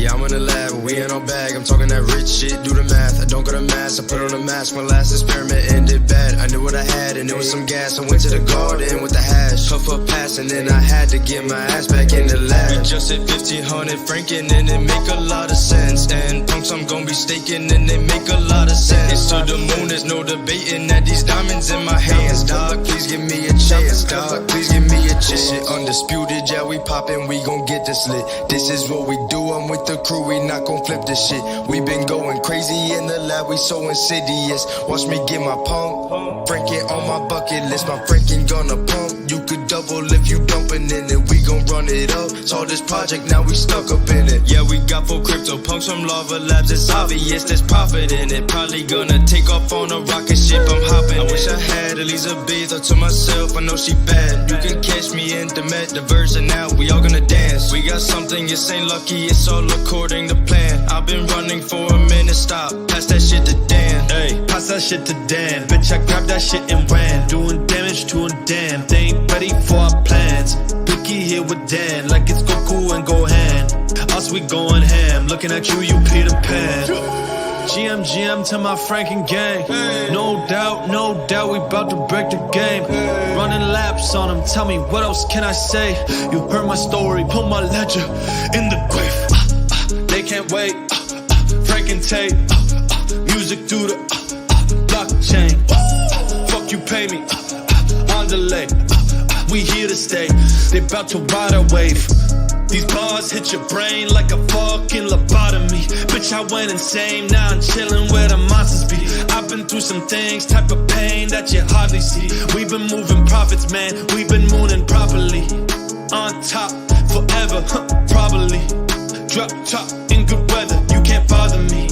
Yeah, I'm in the lab, we in our bag. I'm talking that rich shit, do the math. I don't go to mass, I put on a mask. My last experiment ended bad. I knew what I had and it was some gas. I went to the garden with the hash, puff up pass, and then I had to get my ass back in the lab. We just hit 1500 franking and it make a lot of sense. And punks I'm gonna be staking and they make a lot of sense. It's to the moon, there's no debating that these diamonds in my hands. Dog, please give me a chance, dog, please give me a chance. This shit undisputed, yeah, we poppin', we gon' get this lit. This is what we do, I'm with the crew, we not gon' flip this shit. We been going crazy in the lab, we so insidious. Watch me get my pump, Franken on my bucket list, my Franken gonna pump. You could double if you dumpin' in it, we gon' run it up. Saw this project, now we stuck up in it. Yeah, we got 4 CryptoPunks from Lava Labs, it's obvious there's profit in it. Probably gonna take off on a rocket ship, I'm hopping. I wish I had Elizabeth to myself, I know she bad. You can catch me in the Metaverse and now we all gonna dance. We got something, it's ain't lucky, it's all according to plan. I've been running for a minute, stop, pass that shit to Dan. Hey, pass that shit to Dan. Bitch, I grabbed that shit and ran. Doing damage to a damn. They ain't ready for our plans. Blicky here with Dan, like it's Goku and Gohan. Us, we going ham. Looking at you, you Peter Pan. GM to my Franken gang. No doubt, we bout to break the game. Running laps on them, tell me what else can I say? You heard my story, put my ledger in the grave. They can't wait, Franken tape, music through the blockchain. Fuck you, pay me, on delay. We here to stay, they bout to ride a wave. These bars hit your brain like a fucking lobotomy. Bitch, I went insane, now I'm chillin' where the monsters be. I've been through some things, type of pain that you hardly see. We've been moving profits, man, we've been mooning properly. On top, forever, probably. Drop top in good weather, you can't bother me.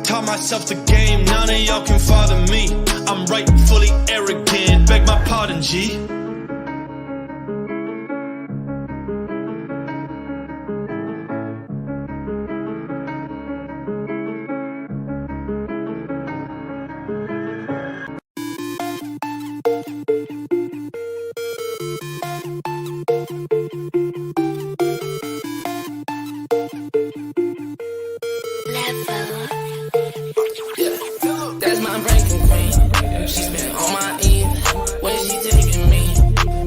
Taught myself the game, none of y'all can father me. I'm rightfully arrogant, beg my pardon, G. That's my breaking queen. She spent all my eve. Where she taking me?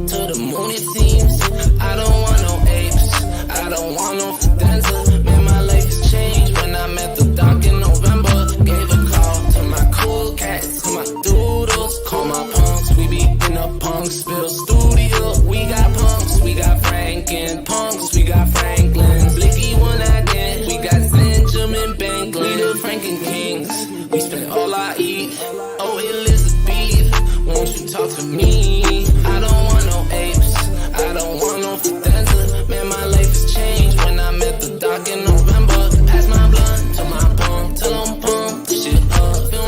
To the moon it seems. I don't want no apes. I don't want no fidenza. Man, my life has changed when I met the doc in November. Gave a call to my cool cats, to my doodles. Call my punks. We be in the Punksville studio. We got punks. We got Frankenpunks. We got Franklins. Blicky one again. We got Benjamin Banklin. We the Franken Kings. We spend all I eat. Oh, Elizabeth, won't you talk to me? I don't want no apes. I don't want no fidenza. Man, my life has changed when I met the doc in November. Pass my blunt to my pump, till I'm pumped. Shit up, fill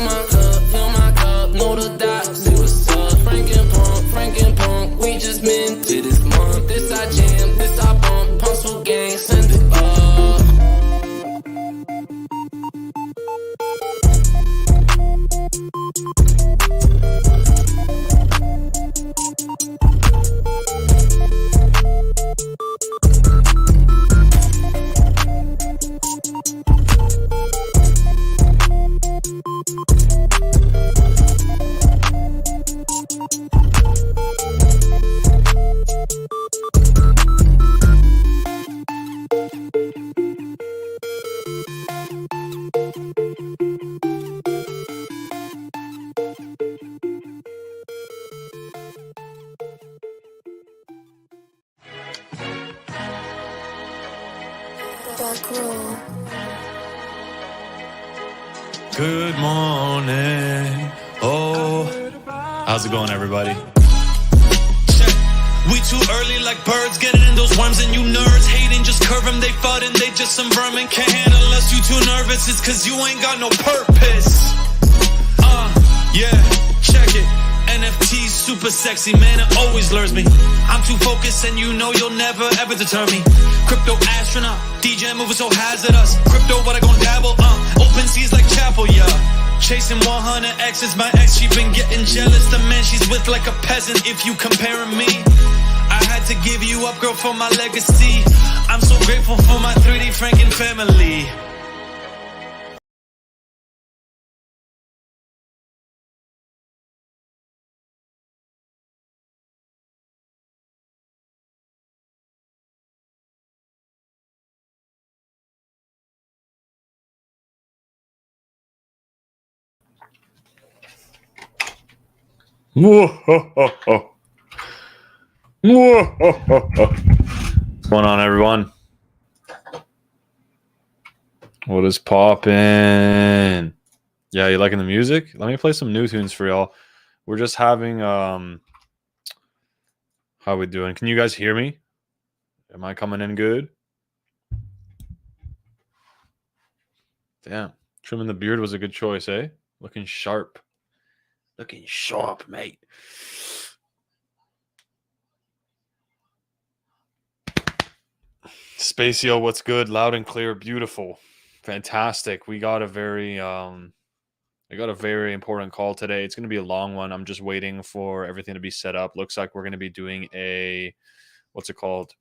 my cup, know the doc, see what's up. Frankenpunk, we just minted this month. This I jam, this I bump. Punksville gang, send it up. Good morning. Oh, how's it going, everybody? Check. We too early like birds, getting in those worms, and you nerds hating, just curve them, they fud and they just some vermin. Can't handle us, you too nervous, it's cause you ain't got no purpose. Yeah, check it. NFT super sexy, man, it always lures me. I'm too focused and you know you'll never ever deter me. Crypto astronaut, DJ moving so hazardous. Crypto, what I gon' dabble, open seas like chapel, yeah. Chasing 100X is my ex, she been getting jealous. The man she's with like a peasant if you comparing me. I had to give you up, girl, for my legacy. I'm so grateful for my 3D Franken family. What's going on, everyone? What is poppin'? Yeah, you liking the music? Let me play some new tunes for y'all. We're just having how we doing? Can you guys hear me? Am I coming in good? Damn. Trimming the beard was a good choice, eh? Looking sharp. Looking sharp, mate. Spacio, what's good? Loud and clear, beautiful. Fantastic. We got a very important call today. It's going to be a long one. I'm just waiting for everything to be set up. Looks like we're going to be doing a what's it called?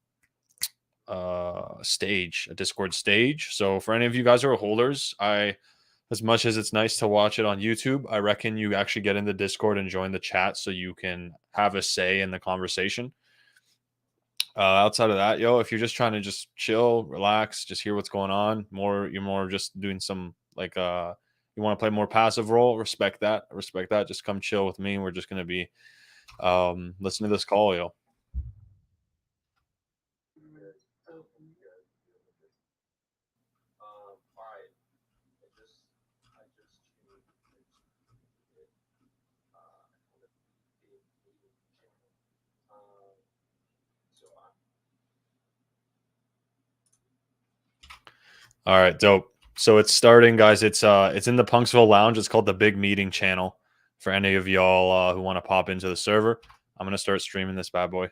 Stage, a Discord stage. So for any of you guys who are holders, as much as it's nice to watch it on YouTube, I reckon you actually get in the Discord and join the chat so you can have a say in the conversation. Outside of that, if you're just trying to just chill, relax, just hear what's going on, you're more just doing some like you want to play more passive role, respect that. Just come chill with me. We're just gonna be listening to this call, yo. All right, dope. So it's starting, guys. It's in the Punksville Lounge. It's called the Big Meeting Channel. For any of y'all who want to pop into the server, I'm gonna start streaming this bad boy.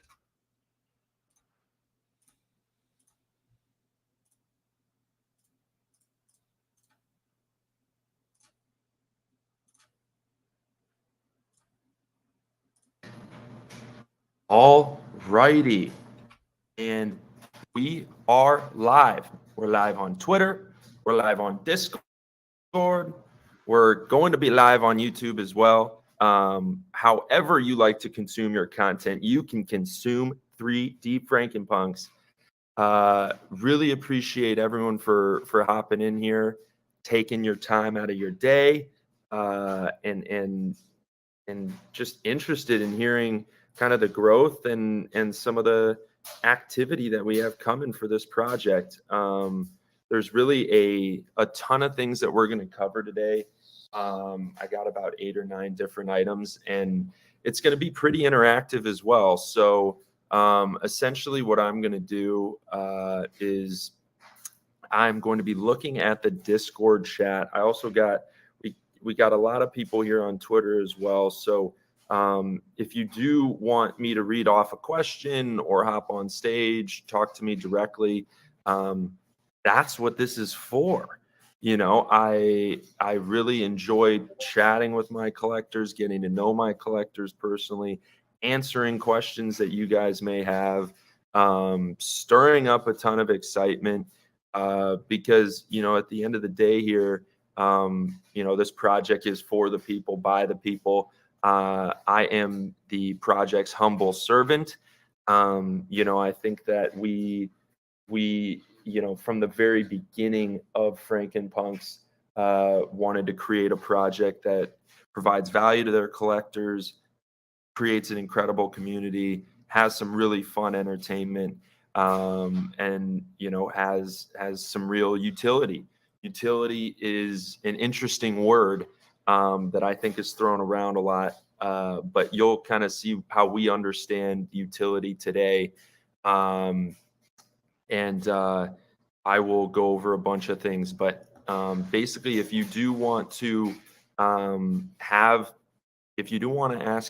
All righty. And we are live. We're live on Twitter. We're live on Discord. We're going to be live on YouTube as well. However you like to consume your content, you can consume 3D Frankenpunks. Really appreciate everyone for hopping in here, taking your time out of your day, and just interested in hearing kind of the growth and some of the activity that we have coming for this project. There's really a ton of things that we're going to cover today. I got about 8 or 9 different items, and it's going to be pretty interactive as well. So essentially what I'm going to do is I'm going to be looking at the Discord chat. I also got, we got a lot of people here on Twitter as well. So if you do want me to read off a question or hop on stage, talk to me directly, that's what this is for. I really enjoyed chatting with my collectors, getting to know my collectors personally, answering questions that you guys may have, stirring up a ton of excitement, because, at the end of the day here, this project is for the people, by the people. I am the project's humble servant. I think that we from the very beginning of Frankenpunks, wanted to create a project that provides value to their collectors, creates an incredible community, has some really fun entertainment, and has some real utility. Utility is an interesting word that I think is thrown around a lot, but you'll kind of see how we understand utility today. And I will go over a bunch of things, but basically, if you do want to ask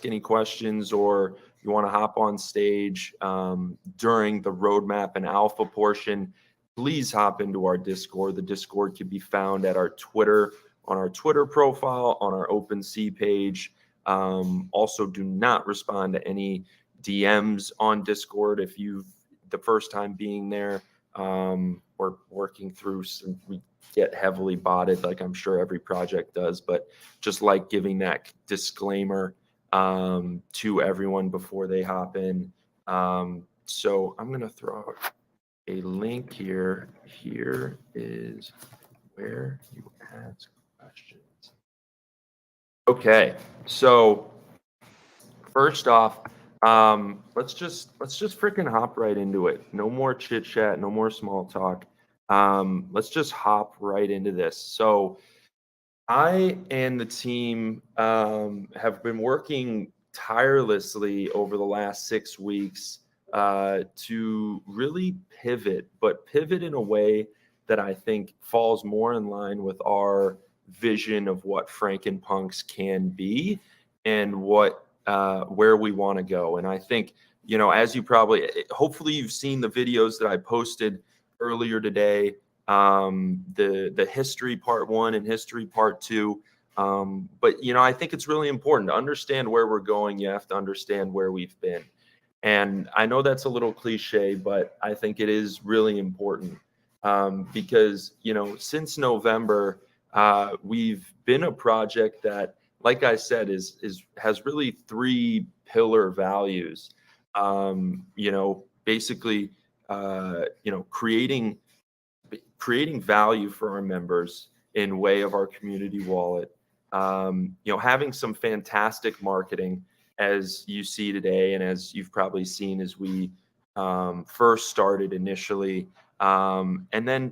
any questions, or you want to hop on stage during the roadmap and alpha portion, please hop into our Discord. The Discord can be found at our Twitter, on our Twitter profile, on our OpenSea page. Also, do not respond to any DMs on Discord if you've the first time being there. We're working through some, we get heavily botted, like I'm sure every project does, but just like giving that disclaimer to everyone before they hop in. So I'm going to throw out a link here. Here is where you ask questions. Okay, so first off, let's just freaking hop right into it. No more chit chat, no more small talk. Let's just hop right into this. So I and the team have been working tirelessly over the last 6 weeks to really pivot, but pivot in a way that I think falls more in line with our vision of what Frankenpunks can be and what where we want to go. And I think, you know, as you probably, hopefully you've seen the videos that I posted earlier today, the history part 1 and history part 2. But, you know, I think it's really important to understand where we're going. You have to understand where we've been. And I know that's a little cliche, but I think it is really important because, you know, since November, we've been a project that, like I said, has really 3 pillar values. You know, basically, you know, creating value for our members in way of our community wallet. You know, having some fantastic marketing, as you see today, and as you've probably seen as we first started initially, and then,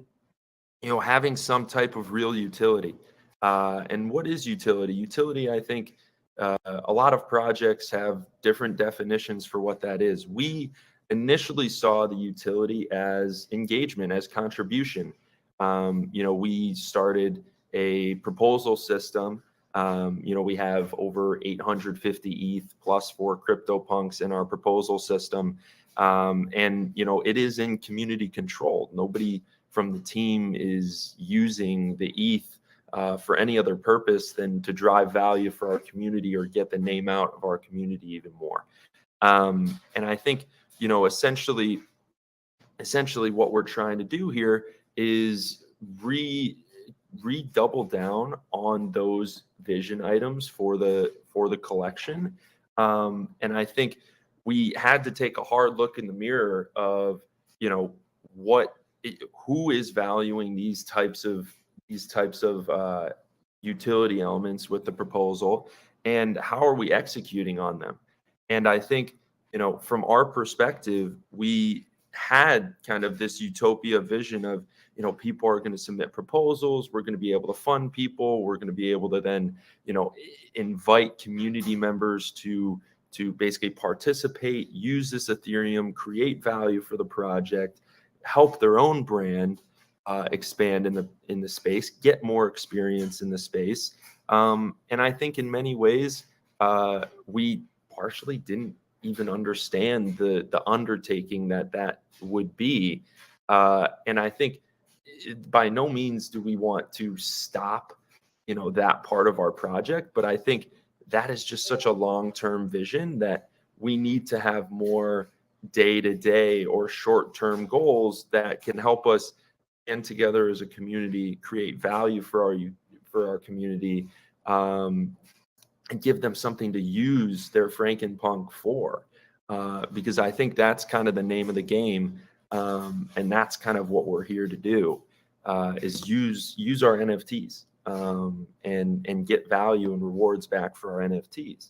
you know, having some type of real utility. And what is utility? Utility, I think, a lot of projects have different definitions for what that is. We initially saw the utility as engagement, as contribution. You know, we started a proposal system. You know, we have over 850 ETH plus 4 CryptoPunks in our proposal system. And, you know, it is in community control. Nobody from the team is using the ETH for any other purpose than to drive value for our community or get the name out of our community even more. And I think, you know, essentially what we're trying to do here is redouble down on those vision items for the collection. And I think we had to take a hard look in the mirror of, you know, who is valuing these types of utility elements with the proposal, and how are we executing on them. And I think, you know, from our perspective, we had kind of this utopia vision of, you know, people are going to submit proposals, we're going to be able to fund people, we're going to be able to then, you know, invite community members to basically participate, use this Ethereum, create value for the project, help their own brand expand in the space, get more experience in the space. And I think in many ways, we partially didn't even understand the undertaking that would be. And I think by no means do we want to stop, you know, that part of our project, but I think that is just such a long-term vision that we need to have more day-to-day or short-term goals that can help us and together as a community create value for our community, and give them something to use their Frankenpunk for, because I think that's kind of the name of the game, and that's kind of what we're here to do, is use our NFTs and get value and rewards back for our NFTs.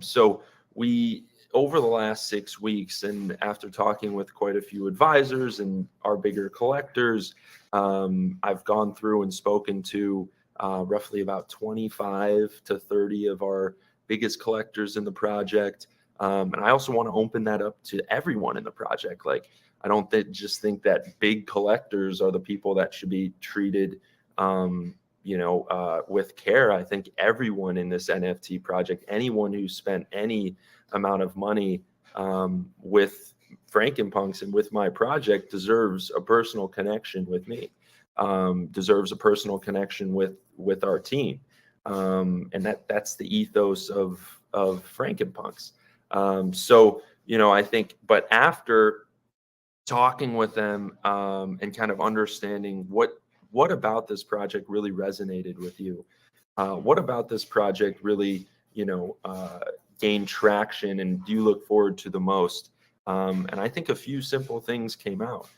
So we, over the last 6 weeks, and after talking with quite a few advisors and our bigger collectors, I've gone through and spoken to roughly about 25 to 30 of our biggest collectors in the project. And I also want to open that up to everyone in the project. Like, I don't just think that big collectors are the people that should be treated, you know, with care. I think everyone in this NFT project, anyone who spent any amount of money with Frankenpunks and with my project, deserves a personal connection with me, deserves a personal connection with our team, and that's the ethos of Frankenpunks. So, I think, but after talking with them and kind of understanding what about this project really resonated with you, what about this project really, gained traction, and do you look forward to the most? And I think a few simple things came out.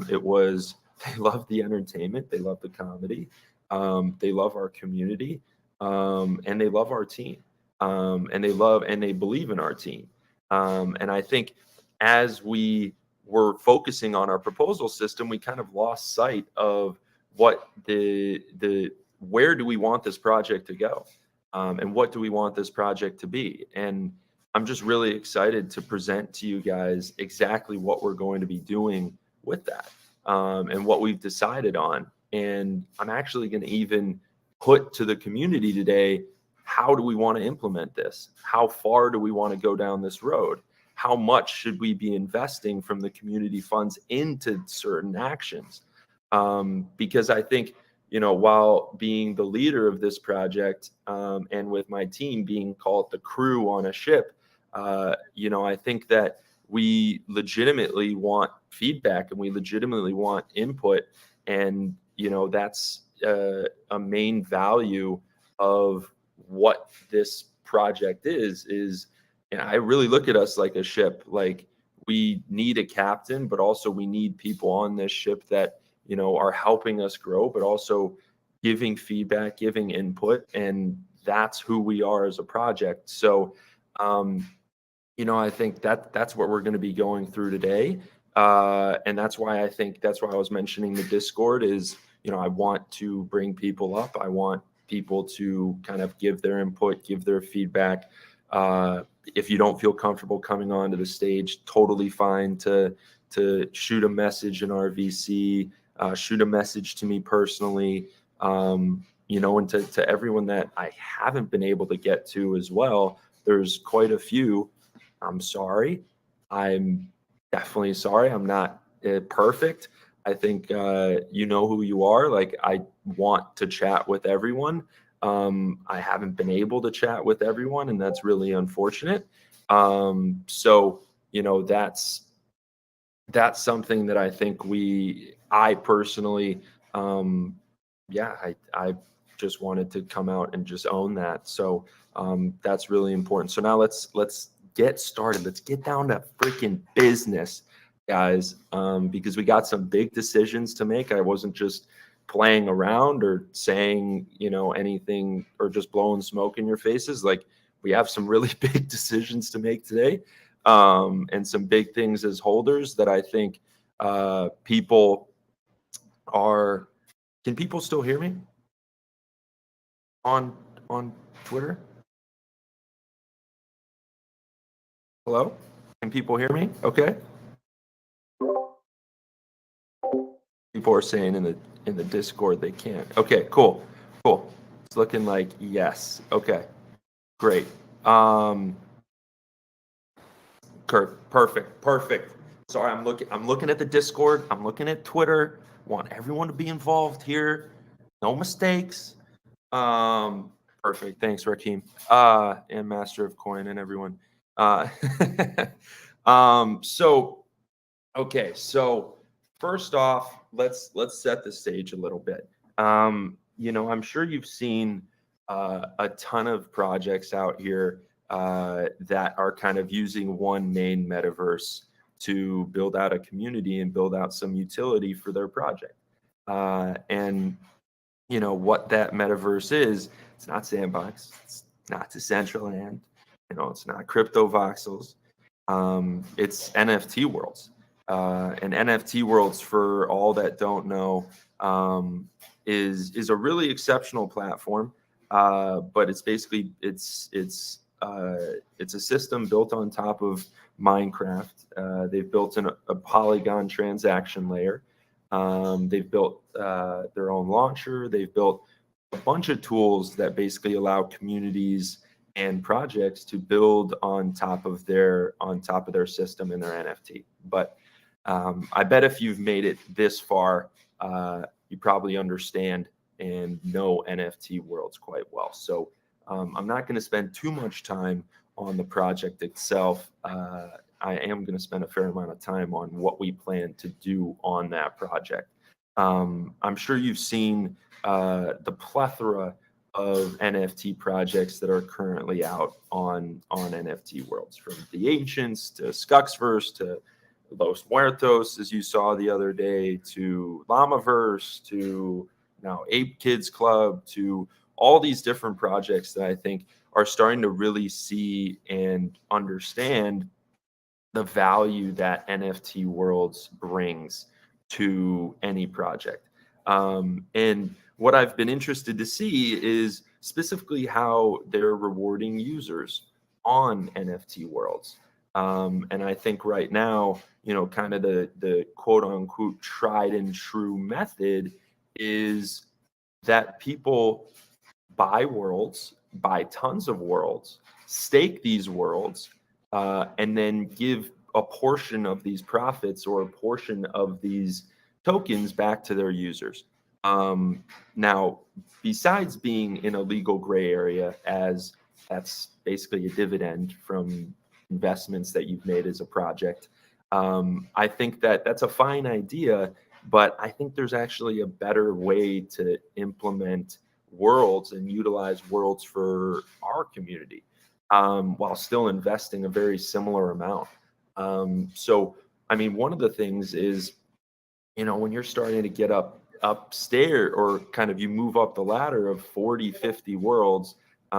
It was they love the entertainment, they love the comedy, they love our community, and they love our team, and they believe in our team. And I think as we were focusing on our proposal system, we kind of lost sight of what where do we want this project to go, and what do we want this project to be. And I'm just really excited to present to you guys exactly what we're going to be doing with that, and what we've decided on. And I'm actually going to even put to the community today, how do we want to implement this? How far do we want to go down this road? How much should we be investing from the community funds into certain actions? Because I think, while being the leader of this project, and with my team being called the crew on a ship, I think that we legitimately want feedback and we legitimately want input. And, that's a main value of what this project is, and I really look at us like a ship. Like, we need a captain, but also we need people on this ship that, are helping us grow, but also giving feedback, giving input. And that's who we are as a project. So, I think that's what we're going to be going through today. And that's why I was mentioning the Discord is, I want to bring people up. I want people to kind of give their input, give their feedback. If you don't feel comfortable coming onto the stage, totally fine to shoot a message in our VC, shoot a message to me personally, and to everyone that I haven't been able to get to as well. There's quite a few. I'm sorry. I'm definitely sorry. I'm not perfect. I think you know who you are. Like, I want to chat with everyone. I haven't been able to chat with everyone, and that's really unfortunate. So, that's something that I think I personally, I just wanted to come out and just own that. So that's really important. So now let's get started. Let's get down to freaking business, guys, because we got some big decisions to make. I wasn't just playing around or saying, anything or just blowing smoke in your faces. Like, we have some really big decisions to make today, and some big things as holders that I think people are. Can people still hear me on Twitter? Hello? Can people hear me? Okay. People are saying in the Discord they can't. Okay, cool. It's looking like yes. Okay, great. Kurt, perfect. Sorry, I'm looking at the Discord. I'm looking at Twitter. Want everyone to be involved here. No mistakes. Perfect. Thanks, Rakeem. And Master of Coin and everyone. So first off, let's set the stage a little bit. I'm sure you've seen a ton of projects out here that are kind of using one main metaverse to build out a community and build out some utility for their project. And what that metaverse is, it's not Sandbox, it's not Decentraland, it's not Crypto Voxels, it's NFT Worlds. And NFT Worlds, for all that don't know, is a really exceptional platform. But it's basically it's a system built on top of Minecraft. They've built a Polygon transaction layer. They've built their own launcher. They've built a bunch of tools that basically allow communities and projects to build on top of their system and their NFT. But I bet if you've made it this far, you probably understand and know NFT Worlds quite well. So I'm not going to spend too much time on the project itself, I am going to spend a fair amount of time on what we plan to do on that project. I'm sure you've seen the plethora of NFT projects that are currently out on NFT Worlds, from the Ancients to Skuxverse to Los Muertos, as you saw the other day, to Llamaverse, to now Ape Kids Club, to all these different projects that I think are starting to really see and understand the value that NFT Worlds brings to any project. And what I've been interested to see is specifically how they're rewarding users on NFT Worlds. And I think right now, kind of the quote unquote tried and true method is that people buy worlds, buy tons of worlds, stake these worlds, and then give a portion of these profits or a portion of these tokens back to their users. Now, besides being in a legal gray area, as that's basically a dividend from investments that you've made as a project, I think that that's a fine idea, but I think there's actually a better way to implement worlds and utilize worlds for our community, while still investing a very similar amount. So, I mean, one of the things is, when you're starting to get upstairs, or kind of you move up the ladder of 40, 50 worlds, I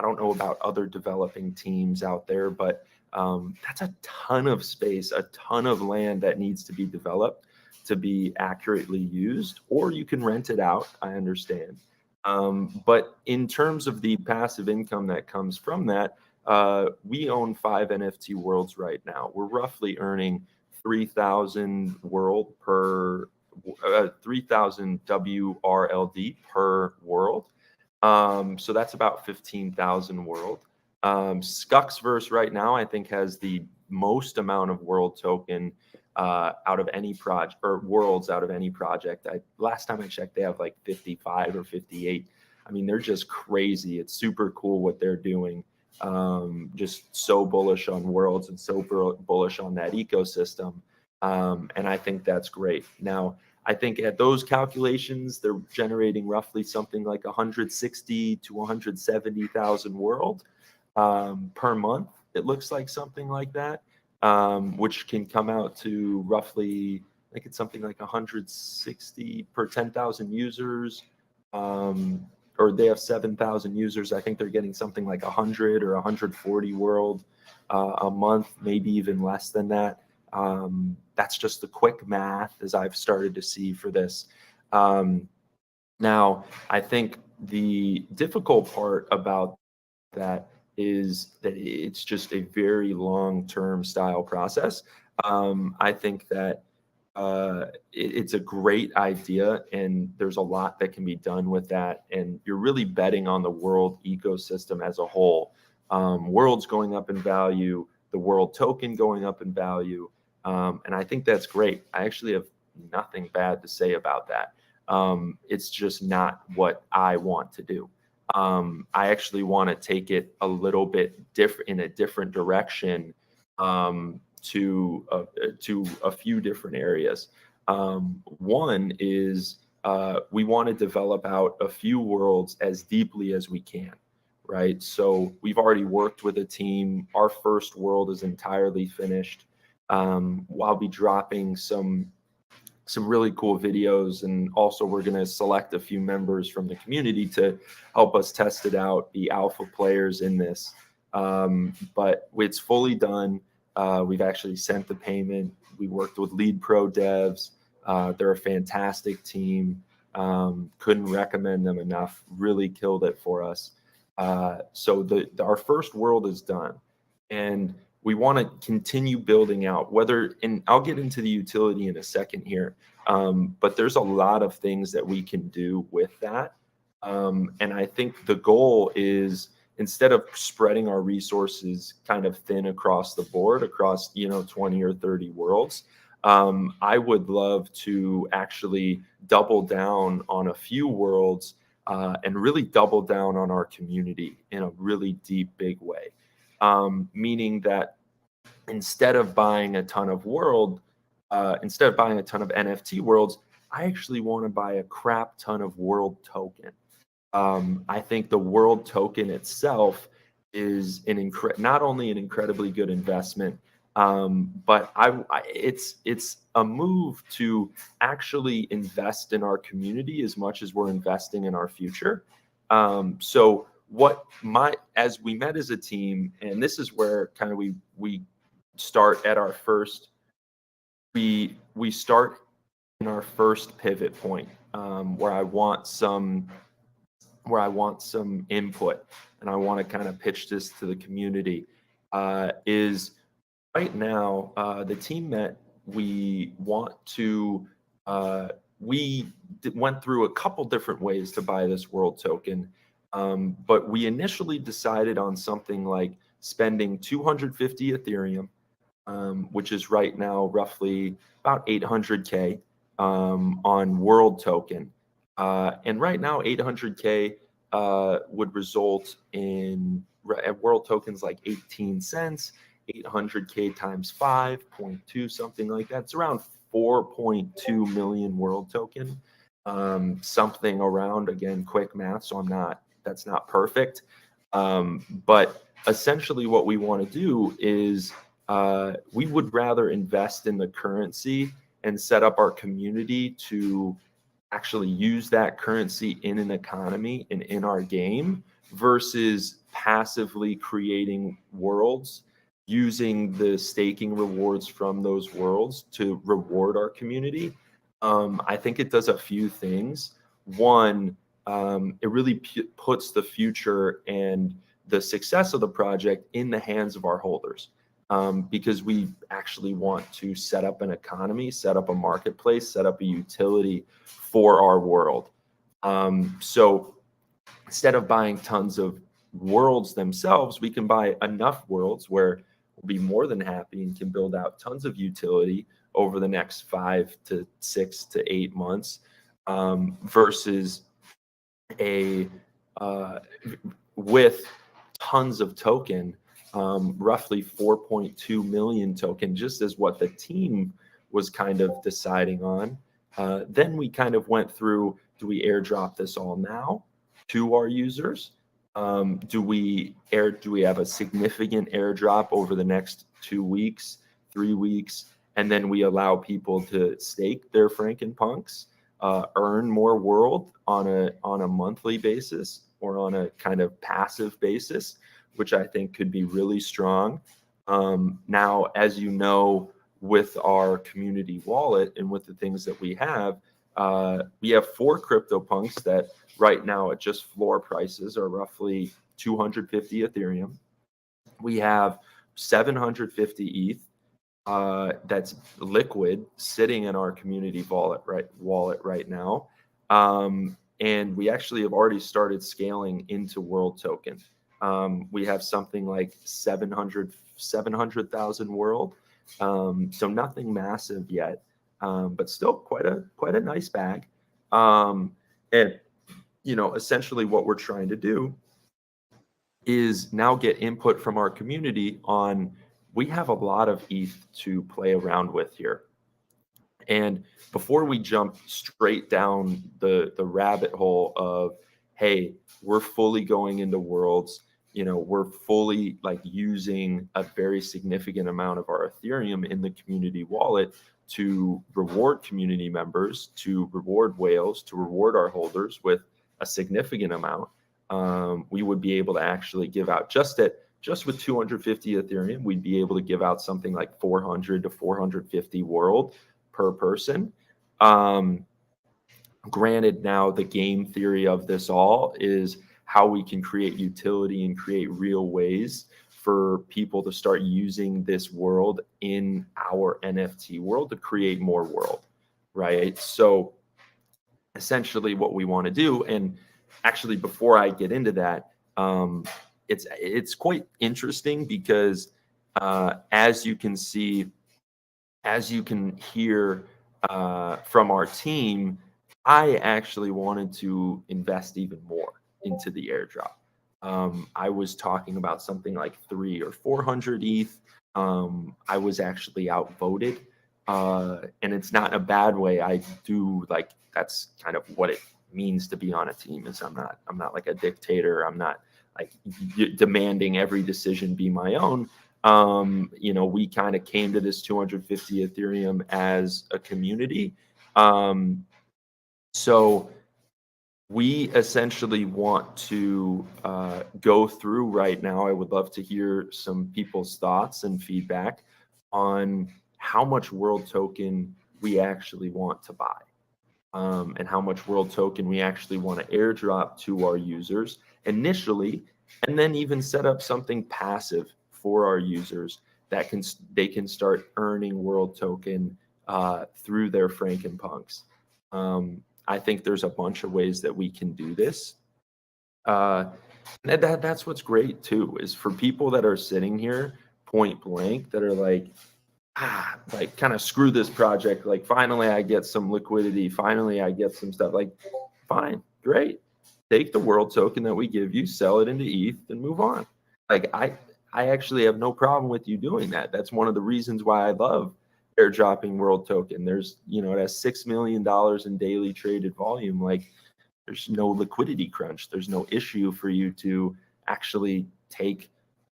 don't know about other developing teams out there, but that's a ton of space, a ton of land that needs to be developed to be accurately used, or you can rent it out, I understand. But in terms of the passive income that comes from that, we own 5 NFT worlds right now. We're roughly earning 3,000 3,000 WRLD per world. So that's about 15,000 world. Skuxverse right now, I think, has the most amount of world token out of any project, or worlds out of any project. Last time I checked, they have like 55 or 58. I mean, they're just crazy. It's super cool what they're doing. Just so bullish on worlds and so bullish on that ecosystem. And I think that's great. Now, I think at those calculations, they're generating roughly something like 160 to 170,000 world per month. It looks like something like that, which can come out to roughly, I think it's something like 160 per 10,000 users. Or they have 7,000 users. I think they're getting something like 100 or 140 world a month, maybe even less than that. That's just the quick math as I've started to see for this. Now, I think the difficult part about that is that it's just a very long-term style process. I think that it's a great idea, and there's a lot that can be done with that. And you're really betting on the world ecosystem as a whole. Worlds going up in value, the world token going up in value. And I think that's great. I actually have nothing bad to say about that. It's just not what I want to do. I actually want to take it a little bit different, in a different direction, to a few different areas. One is we want to develop out a few worlds as deeply as we can, right? So we've already worked with a team. Our first world is entirely finished. I'll be dropping some really cool videos, and also we're going to select a few members from the community to help us test it out, be alpha players in this. But it's fully done. We've actually sent the payment. We worked with Lead Pro Devs. They're a fantastic team. Couldn't recommend them enough. Really killed it for us. So our first world is done, and we want to continue building out, and I'll get into the utility in a second here, but there's a lot of things that we can do with that. And I think the goal is, instead of spreading our resources kind of thin across the board, across 20 or 30 worlds, I would love to actually double down on a few worlds, and really double down on our community in a really deep, big way. meaning that instead of buying a ton of NFT worlds, I actually want to buy a crap ton of world token. I think the world token itself is not only an incredibly good investment, but it's a move to actually invest in our community as much as we're investing in our future. So as we met as a team, and this is where kind of we start at our first, we start in our first pivot point, where I want some input and I want to kind of pitch this to the community, is right now, the team met, we went through a couple different ways to buy this world token. But we initially decided on something like spending 250 Ethereum, which is right now roughly about 800K, on world token. And right now 800K would result in world tokens like 18 cents, 800K times 5.2, something like that. It's around 4.2 million world token, something around, again, quick math. So that's not perfect. But essentially what we want to do is, we would rather invest in the currency and set up our community to actually use that currency in an economy and in our game, versus passively creating worlds, using the staking rewards from those worlds to reward our community. I think it does a few things. One, it really puts the future and the success of the project in the hands of our holders, because we actually want to set up an economy, set up a marketplace, set up a utility for our world. So instead of buying tons of worlds themselves, we can buy enough worlds where we'll be more than happy and can build out tons of utility over the next 5 to 6 to 8 months, versus with tons of token, roughly 4.2 million token, just as what the team was kind of deciding on. Then we kind of went through, do we airdrop this all now to our users? Do we have a significant airdrop over the next 2 weeks, 3 weeks, and then we allow people to stake their Frankenpunks, earn more world on a monthly basis or on a kind of passive basis, which I think could be really strong. Now, as you know, with our community wallet and with the things that we have 4 CryptoPunks that right now at just floor prices are roughly 250 Ethereum. We have 750 ETH that's liquid, sitting in our community wallet right now. And we actually have already started scaling into world token. We have something like 700,000 world. So nothing massive yet, but still quite a nice bag. And essentially what we're trying to do is now get input from our community on, we have a lot of ETH to play around with here. And before we jump straight down the rabbit hole of, hey, we're fully going into worlds, we're fully using a very significant amount of our Ethereum in the community wallet to reward community members, to reward whales, to reward our holders with a significant amount. We would be able to actually give out just with 250 Ethereum, we'd be able to give out something like 400 to 450 world per person. Granted, now the game theory of this all is how we can create utility and create real ways for people to start using this world in our NFT world to create more world, right? So essentially what we want to do, and actually before I get into that, it's quite interesting because as you can hear from our team, I actually wanted to invest even more into the airdrop. I was talking about something like 300 or 400 ETH. I was actually outvoted, and it's not in a bad way. I do like that's kind of what it means to be on a team. Is I'm not like a dictator. I'm not like demanding every decision be my own. We kind of came to this 250 Ethereum as a community. So we essentially want to go through right now. I would love to hear some people's thoughts and feedback on how much world token we actually want to buy, and how much world token we actually want to airdrop to our users initially, and then even set up something passive for our users that they can start earning world token through their Frankenpunks. I think there's a bunch of ways that we can do this. And that's what's great too, is for people that are sitting here point blank that are like kind of screw this project. Like finally I get some liquidity. Finally I get some stuff. Like fine, great. Take the world token that we give you, sell it into ETH, and move on. Like I actually have no problem with you doing that. That's one of the reasons why I love airdropping world token. There's, it has $6 million in daily traded volume. Like there's no liquidity crunch. There's no issue for you to actually take,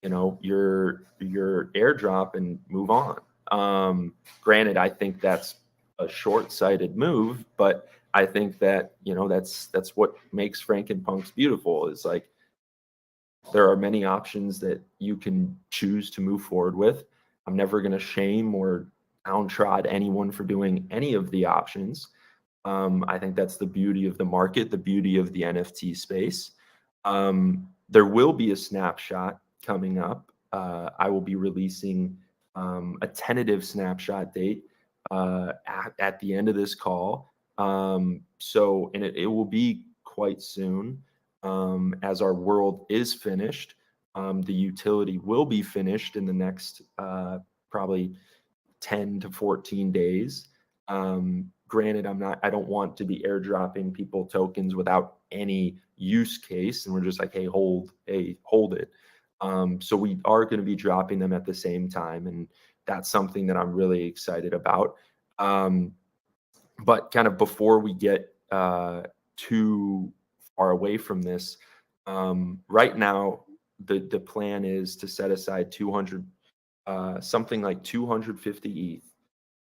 your airdrop and move on. Granted, I think that's a short-sighted move, but I think that, that's what makes Frankenpunks beautiful, is like there are many options that you can choose to move forward with. I'm never going to shame or downtrod anyone for doing any of the options. I think that's the beauty of the market, the beauty of the NFT space. There will be a snapshot coming up. I will be releasing a tentative snapshot date at the end of this call. And it will be quite soon, as our world is finished. The utility will be finished in the next probably 10 to 14 days. Granted, I don't want to be airdropping people tokens without any use case. And we're just like, hey, hold it. So we are going to be dropping them at the same time. And that's something that I'm really excited about. But kind of before we get too far away from this, right now, the plan is to set aside 200, something like 250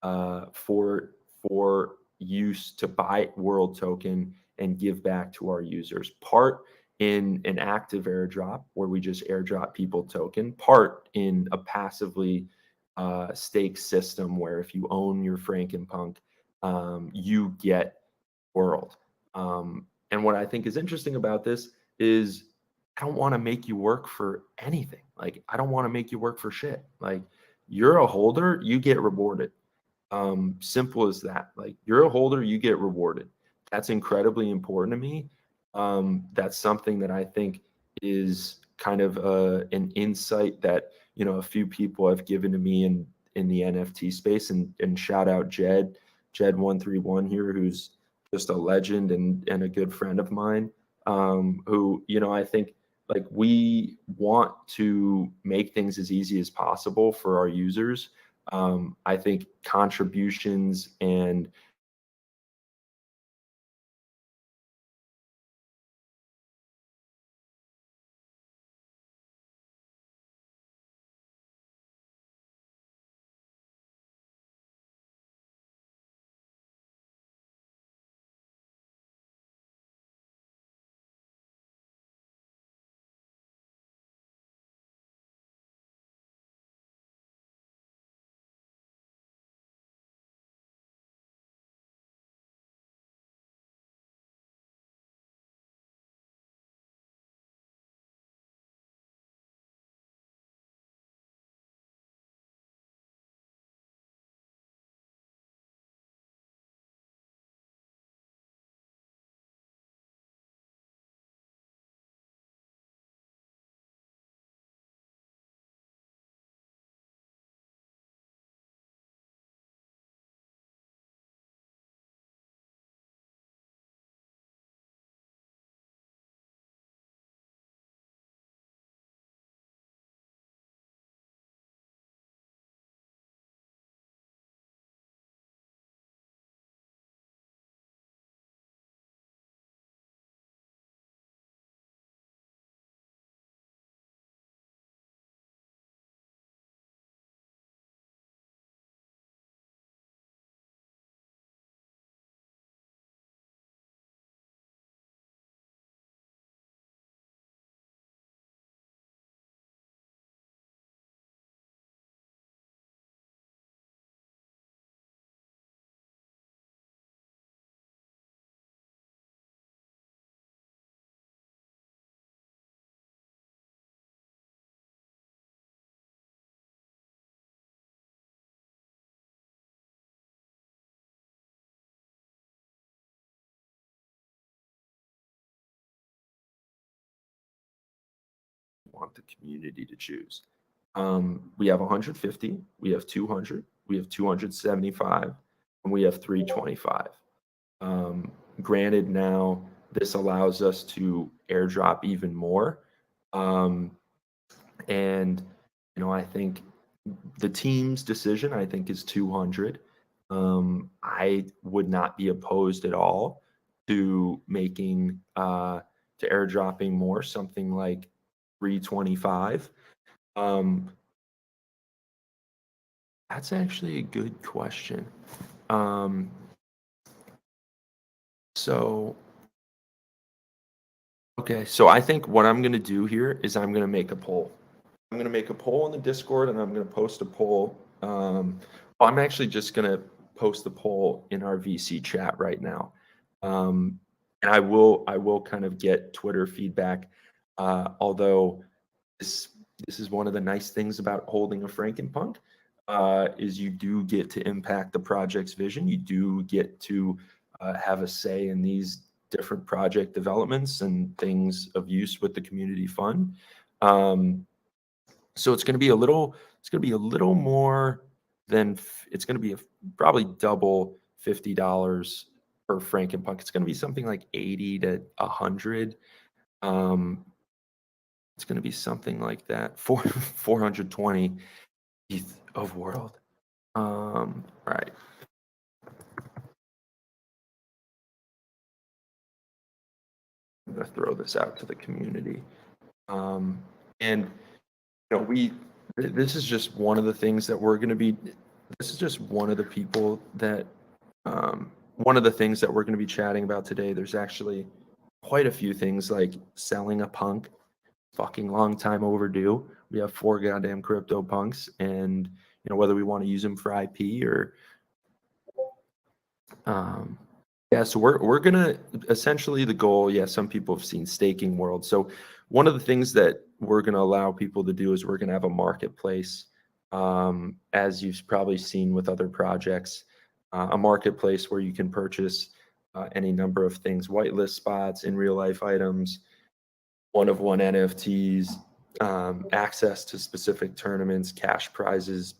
ETH for use to buy world token and give back to our users. Part in an active airdrop where we just airdrop people token, part in a passively staked system where if you own your Frankenpunk, you get world. And what I think is interesting about this is I don't want to make you work for anything. Like I don't want to make you work for shit. Like you're a holder, you get rewarded. Simple as that. Like you're a holder, you get rewarded. That's incredibly important to me. That's something that I think is kind of an insight that a few people have given to me in the NFT space. And shout out Jed131 here, who's just a legend and a good friend of mine. Who I think like we want to make things as easy as possible for our users. I think contributions and want the community to choose. We have 150, we have 200, we have 275, and we have 325. Granted, now this allows us to airdrop even more. And, I think the team's decision, I think, is 200. I would not be opposed at all to making, to airdropping more, something like 325. That's actually a good question. So, okay, so I think what I'm going to do here is I'm going to make a poll. I'm going to make a poll in the Discord, and I'm going to post a poll. I'm actually just going to post the poll in our VC chat right now. And I will kind of get Twitter feedback. Although this is one of the nice things about holding a Frankenpunk, is you do get to impact the project's vision. You do get to have a say in these different project developments and things of use with the community fund. So it's going to be a little more than, it's going to be probably double $50 per Frankenpunk. It's going to be something like 80 to 100. It's going to be something like that. 420 ETH of world. Right. I'm going to throw this out to the community. And this is just one of the things that we're going to be, this is just one of the people that, one of the things that we're going to be chatting about today. There's actually quite a few things, like selling a punk, fucking long time overdue. We have 4 goddamn CryptoPunks, and whether we want to use them for IP or yeah, so we're gonna, essentially the goal, some people have seen staking world. So one of the things that we're gonna allow people to do is we're gonna have a marketplace, as you've probably seen with other projects, a marketplace where you can purchase any number of things, whitelist spots, in real life items, one-of-one NFTs, access to specific tournaments, cash prizes,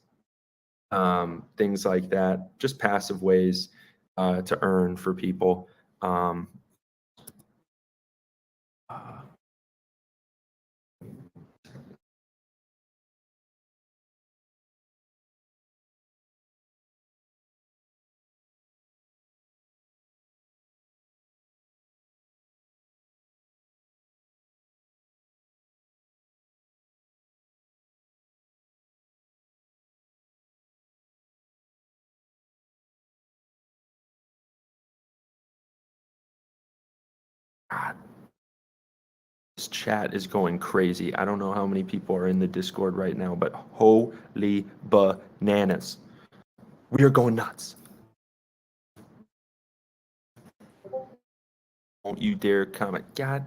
things like that, just passive ways to earn for people. God, this chat is going crazy. I don't know how many people are in the Discord right now, but holy bananas. We are going nuts. Don't you dare comment. God.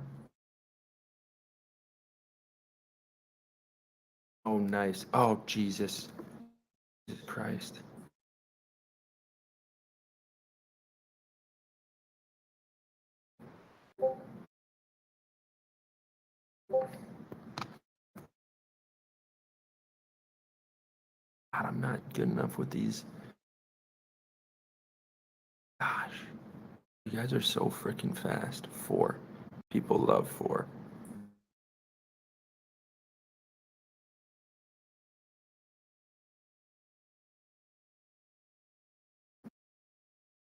Oh, nice. Oh, Jesus. Jesus Christ. God, I'm not good enough with these. Gosh, you guys are so freaking fast. 4. People love 4.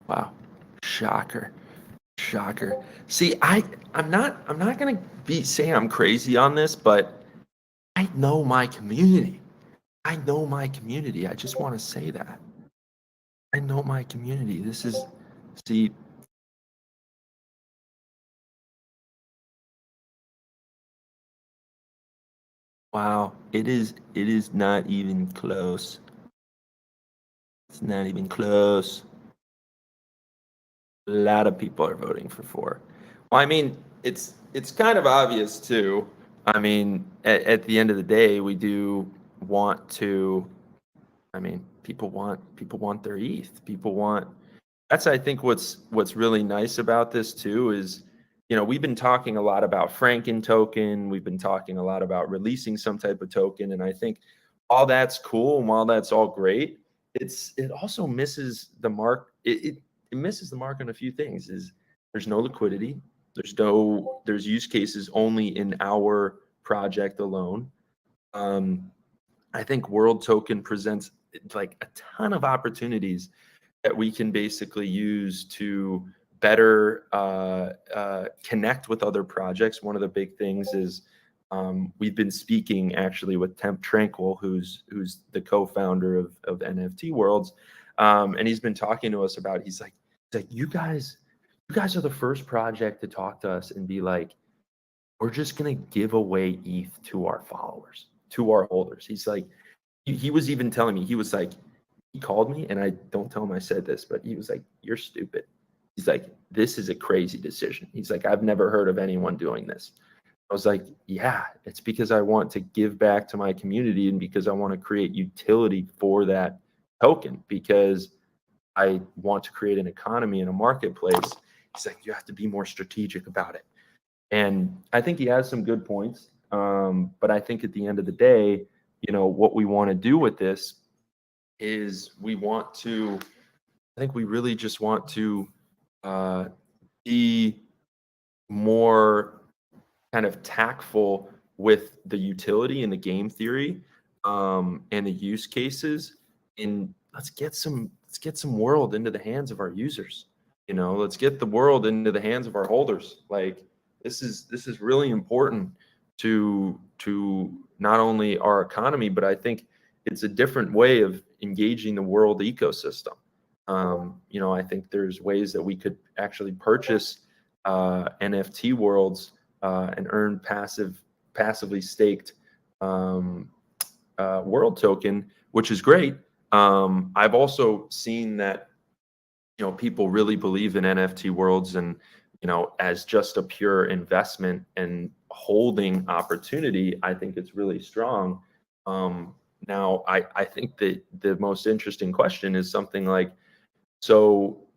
Wow. Shocker. Shocker. See, I'm not gonna be saying I'm crazy on this, but I know my community. I know my community. I just want to say that. I know my community. This is, see, wow, it is not even close. It's not even close. A lot of people are voting for 4. Well, I mean, it's kind of obvious too. I mean, at the end of the day, we do want to, I mean, people want their ETH. People want, that's, I think, what's really nice about this too is, we've been talking a lot about Franken token. We've been talking a lot about releasing some type of token. And I think all that's cool and while that's all great, it also misses the mark. It misses the mark on a few things. Is there's no liquidity. There's use cases only in our project alone. I think World Token presents like a ton of opportunities that we can basically use to better connect with other projects. One of the big things is we've been speaking actually with Temp Tranquil, who's the co-founder of NFT Worlds, and he's been talking to us about. He's like you guys are the first project to talk to us and be like, we're just gonna give away ETH to our followers, to our holders. He's like, he was even telling me, he was like, he called me, and I don't tell him I said this, but he was like, you're stupid. He's like, this is a crazy decision. He's like, I've never heard of anyone doing this. I was like, yeah, it's because I want to give back to my community and because I want to create utility for that token, because I want to create an economy and a marketplace. He's like, you have to be more strategic about it. And I think he has some good points. But I think at the end of the day, what we want to do with this is we really just want to be more kind of tactful with the utility and the game theory and the use cases. And let's get some world into the hands of our users. Let's get the world into the hands of our holders. Like this is really important to not only our economy, but I think it's a different way of engaging the world ecosystem. I think there's ways that we could actually purchase NFT worlds and earn passively staked world token, which is great. I've also seen that people really believe in NFT worlds and as just a pure investment and holding opportunity. I think it's really strong. Now, I think that the most interesting question is something like, so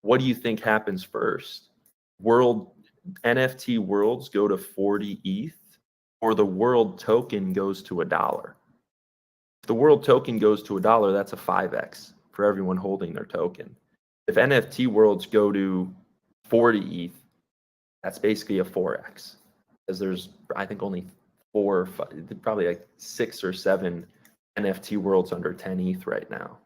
what do you think happens first? NFT worlds go to 40 ETH, or the world token goes to $1? If the world token goes to $1, that's a 5x for everyone holding their token. If NFT worlds go to 40 ETH, that's basically a 4x, because there's, I think, only probably like 6 or 7 NFT worlds under 10 ETH right now,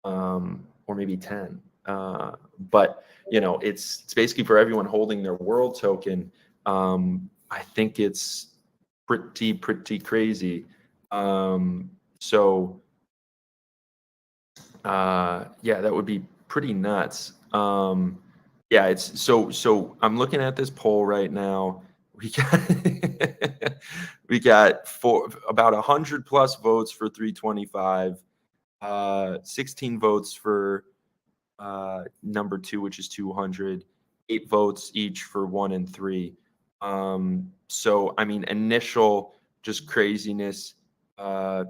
or maybe 10. But it's basically for everyone holding their world token. I think it's pretty crazy. So yeah, that would be pretty nuts. Yeah, it's so I'm looking at this poll right now. We got about 100 plus votes for 325, 16 votes for number 2, which is 200, 8 votes each for 1 and 3. So I mean, initial just craziness. I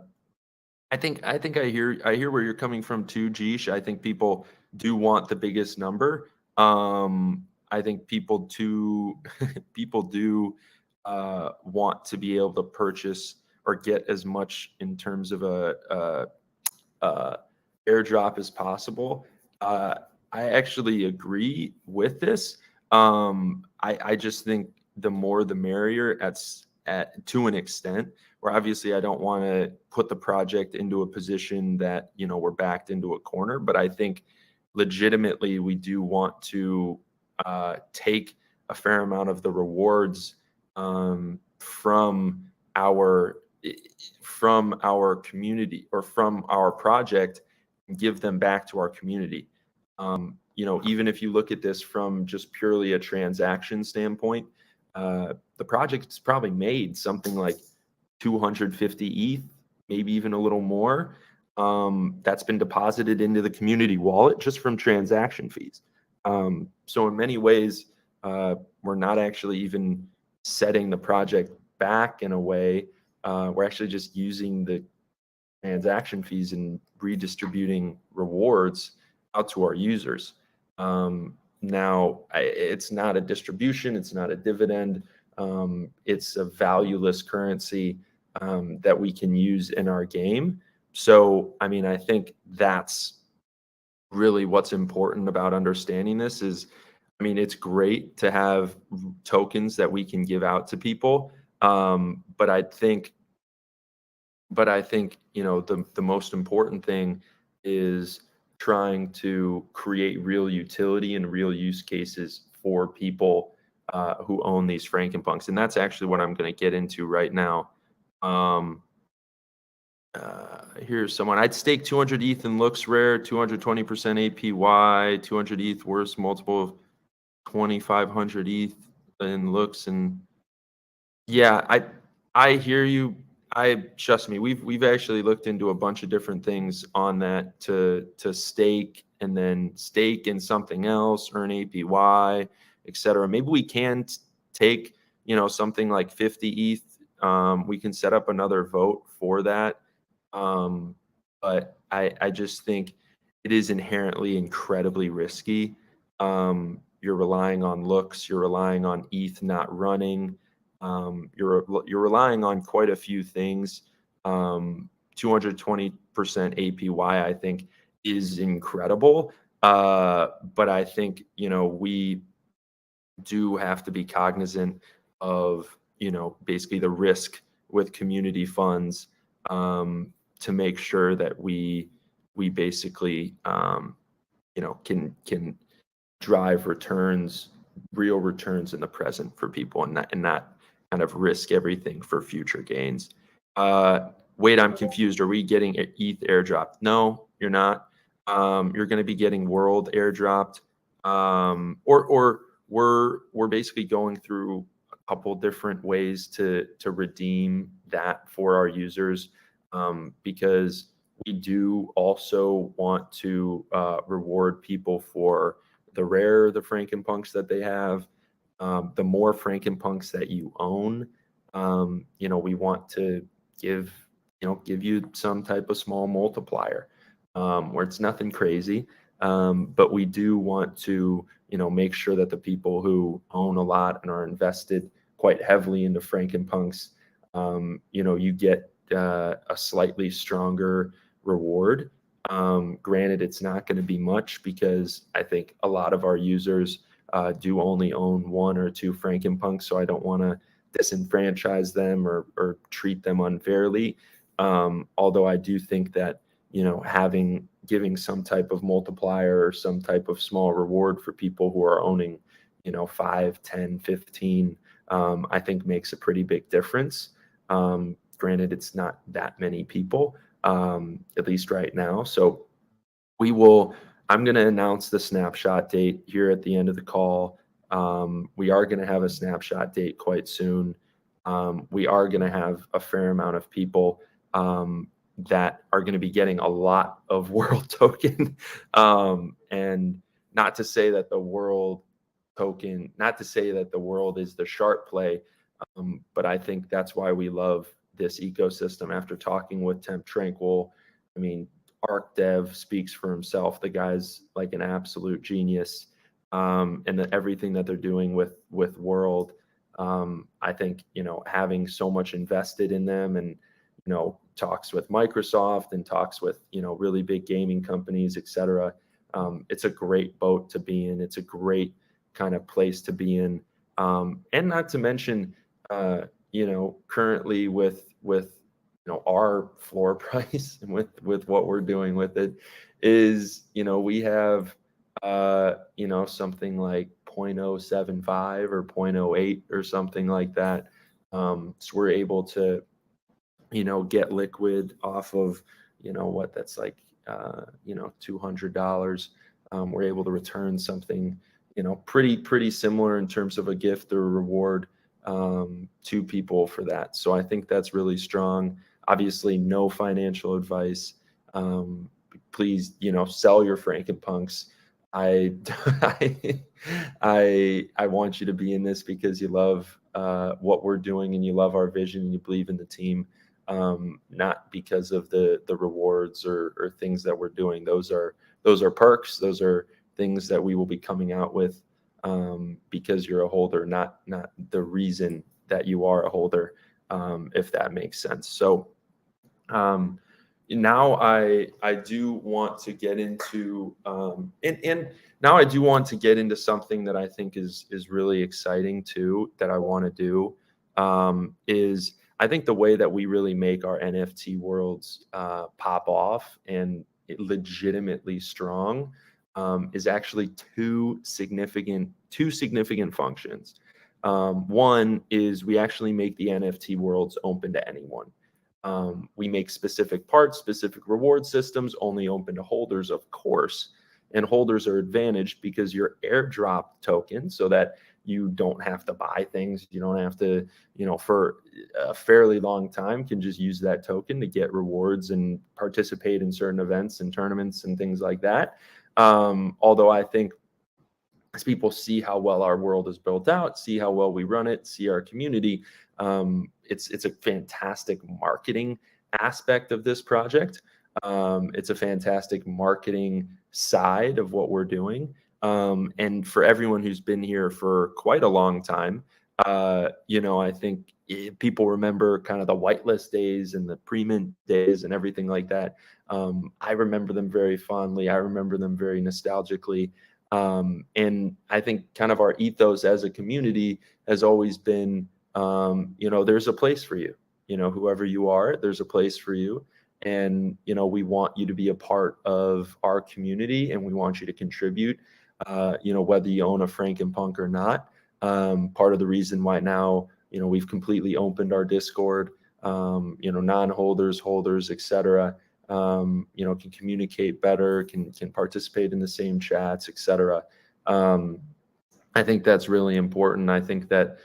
think I hear where you're coming from too, Jeesh. I think people do want the biggest number. I think people do want to be able to purchase or get as much in terms of a airdrop as possible. I actually agree with this. I just think the more the merrier to an extent, where obviously I don't want to put the project into a position that, we're backed into a corner, but I think legitimately we do want to take a fair amount of the rewards from our community or from our project and give them back to our community. Even if you look at this from just purely a transaction standpoint, the project's probably made something like 250 ETH, maybe even a little more. That's been deposited into the community wallet just from transaction fees. So in many ways, we're not actually even setting the project back in a way. We're actually just using the transaction fees and redistributing rewards out to our users. Now, it's not a distribution, it's not a dividend, it's a valueless currency that we can use in our game. So, I mean, I think that's really what's important about understanding this is, I mean, it's great to have tokens that we can give out to people, but I think, you know, the most important thing is trying to create real utility and real use cases for people who own these Frankenpunks, and that's actually what I'm going to get into right now. Here's someone. I'd stake 200 ETH and looks rare, 220% APY, 200 ETH worth multiple of 2,500 ETH and looks. And yeah, I hear you. Trust me, we've actually looked into a bunch of different things on that to stake and then stake in something else, earn APY, etc. Maybe we can take, you know, something like 50 ETH. We can set up another vote for that. But I just think it is inherently incredibly risky. You're relying on looks, you're relying on ETH not running. You're relying on quite a few things. 220% APY, I think, is incredible. But I think, you know, we do have to be cognizant of, you know, basically the risk with community funds, to make sure that we basically, you know, can drive returns, real returns in the present for people, and not kind of risk everything for future gains. Wait, I'm confused. Are we getting ETH airdropped? No, you're not. You're going to be getting world airdropped, or we're basically going through a couple different ways to redeem that for our users, because we do also want to reward people for the rarer the Frankenpunks that they have. The more Frankenpunks that you own, you know, we want to give you some type of small multiplier, where it's nothing crazy, but we do want to, you know, make sure that the people who own a lot and are invested quite heavily into Frankenpunks, you know, you get a slightly stronger reward. Granted, it's not going to be much, because I think a lot of our users do only own 1 or 2 Frankenpunks, so I don't want to disenfranchise them or treat them unfairly. Although I do think that, you know, giving some type of multiplier or some type of small reward for people who are owning, you know, 5, 10, 15, I think makes a pretty big difference. Granted, it's not that many people, at least right now. So I'm going to announce the snapshot date here at the end of the call. We are going to have a snapshot date quite soon. We are going to have a fair amount of people that are going to be getting a lot of world token. And not to say that the world is the sharp play, but I think that's why we love this ecosystem. After talking with Temp Tranquil, I mean, Arc Dev speaks for himself. The guy's like an absolute genius, and everything that they're doing with World, I think, you know, having so much invested in them, and, you know, talks with Microsoft and talks with, you know, really big gaming companies, etc. It's a great boat to be in. It's a great kind of place to be in, and not to mention, you know, currently with you know, our floor price and with what we're doing with it is, you know, we have, you know, something like 0.075 or 0.08 or something like that. So we're able to, you know, get liquid off of, you know, what that's like, you know, $200. We're able to return something, you know, pretty similar in terms of a gift or a reward to people for that. So I think that's really strong. Obviously, no financial advice. Please, you know, sell your Frankenpunks. I want you to be in this because you love what we're doing and you love our vision and you believe in the team, not because of the rewards or things that we're doing. Those are perks. Those are, things that we will be coming out with because you're a holder, not the reason that you are a holder, if that makes sense. So now I do want to get into and now I do want to get into something that I think is really exciting too, that I want to do, is I think the way that we really make our NFT worlds pop off and legitimately strong is actually two significant functions. One is we actually make the NFT worlds open to anyone. We make specific parts, specific reward systems, only open to holders, of course. And holders are advantaged because your airdrop token, so that you don't have to buy things, you don't have to, for a fairly long time, can just use that token to get rewards and participate in certain events and tournaments and things like that. Although I think as people see how well our world is built out, see how well we run it, see our community, it's a fantastic marketing aspect of this project. It's a fantastic marketing side of what we're doing. And for everyone who's been here for quite a long time, I think people remember kind of the whitelist days and the pre-mint days and everything like that. I remember them very fondly. I remember them very nostalgically. And I think kind of our ethos as a community has always been, there's a place for you, whoever you are, there's a place for you. And, we want you to be a part of our community and we want you to contribute, whether you own a Frankenpunk or not. Part of the reason why now, we've completely opened our Discord, non-holders, holders, etc., can communicate better, can participate in the same chats, etc. I think that's really important. I think that,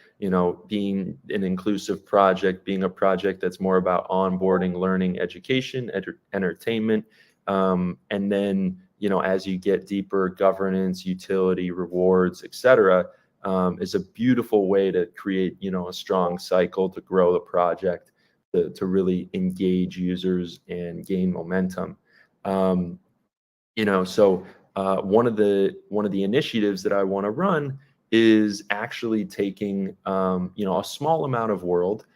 being an inclusive project, being a project that's more about onboarding, learning, education, entertainment, and then, as you get deeper, governance, utility, rewards, etc., is a beautiful way to create, a strong cycle to grow the project, to really engage users and gain momentum. So one of the initiatives that I want to run is actually taking a small amount of world,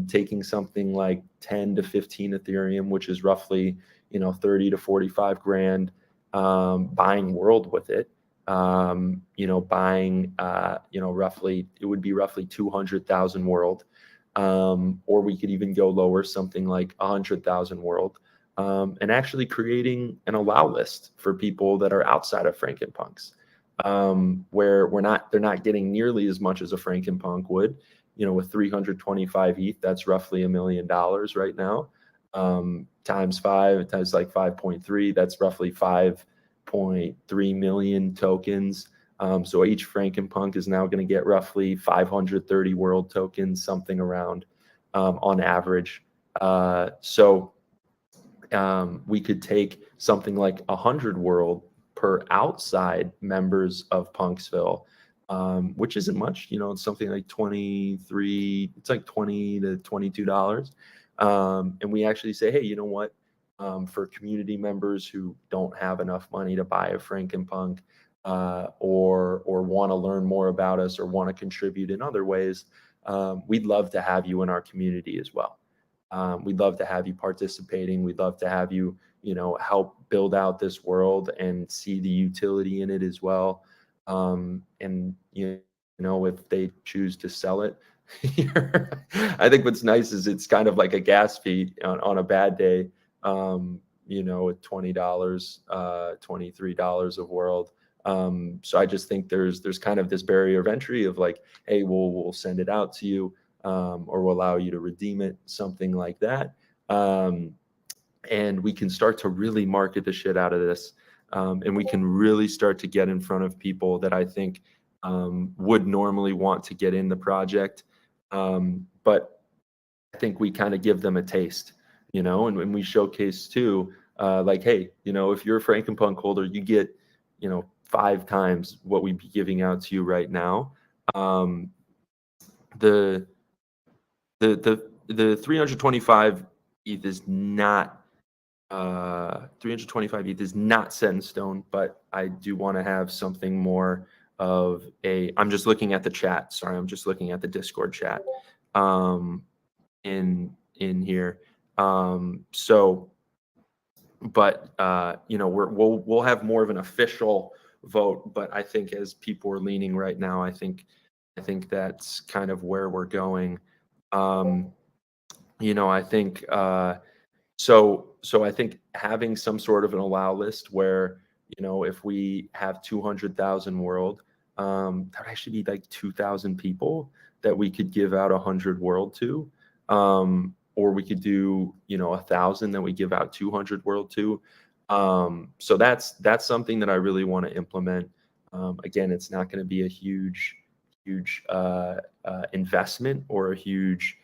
taking something like 10 to 15 Ethereum, which is roughly 30 to 45 grand, buying world with it, buying roughly, it would be roughly 200,000 world. Or we could even go lower, something like 100,000 world, and actually creating an allow list for people that are outside of Frankenpunks, where they're not getting nearly as much as a Frankenpunk would. With 325 ETH, that's roughly $1 million right now. Times 5, times like 5.3, that's roughly 5.3 million tokens. So each Frankenpunk is now going to get roughly 530 world tokens, something around, on average. So we could take something like 100 world per outside members of Punksville, which isn't much. It's something like 23. It's like $20 to $22. And we actually say, hey, you know what? For community members who don't have enough money to buy a Frankenpunk, or want to learn more about us or want to contribute in other ways, we'd love to have you in our community as well. We'd love to have you participating. We'd love to have you, help build out this world and see the utility in it as well. And, if they choose to sell it, I think what's nice is it's kind of like a gas fee on a bad day, with $20, $23 of world. So I just think there's kind of this barrier of entry of like, hey, we'll send it out to you, or we'll allow you to redeem it, something like that. And we can start to really market the shit out of this. And we can really start to get in front of people that I think would normally want to get in the project. But I think we kind of give them a taste, and when we showcase too, like, hey, if you're a Frankenpunk holder, you get, 5 times what we'd be giving out to you right now. The 325 ETH is not 325 ETH is not set in stone, but I do want to have something more of a, I'm just looking at the chat. Sorry, I'm just looking at the Discord chat in here. So, but we'll have more of an official vote, but I think as people are leaning right now, I think that's kind of where we're going. I think so I think having some sort of an allow list where, if we have 200,000 world, that would actually be like 2,000 people that we could give out 100 world to, or we could do 1,000 that we give out 200 world to. So that's something that I really want to implement. Again, it's not going to be a huge investment or a huge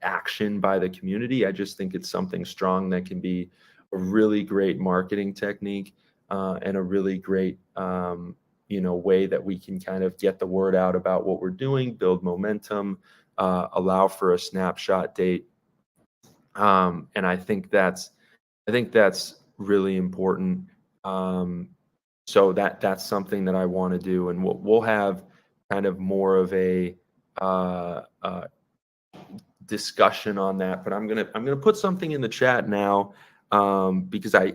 action by the community. I just think it's something strong that can be a really great marketing technique, and a really great way that we can kind of get the word out about what we're doing, build momentum, allow for a snapshot date. And I think that's really important. So that's something that I want to do, and we'll have kind of more of a discussion on that. But I'm gonna put something in the chat now, because I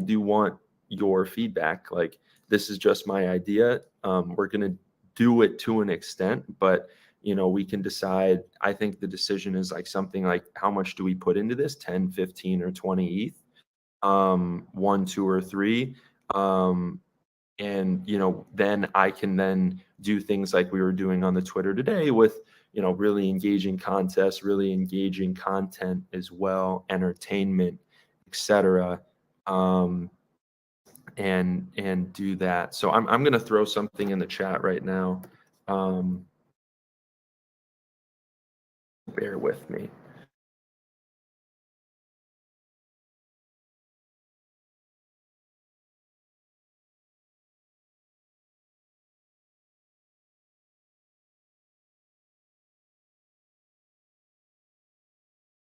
do want your feedback. Like, this is just my idea. We're gonna do it to an extent, but we can decide. I think the decision is like something like, how much do we put into this? 10, 15, or 20 ETH? 1, 2, or 3. And then I can then do things like we were doing on the Twitter today with really engaging contests, really engaging content as well, entertainment, etc. And do that. So I'm gonna throw something in the chat right now. Bear with me.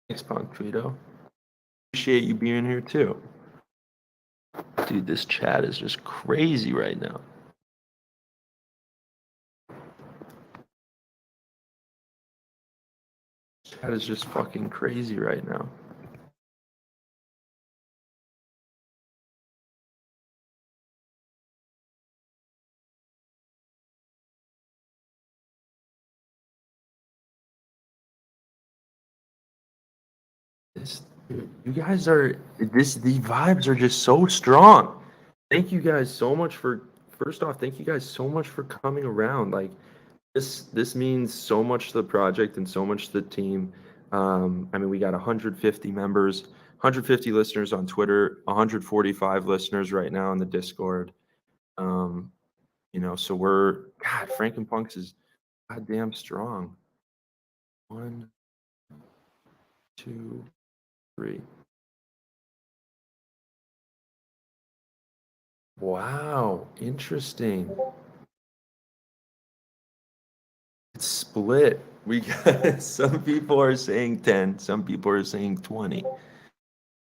Thanks, Punctuito. Appreciate you being here too. Dude, this chat is just crazy right now. Chat is just fucking crazy right now. You guys are the vibes are just so strong. Thank you guys so much for, first off, thank you guys so much for coming around. Like, this means so much to the project and so much to the team. I mean, we got 150 members, 150 listeners on Twitter, 145 listeners right now in the Discord. So Frankenpunks is goddamn strong. 1, 2, 3. Wow, interesting. It's split. We got some people are saying 10, some people are saying 20.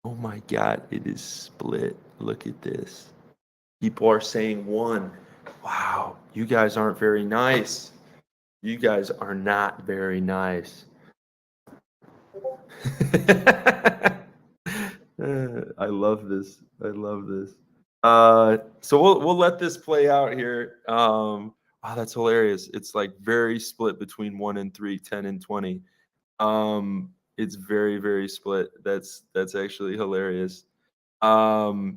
Oh my God, it is split. Look at this. People are saying 1. Wow, you guys aren't very nice. You guys are not very nice. I love this. I love this. So we'll let this play out here. Wow, that's hilarious. It's like very split between 1 and 3, 10 and 20. It's very, very split. That's actually hilarious. I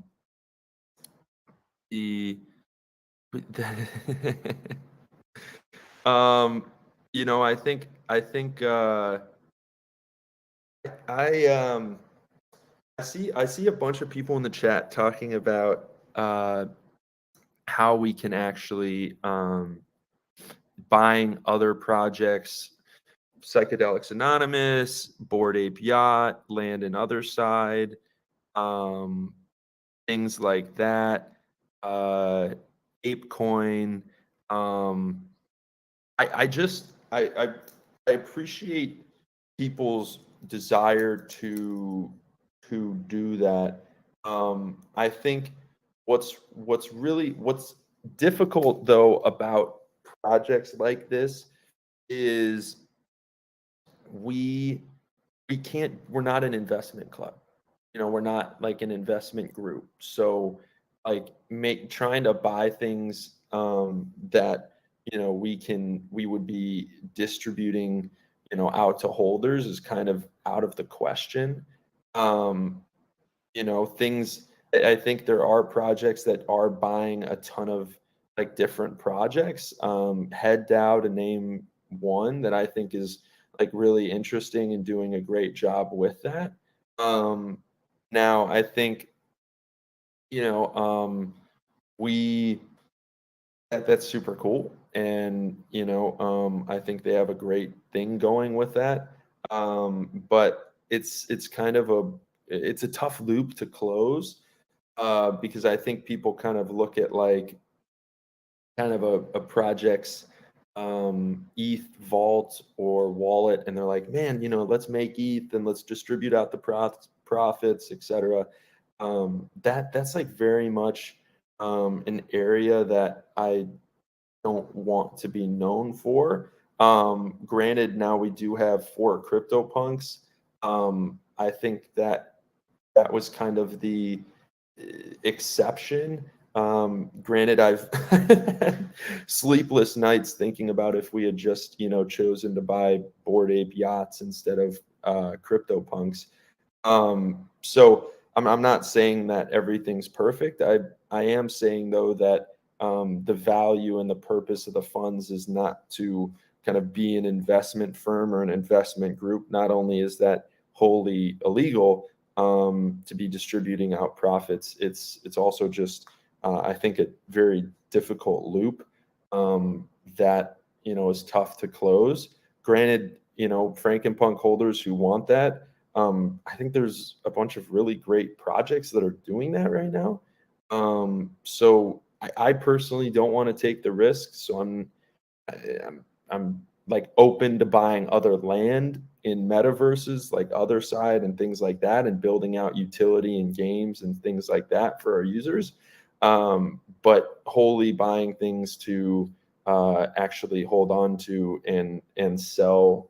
see a bunch of people in the chat talking about how we can actually buying other projects, Psychedelics Anonymous, Bored Ape Yacht, Land and Other Side, things like that, ApeCoin. I appreciate people's desire to do that. I think what's difficult though about projects like this is we're not an investment club. We're not like an investment group. So like trying to buy things that we would be distributing out to holders is kind of out of the question. Things, I think there are projects that are buying a ton of like different projects. Head DAO, to name one, that I think is like really interesting and doing a great job with that. Now I think that's super cool, and I think they have a great thing going with that. But it's kind of it's a tough loop to close, because I think people kind of look at like kind of a project's ETH vault or wallet, and they're like, man, let's make ETH and let's distribute out the profits, etc. That's like very much an area that I don't want to be known for. Granted, now we do have 4 CryptoPunks. I think that was kind of the exception. Granted, I've sleepless nights thinking about if we had just chosen to buy Bored Ape yachts instead of CryptoPunks. So I'm not saying that everything's perfect. I am saying though that the value and the purpose of the funds is not to kind of be an investment firm or an investment group. Not only is that wholly illegal to be distributing out profits, it's also just I think a very difficult loop that is tough to close. Granted, Frankenpunk holders who want that, I think there's a bunch of really great projects that are doing that right now. So I personally don't want to take the risk. So I'm like open to buying other land in metaverses like Otherside and things like that, and building out utility and games and things like that for our users. But wholly buying things to actually hold on to and sell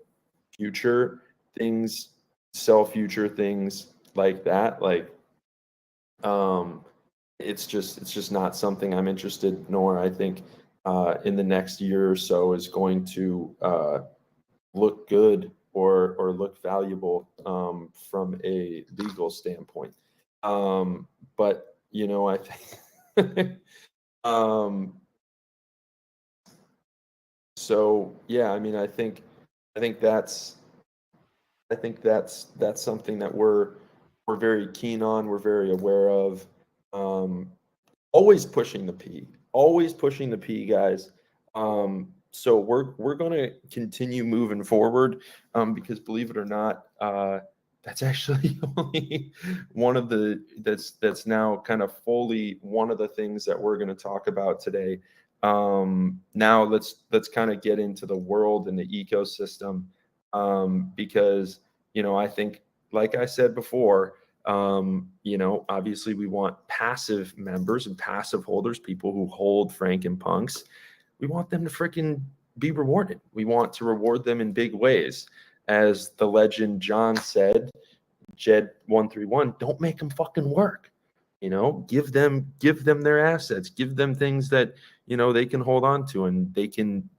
future things like that. Like it's just not something I'm interested, nor I think in the next year or so is going to look good or look valuable from a legal standpoint. But I think so yeah, I mean, I think that's something that we're very keen on, we're very aware of. Always pushing the P, guys. So we're going to continue moving forward, because believe it or not, that's actually only one of that's now kind of fully one of the things that we're going to talk about today. Now let's kind of get into the world and the ecosystem, because I think, like I said before, obviously we want passive members and passive holders, people who hold Frankenpunks. We want them to freaking be rewarded. We want to reward them in big ways. As the legend John said, Jed131, don't make them fucking work. Give them their assets, give them things that they can hold on to, and they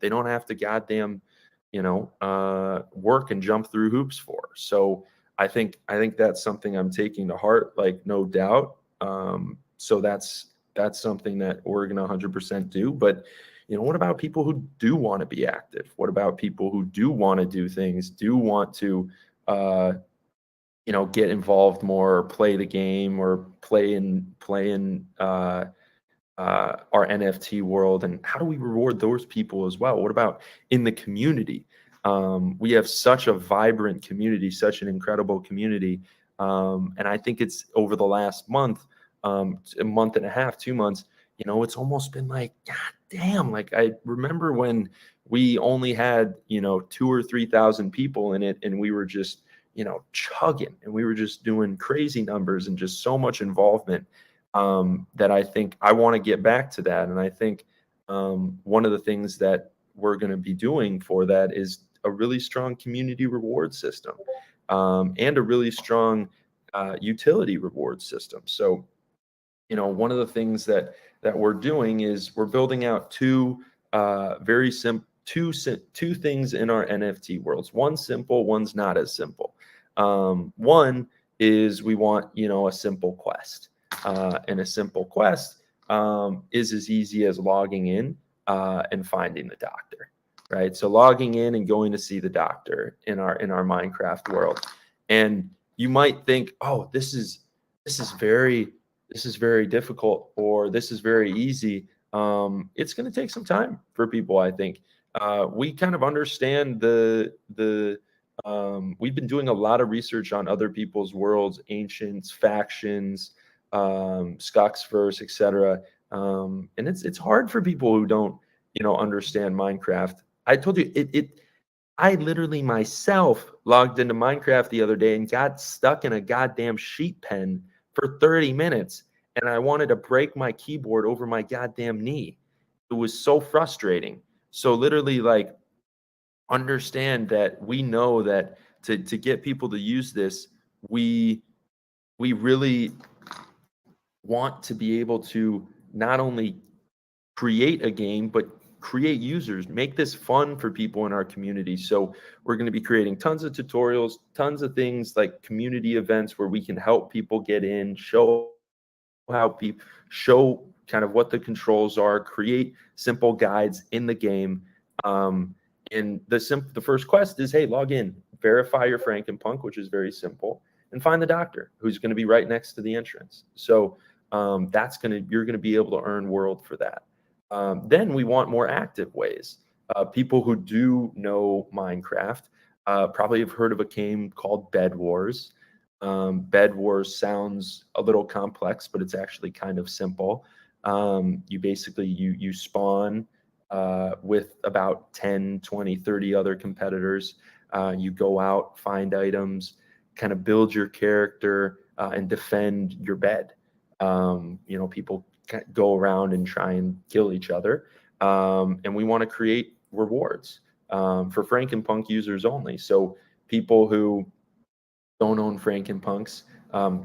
don't have to goddamn work and jump through hoops for. So I think that's something I'm taking to heart, like, no doubt. So that's something that we're gonna 100% do. But what about people who do want to be active? What about people who do want to do things, do want to get involved more, or play the game, or play in our NFT world? And how do we reward those people as well? What about in the community? We have such a vibrant community, such an incredible community. And I think it's over the last month, a month and a half, 2 months, it's almost been like, God damn, like I remember when we only had, 2,000 or 3,000 people in it, and we were just, chugging, and we were just doing crazy numbers and just so much involvement, that I think I want to get back to that. And I think one of the things that we're going to be doing for that is a really strong community reward system, and a really strong utility reward system. So, one of the things that we're doing is we're building out two things in our NFT worlds. One's simple, one's not as simple. One is we want, a simple quest. And a simple quest is as easy as logging in and finding the doctor, right? So logging in and going to see the doctor in our Minecraft world. And you might think, oh, this is very difficult, or this is very easy. It's going to take some time for people, I think. We kind of understand we've been doing a lot of research on other people's worlds, ancients, factions, Skoxverse, etc. And it's hard for people who don't, understand Minecraft. I told you I literally myself logged into Minecraft the other day and got stuck in a goddamn sheep pen for 30 minutes. And I wanted to break my keyboard over my goddamn knee. It was so frustrating. So literally, like, understand that we know that to get people to use this, we really want to be able to not only create a game, but create users, make this fun for people in our community. So we're going to be creating tons of tutorials, tons of things like community events where we can help people get in, show kind of what the controls are, create simple guides in the game. And the first quest is, hey, log in, verify your Frankenpunk, which is very simple, and find the doctor who's going to be right next to the entrance. So you're going to be able to earn world for that. Then we want more active ways. People who do know Minecraft probably have heard of a game called Bed Wars. Bed Wars sounds a little complex, but it's actually kind of simple. You basically you spawn with about 10, 20, 30 other competitors. You go out, find items, kind of build your character, and defend your bed. People go around and try and kill each other. And we want to create rewards for Frankenpunk users only. So people who don't own Frankenpunks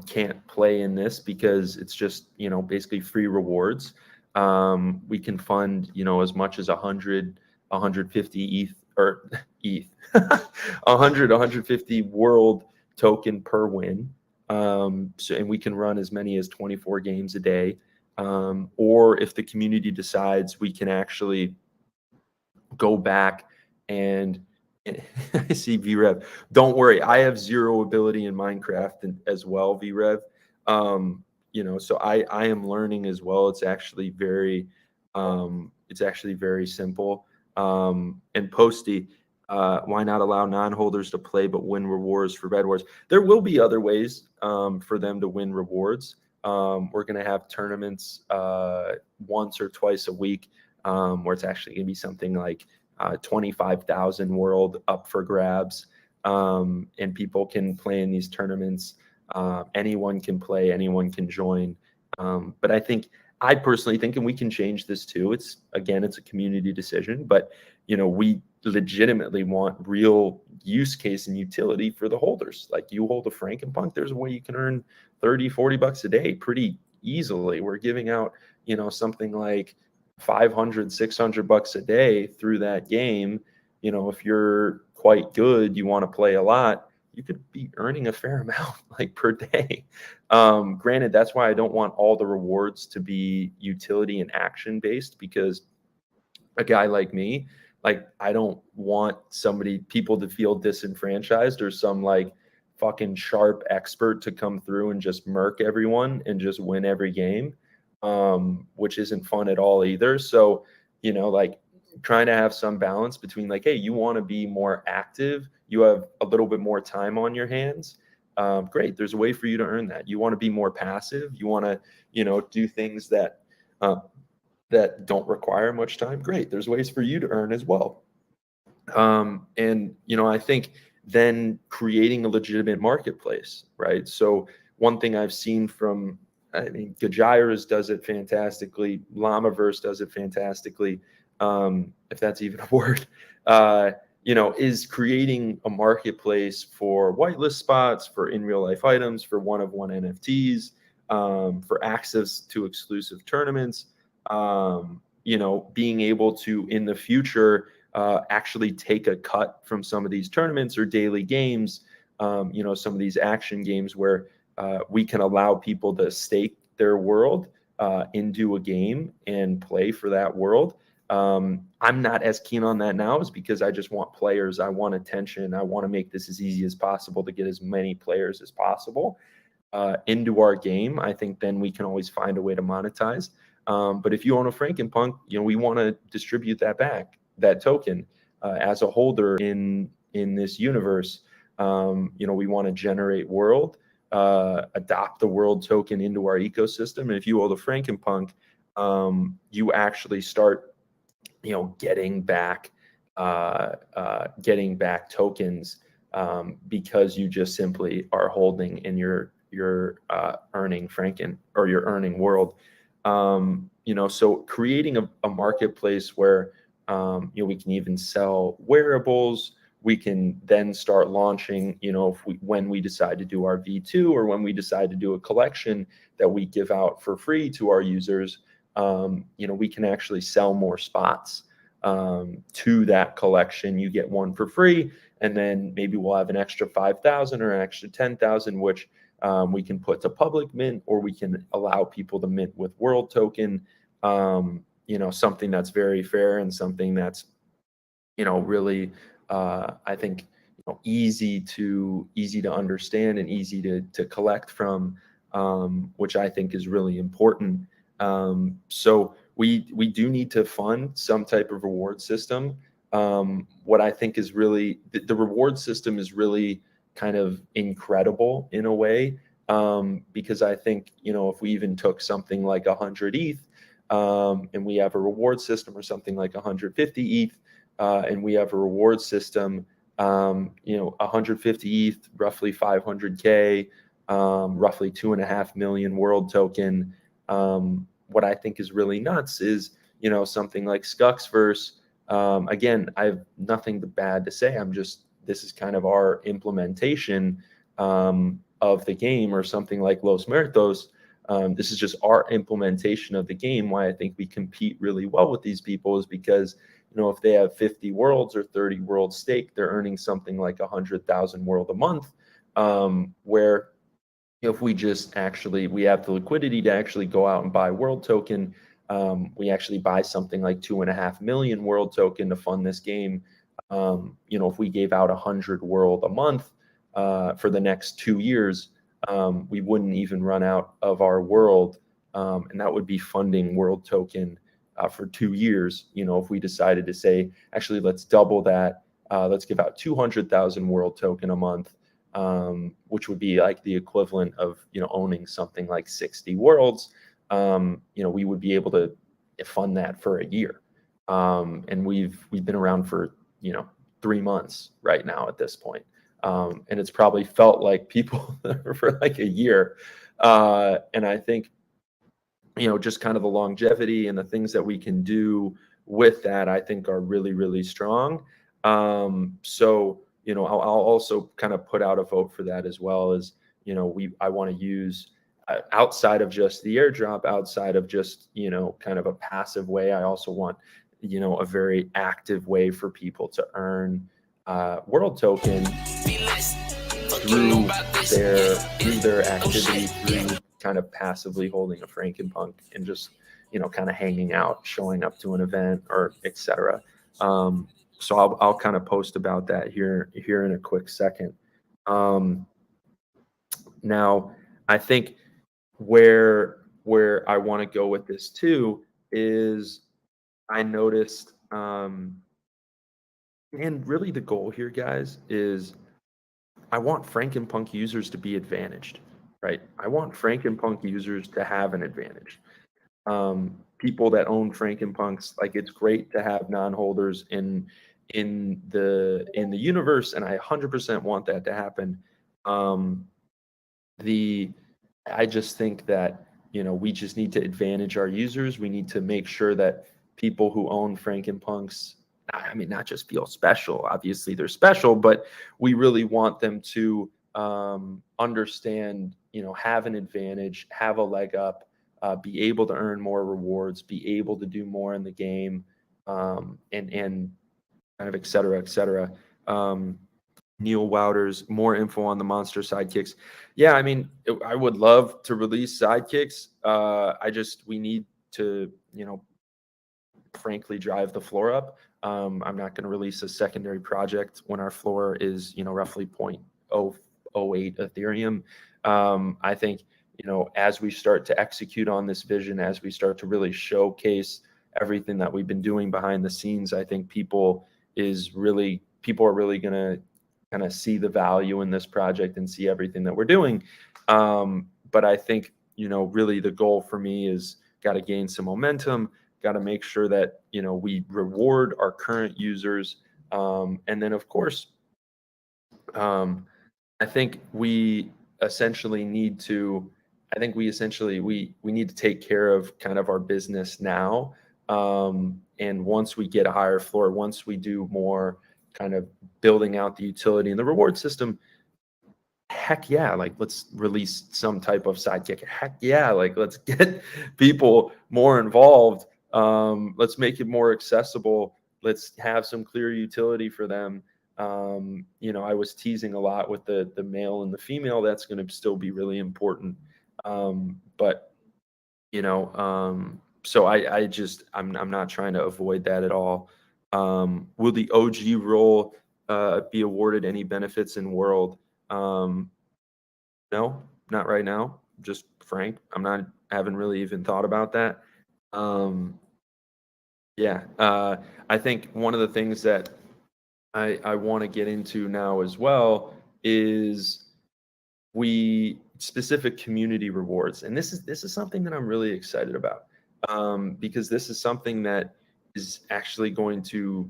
can't play in this because it's just, basically free rewards. We can fund, as much as 100, 150 ETH or ETH, 100, 150 world token per win. And we can run as many as 24 games a day. Or if the community decides, we can actually go back and I see VRev. Don't worry, I have zero ability in Minecraft as well, VRev. So I am learning as well. It's actually very simple. And Posty, why not allow non-holders to play but win rewards for Bed Wars? There will be other ways for them to win rewards. We're going to have tournaments once or twice a week where it's actually going to be something like 25,000 world up for grabs. And people can play in these tournaments. Anyone can play, anyone can join. But I personally think, and we can change this too, it's a community decision, but we legitimately want real use case and utility for the holders. Like, you hold a Frankenpunk, there's a way you can earn 30, 40 bucks a day pretty easily. We're giving out, something like 500, 600 bucks a day through that game. If you're quite good, you want to play a lot, you could be earning a fair amount like per day. Granted, that's why I don't want all the rewards to be utility and action based, because a guy like me, like, I don't want people to feel disenfranchised, or some like fucking sharp expert to come through and just murk everyone and just win every game, which isn't fun at all either. So, like, trying to have some balance between, like, hey, you want to be more active, you have a little bit more time on your hands. Great. There's a way for you to earn that. You want to be more passive. You want to, do things that don't require much time. Great. There's ways for you to earn as well. And, I think then creating a legitimate marketplace, right? So one thing I've seen from, I mean, Gajira's does it fantastically, Llamaverse does it fantastically, if that's even a word, is creating a marketplace for whitelist spots, for in real life items, for one-of-one NFTs, for access to exclusive tournaments, being able to, in the future, actually take a cut from some of these tournaments or daily games, some of these action games where we can allow people to stake their world into a game and play for that world. I'm not as keen on that now, is because I just want players. I want attention. I want to make this as easy as possible to get as many players as possible into our game. I think then we can always find a way to monetize. But if you own a Frankenpunk, we want to distribute that token as a holder in this universe. We want to generate world, adopt the world token into our ecosystem. And if you own the Frankenpunk, you actually start getting back tokens because you just simply are holding, and you're earning Franken, or you're earning world. So creating a marketplace where we can even sell wearables. We can then start launching, when we decide to do our V2, or when we decide to do a collection that we give out for free to our users, we can actually sell more spots to that collection. You get one for free, and then maybe we'll have an extra 5,000 or an extra 10,000, which we can put to public mint, or we can allow people to mint with world token. Something that's very fair, and something that's really I think easy to understand and easy to collect from, which I think is really important. So we do need to fund some type of reward system. What I think is really the reward system is really kind of incredible in a way, because I think if we even took something like 100 ETH, and we have a reward system, or something like 150 ETH, and we have a reward system, 150 ETH, roughly 500K, roughly 2.5 million world token. What I think is really nuts is, something like Skuxverse. Again, I have nothing bad to say. This is kind of our implementation of the game, or something like Los Muertos. This is just our implementation of the game. Why I think we compete really well with these people is because, if they have 50 worlds or 30 worlds stake, they're earning something like 100,000 world a month, where if we have the liquidity to actually go out and buy world token, we actually buy something like 2.5 million world token to fund this game. If we gave out 100 world a month for the next 2 years, we wouldn't even run out of our world, and that would be funding world token for 2 years. If we decided to say, actually, let's double that, let's give out 200,000 world token a month, which would be like the equivalent of owning something like 60 worlds. We would be able to fund that for a year, and we've been around for 3 months right now at this point. And it's probably felt like people for like a year. And I think, just kind of the longevity and the things that we can do with that, I think are really, really strong. So, I'll also kind of put out a vote for that as well, as, I want to use outside of just the airdrop, outside of just, kind of a passive way. I also want, a very active way for people to earn world token through their activity, through kind of passively holding a Frankenpunk and just kind of hanging out, showing up to an event, or etc. So I'll kind of post about that here in a quick second. Now I think where I want to go with this too is, I noticed, and really the goal here, guys, is I want Frankenpunk users to be advantaged, right? I want Frankenpunk users to have an advantage. People that own Frankenpunks, like, it's great to have non-holders in in the universe, and I 100% want that to happen. I just think that, we just need to advantage our users. We need to make sure that people who own Frankenpunks, I mean, not just feel special. Obviously, they're special, but we really want them to understand, have an advantage, have a leg up, be able to earn more rewards, be able to do more in the game, and kind of et cetera, et cetera. Neil Wouters, more info on the monster sidekicks. Yeah, I mean, I would love to release sidekicks. We need to, frankly, drive the floor up. I'm not going to release a secondary project when our floor is, roughly 0.008 Ethereum. I think, as we start to execute on this vision, as we start to really showcase everything that we've been doing behind the scenes, I think people are really going to kind of see the value in this project and see everything that we're doing. But I think, really the goal for me is got to gain some momentum, got to make sure that, we reward our current users. And then, of course, I think we essentially need to, we need to take care of kind of our business now. And once we get a higher floor, once we do more kind of building out the utility and the reward system, heck yeah, like let's release some type of sidekick. Heck yeah, like let's get people more involved. Let's make it more accessible. Let's have some clear utility for them. I was teasing a lot with the male and the female. That's going to still be really important. But so I'm not trying to avoid that at all. Will the OG role be awarded any benefits in World? No, not right now. Just frank. I haven't really even thought about that. I think one of the things that I want to get into now as well is specific community rewards. And this is something that I'm really excited about, because this is something that is actually going to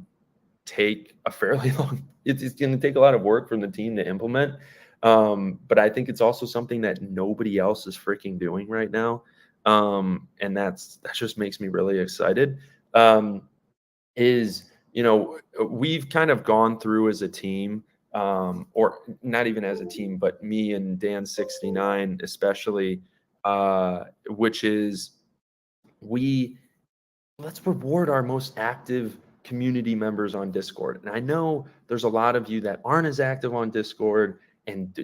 take a fairly long, it's going to take a lot of work from the team to implement. But I think it's also something that nobody else is freaking doing right now. And that just makes me really excited. We've kind of gone through as a team, or not even as a team, but me and Dan69 especially, which is let's reward our most active community members on Discord. And I know there's a lot of you that aren't as active on Discord and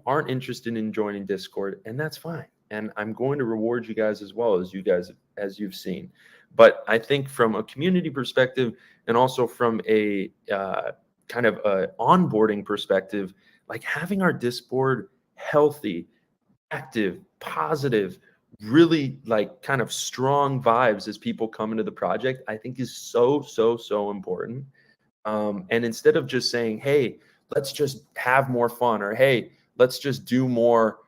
aren't interested in joining Discord, and that's fine. And I'm going to reward you guys as well, as you've seen. But I think from a community perspective, and also from a kind of a onboarding perspective, like having our Discord healthy, active, positive, really like kind of strong vibes as people come into the project, I think is so important. And instead of just saying, hey, let's just have more fun, or hey, let's just do more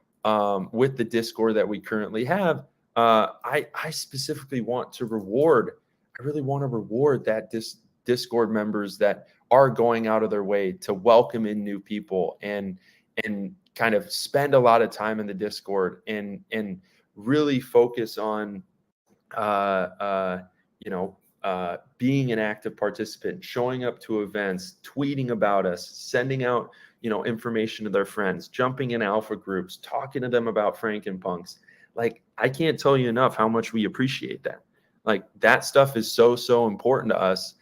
with the Discord that we currently have, I specifically want to reward that Discord members that are going out of their way to welcome in new people and kind of spend a lot of time in the Discord and really focus on being an active participant, showing up to events, tweeting about us, sending out information to their friends, jumping in alpha groups, talking to them about Frankenpunks. Like, I can't tell you enough how much we appreciate that. Like, that stuff is so important to us.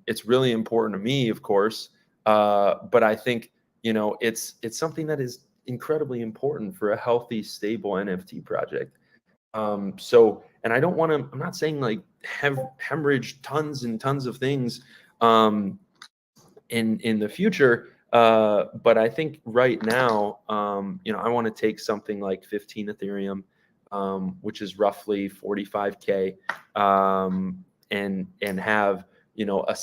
It's really important to me, of course, but I think it's something that is incredibly important for a healthy, stable NFT project. And I don't want to, I'm not saying like hemorrhage tons and tons of things in the future, but I think right now, I want to take something like 15 Ethereum, which is roughly 45K, and have a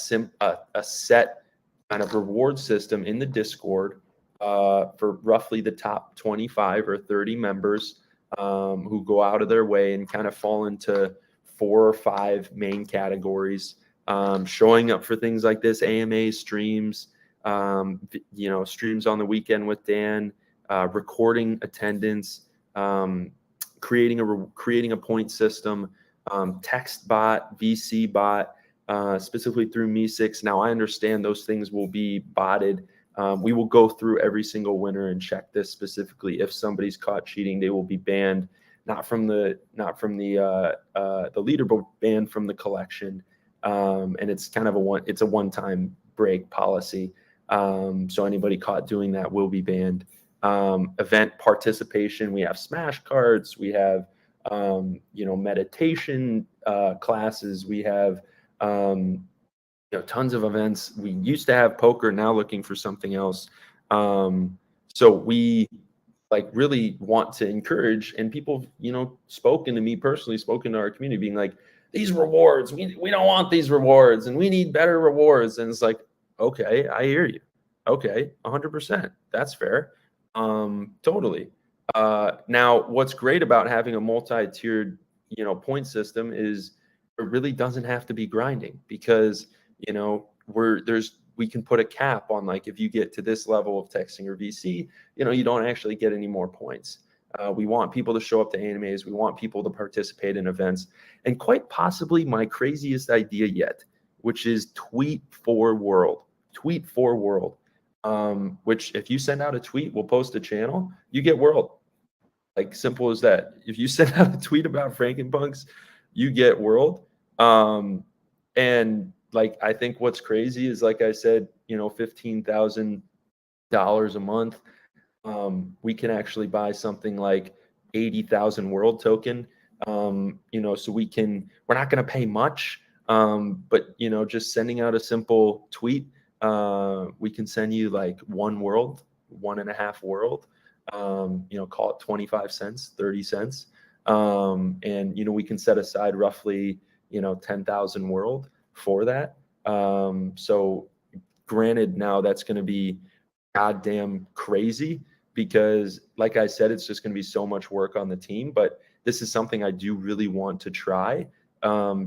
set kind of reward system in the Discord for roughly the top 25 or 30 members who go out of their way and kind of fall into 4 or 5 main categories. showing up for things like this, AMA streams, streams on the weekend with Dan, recording attendance, creating a point system, text bot, VC bot, specifically through Me6. Now I understand those things will be botted. We will go through every single winner and check this specifically. If somebody's caught cheating, they will be banned, not from the leader, but banned from the collection. And it's kind of a one-time break policy. So anybody caught doing that will be banned. Event participation, we have smash cards, we have meditation classes, we have tons of events. We used to have poker, now looking for something else. So we really want to encourage, and people, spoken to me personally, spoken to our community, being like, these rewards, we don't want these rewards, and we need better rewards. And it's like, okay, I hear you. Okay, 100%. That's fair. Totally. Now, what's great about having a multi-tiered, point system is it really doesn't have to be grinding, because, we can put a cap on, if you get to this level of texting or VC, you don't actually get any more points. We want people to show up to AMAs. We want people to participate in events. And quite possibly my craziest idea yet, which is Tweet for World. Tweet for World. Which if you send out a tweet, we'll post a channel, you get world. Simple as that. If you send out a tweet about Frankenpunks, you get world. And I think what's crazy is, like I said, $15,000 a month. We can actually buy something like 80,000 world token. So we're not going to pay much. But just sending out a simple tweet, we can send you 1 world, 1.5 world, call it 25 cents, 30 cents. And we can set aside roughly, 10,000 world for that. So granted, now that's going to be goddamn crazy, because like I said, it's just going to be so much work on the team. But this is something I do really want to try,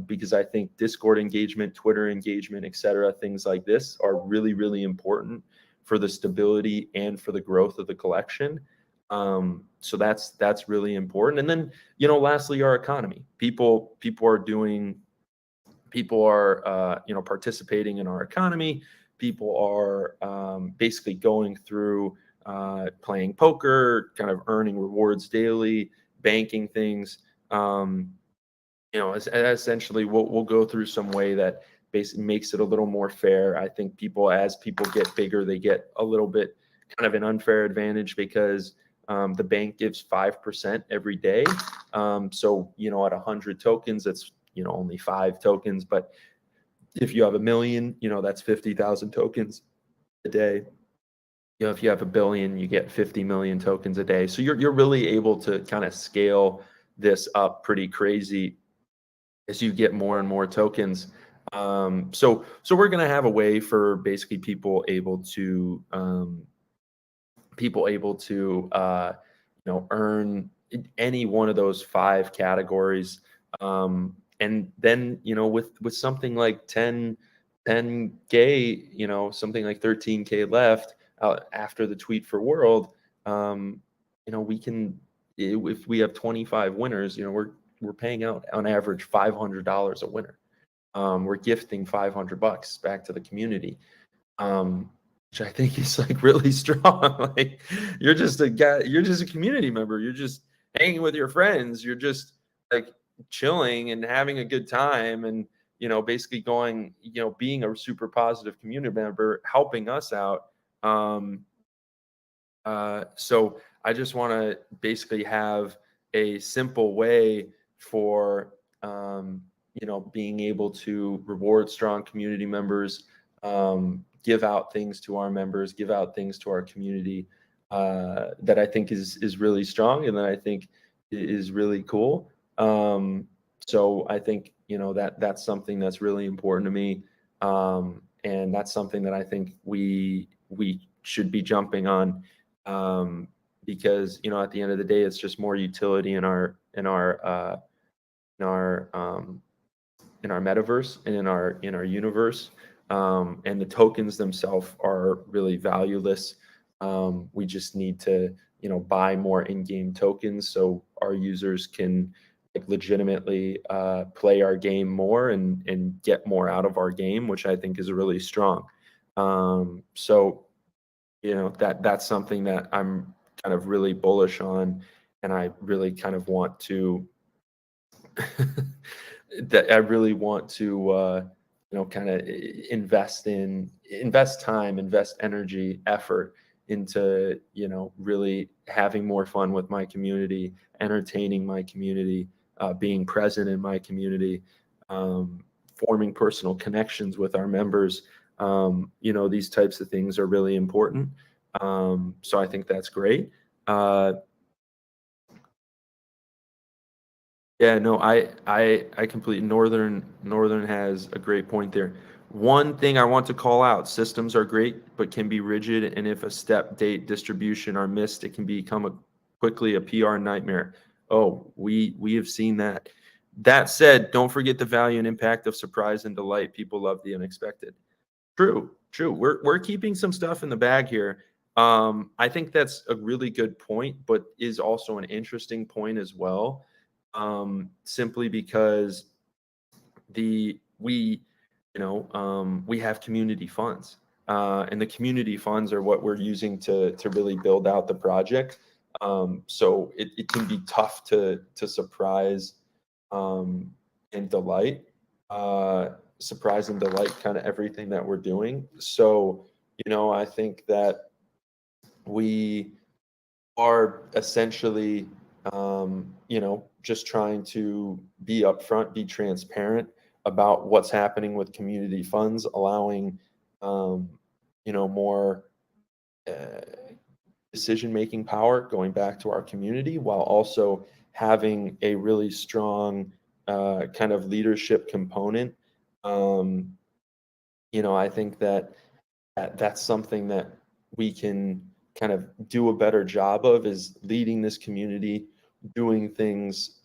because I think Discord engagement, Twitter engagement, etc., things like this are really, really important for the stability and for the growth of the collection. So that's really important. And then, lastly, our economy. People are participating in our economy. People are basically going through playing poker, kind of earning rewards daily, banking things. Essentially we'll go through some way that basically makes it a little more fair. I think as people get bigger, they get a little bit kind of an unfair advantage, because the bank gives 5% every day. So, at 100 tokens, that's, only 5 tokens. But if you have 1 million, that's 50,000 tokens a day. If you have 1 billion, you get 50 million tokens a day. So you're really able to kind of scale this up pretty crazy as you get more and more tokens. So we're going to have a way for basically people able to earn any one of those 5 categories. And then, with something like 10K, something like 13K left after the Tweet for World, we can, if we have 25 winners, we're paying out on average $500 a winner. We're gifting $500 back to the community, which I think is really strong. You're just a community member. You're just hanging with your friends. You're just chilling and having a good time, and basically going, being a super positive community member, helping us out. So I just want to basically have a simple way for being able to reward strong community members, give out things to our members, give out things to our community, that I think is really strong, and that I think is really cool. So I think, that's something that's really important to me. And that's something that I think we should be jumping on, because, at the end of the day, it's just more utility in our metaverse and in our universe, and the tokens themselves are really valueless. We just need to buy more in-game tokens so our users can legitimately play our game more and get more out of our game, which I think is really strong. So that's something that I'm kind of really bullish on, and I really kind of want to that I really want to kind of invest time, invest energy, effort into really having more fun with my community, entertaining my community, being present in my community, forming personal connections with our members. These types of things are really important. So I think that's great. Yeah, no, I completely Northern has a great point there. One thing I want to call out, systems are great, but can be rigid, and if a step, date, distribution are missed, it can become quickly a PR nightmare. Oh, we have seen that. That said, don't forget the value and impact of surprise and delight. People love the unexpected. True. We're keeping some stuff in the bag here. I think that's a really good point, but is also an interesting point as well. Simply because we have community funds, and the community funds are what we're using to really build out the project. So it can be tough to surprise and delight. Surprise and delight kind of everything that we're doing. So I think that we are essentially just trying to be upfront, be transparent about what's happening with community funds, allowing more decision-making power going back to our community, while also having a really strong kind of leadership component. I think that's something that we can kind of do a better job of, is leading this community, doing things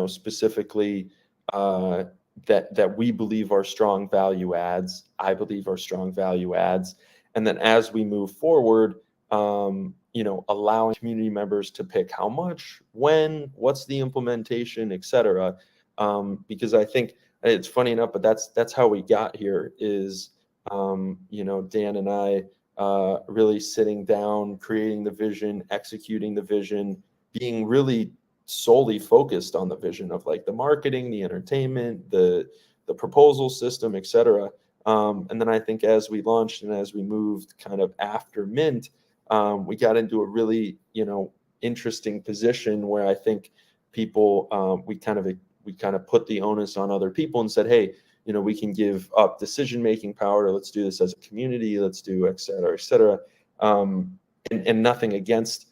specifically that we believe are strong value adds. I believe are strong value adds, and then as we move forward, allowing community members to pick how much, when, what's the implementation, etc. Because I think it's funny enough, but that's how we got here. Is Dan and I really sitting down, creating the vision, executing the vision, being really solely focused on the vision of the marketing, the entertainment, the proposal system, etc. And then I think as we launched and as we moved kind of after Mint, we got into a really interesting position where I think people we kind of put the onus on other people and said, hey, we can give up decision-making power. Let's do this as a community. Let's do et cetera, et cetera. And nothing against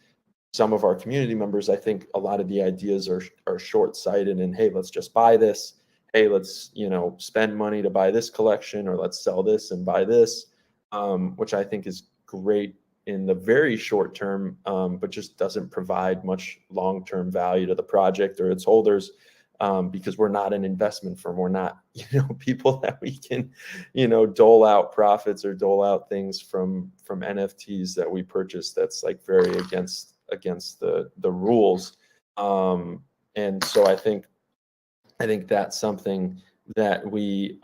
some of our community members. I think a lot of the ideas are short-sighted and, hey, let's just buy this. Hey, let's, spend money to buy this collection, or let's sell this and buy this, which I think is great in the very short term, but just doesn't provide much long-term value to the project or its holders. Because we're not an investment firm. We're not, people that we can, dole out profits or dole out things from NFTs that we purchase. That's very against the rules. And so I think that's something that we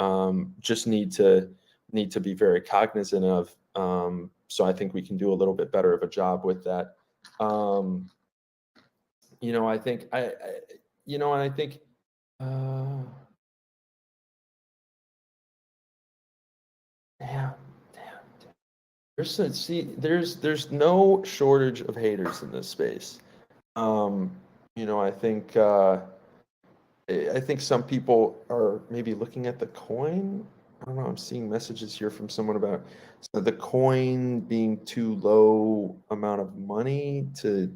just need to be very cognizant of. So I think we can do a little bit better of a job with that. I think and I think damn. There's no shortage of haters in this space. I think some people are maybe looking at the coin. I don't know. I'm seeing messages here from someone about the coin being too low amount of money to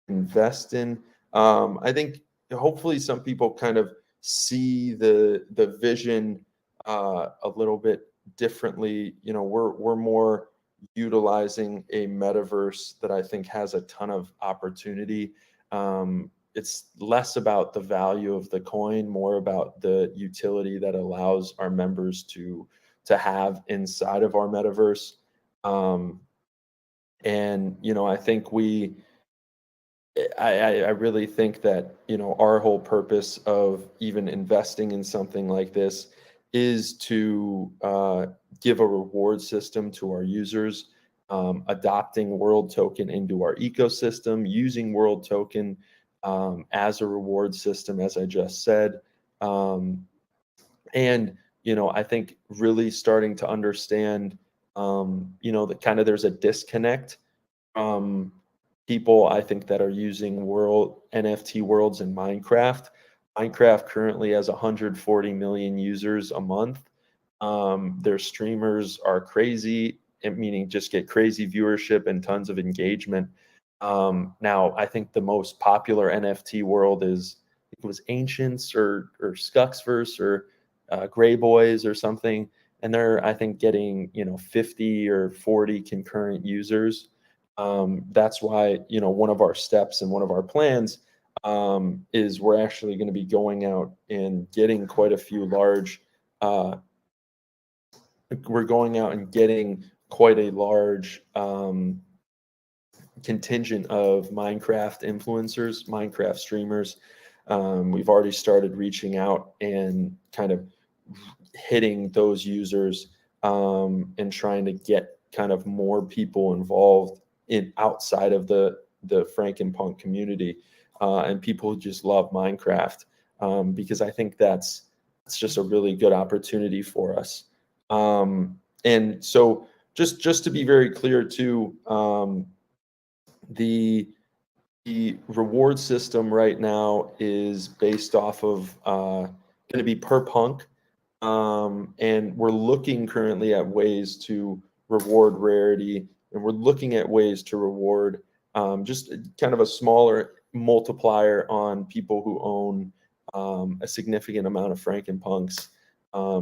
invest in. I think hopefully some people kind of see the vision a little bit differently. We're more utilizing a metaverse that I think has a ton of opportunity. it's less about the value of the coin, more about the utility that allows our members to have inside of our metaverse. And I think I really think that our whole purpose of even investing in something like this is to give a reward system to our users, adopting World Token into our ecosystem, using World Token as a reward system, as I just said. And I think really starting to understand that kind of there's a disconnect from people, I think, that are using NFT Worlds in Minecraft. Minecraft currently has 140 million users a month. Their streamers are crazy, meaning just get crazy viewership and tons of engagement. Now, I think the most popular NFT world is, I think it was Ancients or Skuxverse or Gray Boys or something. And they're, I think, getting 50 or 40 concurrent users. That's why one of our steps and one of our plans is we're actually going to be going out and getting quite a few large we're going out and getting quite a large contingent of Minecraft influencers, Minecraft streamers. We've already started reaching out and kind of hitting those users and trying to get kind of more people involved outside of the Frankenpunk community and people who just love Minecraft, because I think that's just a really good opportunity for us. And so just to be very clear too, the reward system right now is based off of going to be per punk. And we're looking currently at ways to reward rarity, and we're looking at ways to reward just kind of a smaller multiplier on people who own a significant amount of Frankenpunks.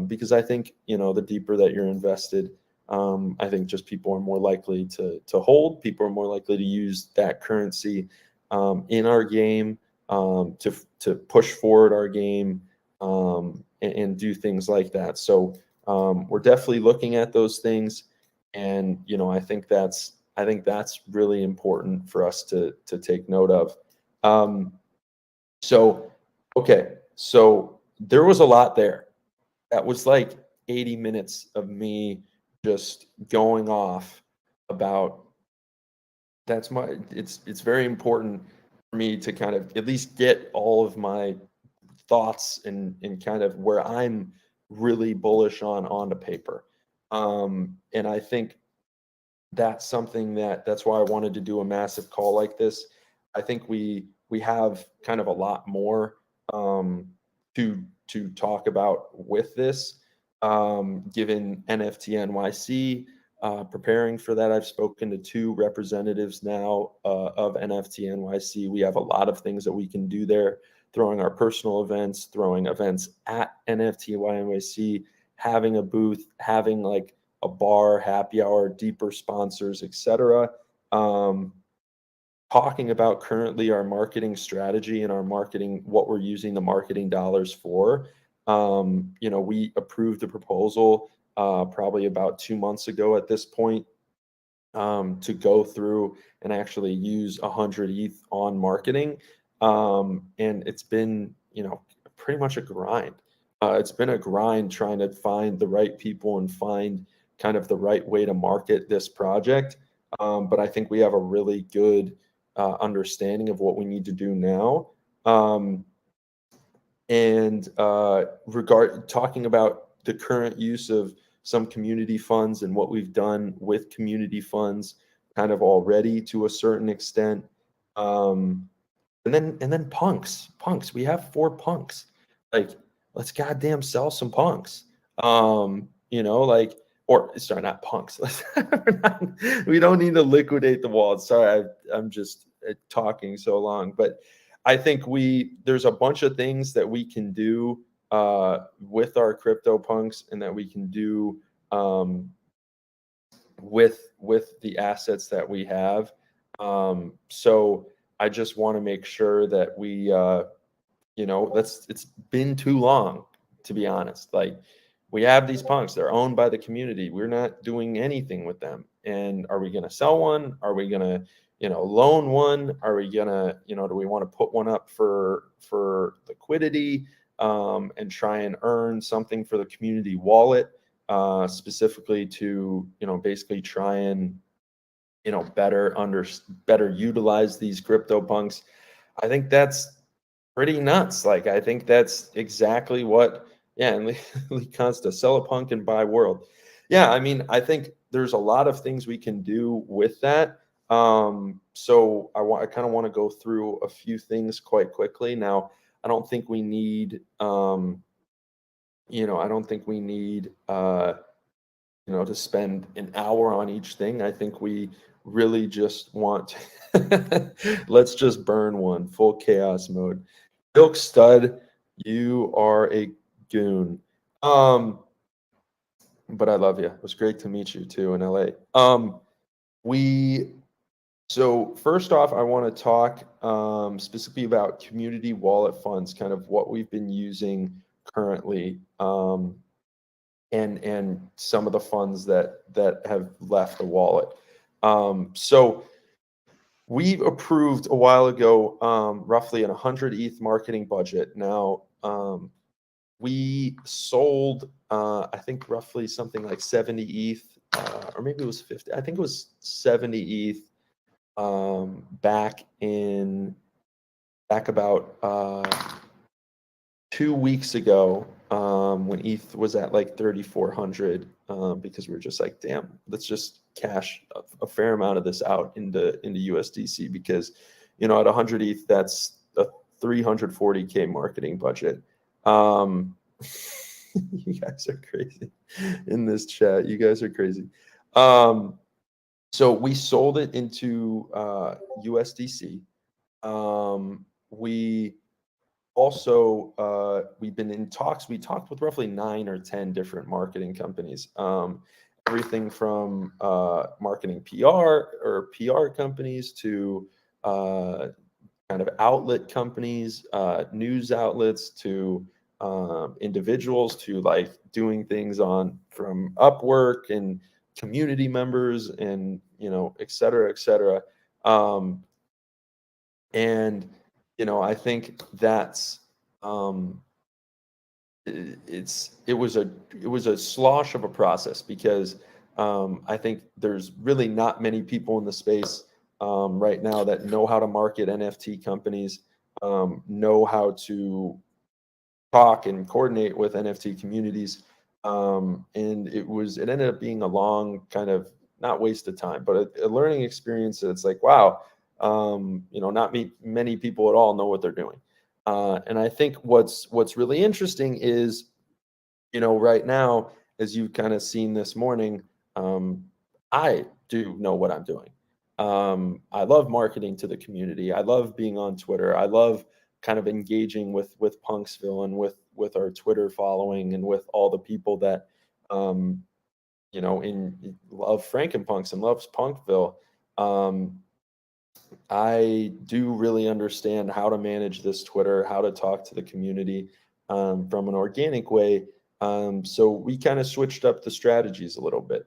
Because I think, the deeper that you're invested, I think just people are more likely to hold. People are more likely to use that currency in our game to push forward our game and do things like that. So we're definitely looking at those things, and I think that's really important for us to take note of. So okay, so there was a lot there. That was like 80 minutes of me just going off about it's very important for me to kind of at least get all of my thoughts and kind of where I'm really bullish onto paper. And I think that's something that's why I wanted to do a massive call like this. I think we have kind of a lot more to talk about with this, given NFT NYC. Preparing for that, I've spoken to 2 representatives now of NFT NYC. We have a lot of things that we can do there, throwing our personal events, throwing events at NFT NYC, having a booth, having like a bar, happy hour, deeper sponsors, etc. Talking about currently our marketing strategy and our marketing, what we're using the marketing dollars for. We approved a proposal probably about 2 months ago at this point to go through and actually use 100 ETH on marketing. And it's been, pretty much a grind. It's been a grind trying to find the right people and find kind of the right way to market this project. But I think we have a really good understanding of what we need to do now. Talking about the current use of some community funds and what we've done with community funds kind of already to a certain extent. And then punks. We have 4 punks. Like, let's goddamn sell some punks. Or sorry, not punks. We don't need to liquidate the wallet. Sorry, I'm just talking so long. But I think there's a bunch of things that we can do with our CryptoPunks and that we can do with the assets that we have. So I just want to make sure that we, it's been too long, to be honest. Like, we have these punks, they're owned by the community. We're not doing anything with them. And are we going to sell one? Are we going to, loan one? Are we going to, do we want to put one up for liquidity, and try and earn something for the community wallet, specifically to, basically try and, better utilize these CryptoPunks? I think that's pretty nuts. Like, I think that's exactly what, and Lee Consta, sell a punk and buy world. Yeah, I mean, I think there's a lot of things we can do with that. So I kind of want to go through a few things quite quickly. Now, I don't think we need, to spend an hour on each thing. I think we really just want let's just burn one, full chaos mode. Milk Stud, you are a goon. But I love you. It was great to meet you too in LA. So first off, I want to talk specifically about community wallet funds, kind of what we've been using currently, and some of the funds that have left the wallet. So we approved a while ago roughly an 100 ETH marketing budget. Now, we sold, I think, roughly something like 70 ETH, or maybe it was 50. I think it was 70 ETH back about 2 weeks ago, when ETH was at like 3,400, because we were just like, damn, let's just cash a fair amount of this out into USDC, because at 100 ETH, that's a 340K marketing budget. You guys are crazy in this chat. You guys are crazy. So we sold it into USDC. We also, we've been in talks. We talked with roughly 9 or 10 different marketing companies. Everything from marketing PR companies to kind of outlet companies, news outlets, to individuals, to like doing things from Upwork and community members, and et cetera, et cetera. And I think that's it was a slosh of a process, because I think there's really not many people in the space right now that know how to market NFT companies, know how to talk and coordinate with NFT communities. And it ended up being a long, kind of, not waste of time, but a learning experience. That it's like, wow, not many people at all know what they're doing. And I think what's really interesting is, right now, as you've kind of seen this morning, I do know what I'm doing. I love marketing to the community. I love being on Twitter. I love kind of engaging with Punksville, and with our Twitter following, and with all the people that love Frankenpunks and loves Punkville. I do really understand how to manage this Twitter, how to talk to the community from an organic way. So we kind of switched up the strategies a little bit.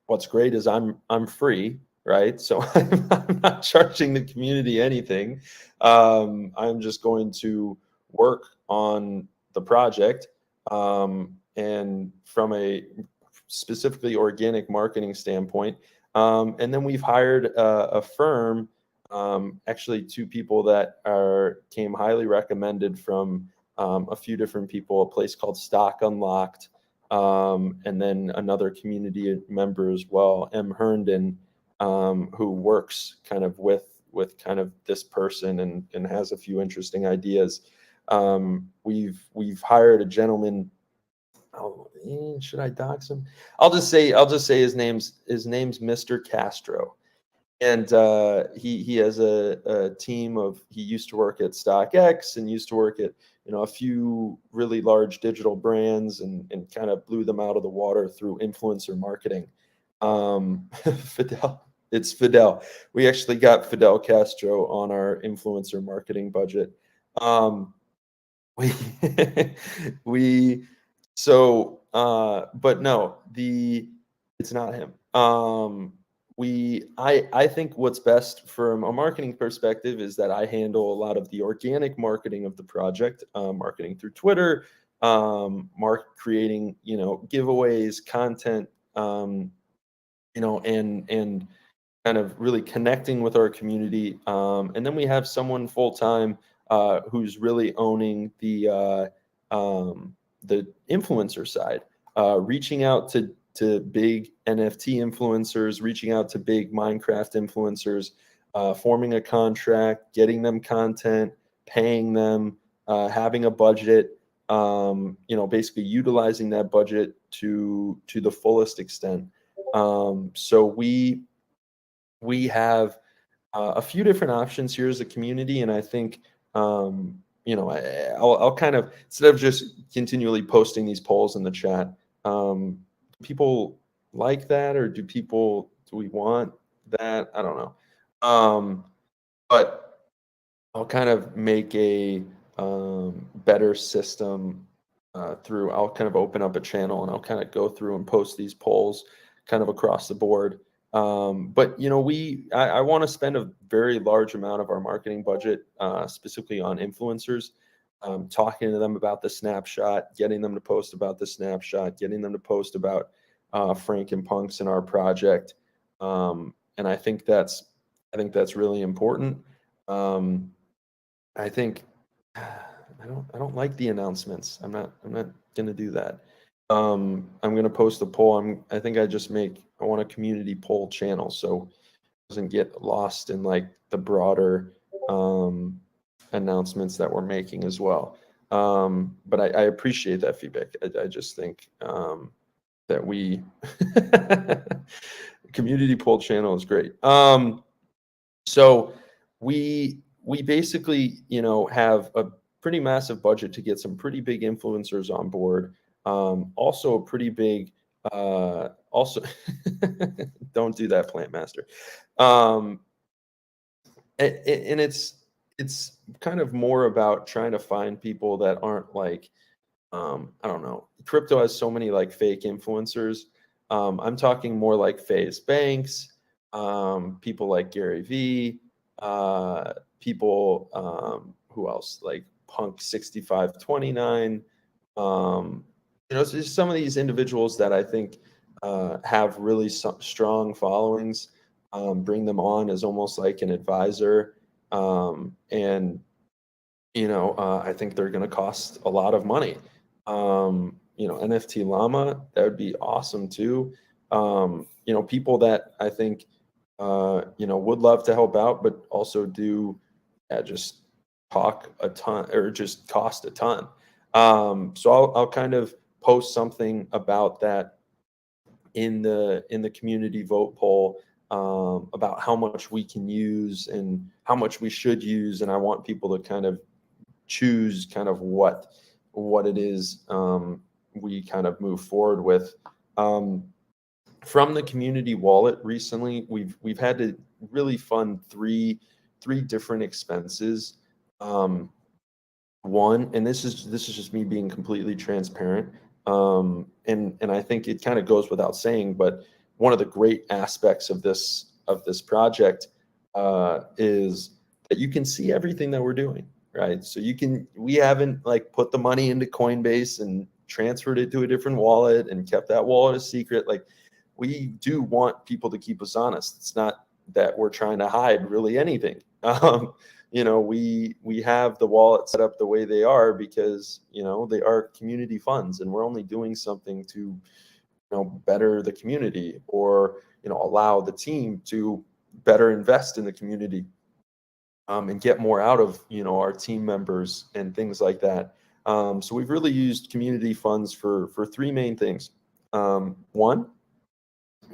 What's great is I'm free, right? So I'm not charging the community anything. I'm just going to work on the project, and from a specifically organic marketing standpoint. And then we've hired a firm, actually 2 people that came highly recommended from a few different people, a place called Stock Unlocked, and then another community member as well, M. Herndon, who works kind of with kind of this person, and has a few interesting ideas. We've hired a gentleman. Oh, should I dox him? I'll just say his name's Mr. Castro, and he has a team of. He used to work at StockX, and used to work at a few really large digital brands, and kind of blew them out of the water through influencer marketing. Fidel, It's Fidel. We actually got Fidel Castro on our influencer marketing budget. We we but no, it's not him. I think what's best from a marketing perspective is that I handle a lot of the organic marketing of the project, marketing through Twitter, creating, giveaways, content, and kind of really connecting with our community. And then we have someone full time who's really owning the influencer side, reaching out to big NFT influencers, reaching out to big Minecraft influencers, forming a contract, getting them content, paying them, having a budget, basically utilizing that budget to the fullest extent. So we have a few different options here as a community, and I think I'll kind of, instead of just continually posting these polls in the chat, people like that, or do we want that? I don't know. But I'll kind of make a better system I'll kind of open up a channel and I'll kind of go through and post these polls kind of across the board. But I want to spend a very large amount of our marketing budget specifically on influencers, talking to them about the snapshot, getting them to post about the snapshot, getting them to post about Frankenpunks in our project. And I think that's really important. I think I don't like the announcements. I'm not gonna do that. I'm gonna post a poll. I want a community poll channel so it doesn't get lost in like the broader announcements that we're making as well. But I appreciate that feedback. I just think that we community poll channel is great. So we basically have a pretty massive budget to get some pretty big influencers on board. Also a pretty big also don't do that, Plant Master. And it's kind of more about trying to find people that aren't like I don't know. Crypto has so many like fake influencers. I'm talking more like FaZe Banks, people like Gary V, people who else, like Punk 6529. It's just some of these individuals that I think have really strong followings. Bring them on as almost like an advisor, and I think they're going to cost a lot of money. NFT Llama, that would be awesome too. People that I think would love to help out, but also do just talk a ton or just cost a ton. So I'll kind of post something about that in the community vote poll, about how much we can use and how much we should use, and I want people to kind of choose kind of what it is we kind of move forward with. From the community wallet recently, we've had to really fund three different expenses. One, and this is just me being completely transparent, and I think it kind of goes without saying, but one of the great aspects of this project is that you can see everything that we're doing, right? So we haven't like put the money into Coinbase and transferred it to a different wallet and kept that wallet a secret. Like, we do want people to keep us honest. It's not that we're trying to hide really anything. We have the wallet set up the way they are because they are community funds, and we're only doing something to better the community, or allow the team to better invest in the community, and get more out of our team members and things like that. So we've really used community funds for three main things. One,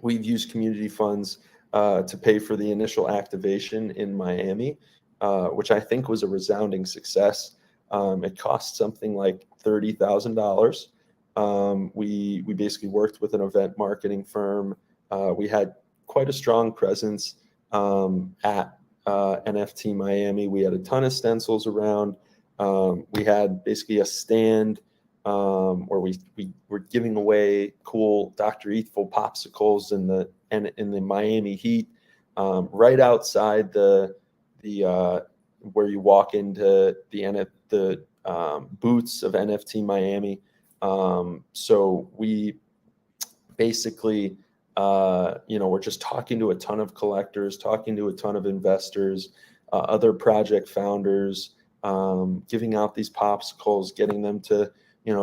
we've used community funds to pay for the initial activation in Miami, which I think was a resounding success. It cost something like $30,000. We basically worked with an event marketing firm. We had quite a strong presence at NFT Miami. We had a ton of stencils around. We had basically a stand where we were giving away cool Dr. Eathful popsicles in the Miami heat, right outside the where you walk into the booths of NFT Miami. So we basically, we're just talking to a ton of collectors, talking to a ton of investors, other project founders, giving out these popsicles, getting them to,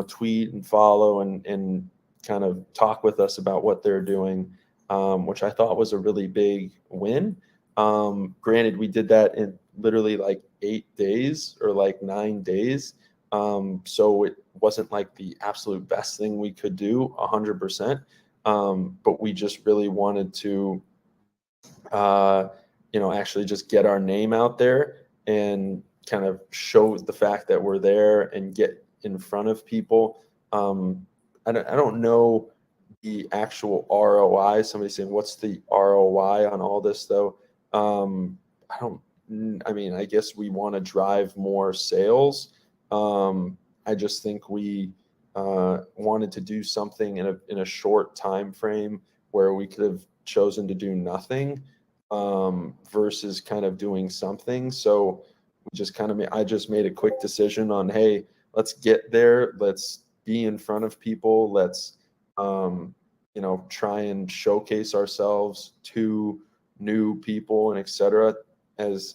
tweet and follow and kind of talk with us about what they're doing, which I thought was a really big win. Granted, we did that in literally like 8 days or like 9 days. So it wasn't like the absolute best thing we could do 100%. But we just really wanted to, actually just get our name out there and kind of show the fact that we're there and get in front of people. I don't know the actual ROI. Somebody's saying, what's the ROI on all this though? I guess we want to drive more sales. I just think we wanted to do something in a short time frame where we could have chosen to do nothing versus kind of doing something. So I just made a quick decision on, hey, let's get there. Let's be in front of people. Let's try and showcase ourselves to new people and etc. As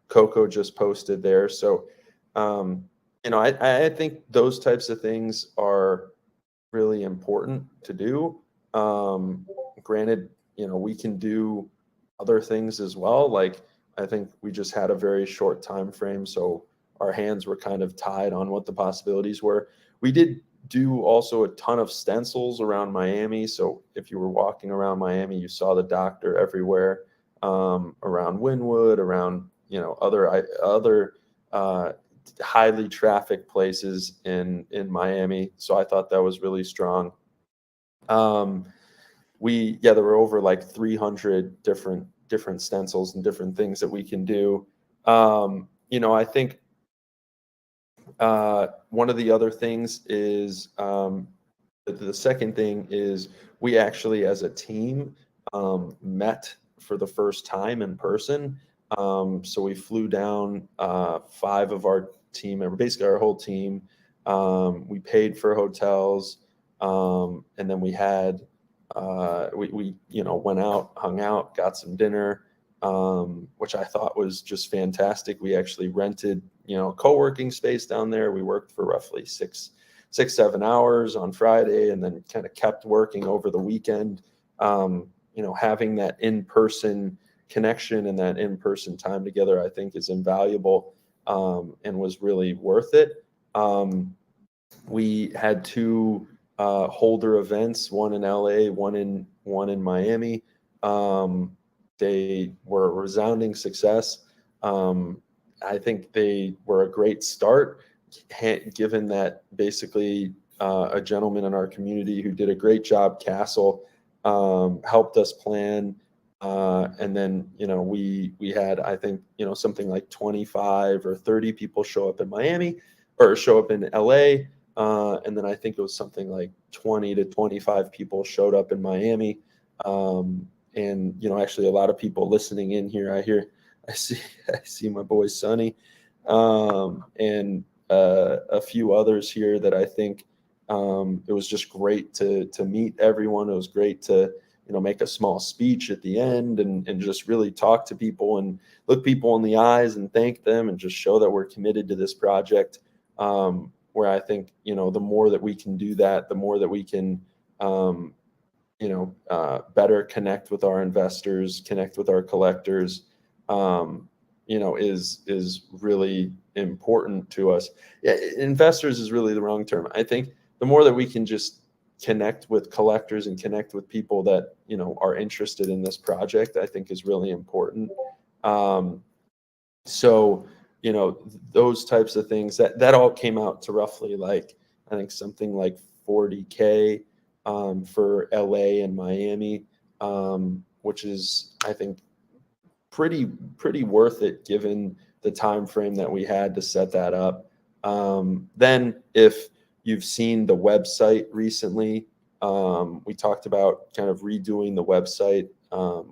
Coco just posted there. So I think those types of things are really important to do. Granted, we can do other things as well. Like, I think we just had a very short time frame, so our hands were kind of tied on what the possibilities were. We did do also a ton of stencils around Miami. So if you were walking around Miami, you saw the doctor everywhere, around Wynwood, around other highly trafficked places in Miami. So I thought that was really strong. There were over like 300 different stencils and different things that we can do. I think one of the other things is the second thing is we actually as a team met for the first time in person. So we flew down 5 of our team members, basically our whole team. We paid for hotels, and then we had we went out, hung out, got some dinner, which I thought was just fantastic. We actually rented a co-working space down there. We worked for roughly 6-7 hours on Friday, and then kind of kept working over the weekend. Having that in-person connection and that in-person time together, I think is invaluable, and was really worth it. We had 2 holder events, one in LA, one in Miami. They were a resounding success. I think they were a great start, given that basically a gentleman in our community who did a great job, Castle, helped us plan. And then, we had, I think, something like 25 or 30 people show up in Miami or show up in LA. And then I think it was something like 20 to 25 people showed up in Miami. And, actually a lot of people listening in here, I see my boy Sonny, and a few others here that I think it was just great to meet everyone. It was great to, make a small speech at the end and just really talk to people and look people in the eyes and thank them and just show that we're committed to this project. Where I think, the more that we can do that, the more that we can, better connect with our investors, connect with our collectors, is really important to us. Yeah, investors is really the wrong term. I think the more that we can just connect with collectors and connect with people that, are interested in this project, I think is really important. So, those types of things that all came out to roughly like, I think something like $40K for LA and Miami. which is, I think, pretty worth it given the time frame that we had to set that up. Then if you've seen the website recently, we talked about kind of redoing the website.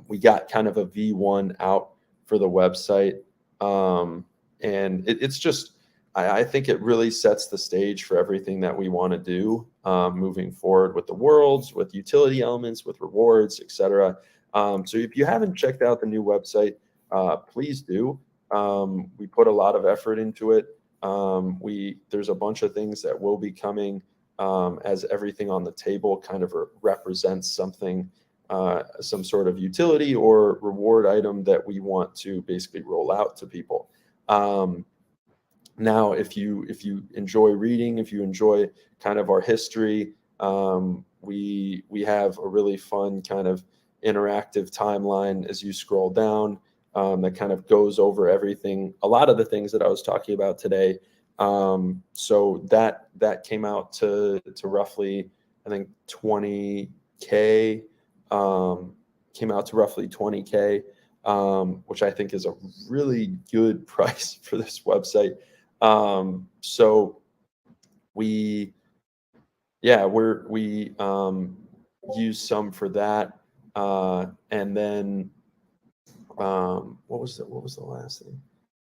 We got kind of a V1 out for the website. And it's just, I think it really sets the stage for everything that we want to do moving forward with the worlds, with utility elements, with rewards, etc. So if you haven't checked out the new website, please do. We put a lot of effort into it. There's a bunch of things that will be coming as everything on the table kind of represents something, some sort of utility or reward item that we want to basically roll out to people. Now, if you enjoy reading, if you enjoy kind of our history, we have a really fun kind of interactive timeline as you scroll down that kind of goes over everything, a lot of the things that I was talking about today. So that came out to roughly, I think 20K, came out to roughly 20K, which I think is a really good price for this website. So we use some for that. And then, what was the last thing?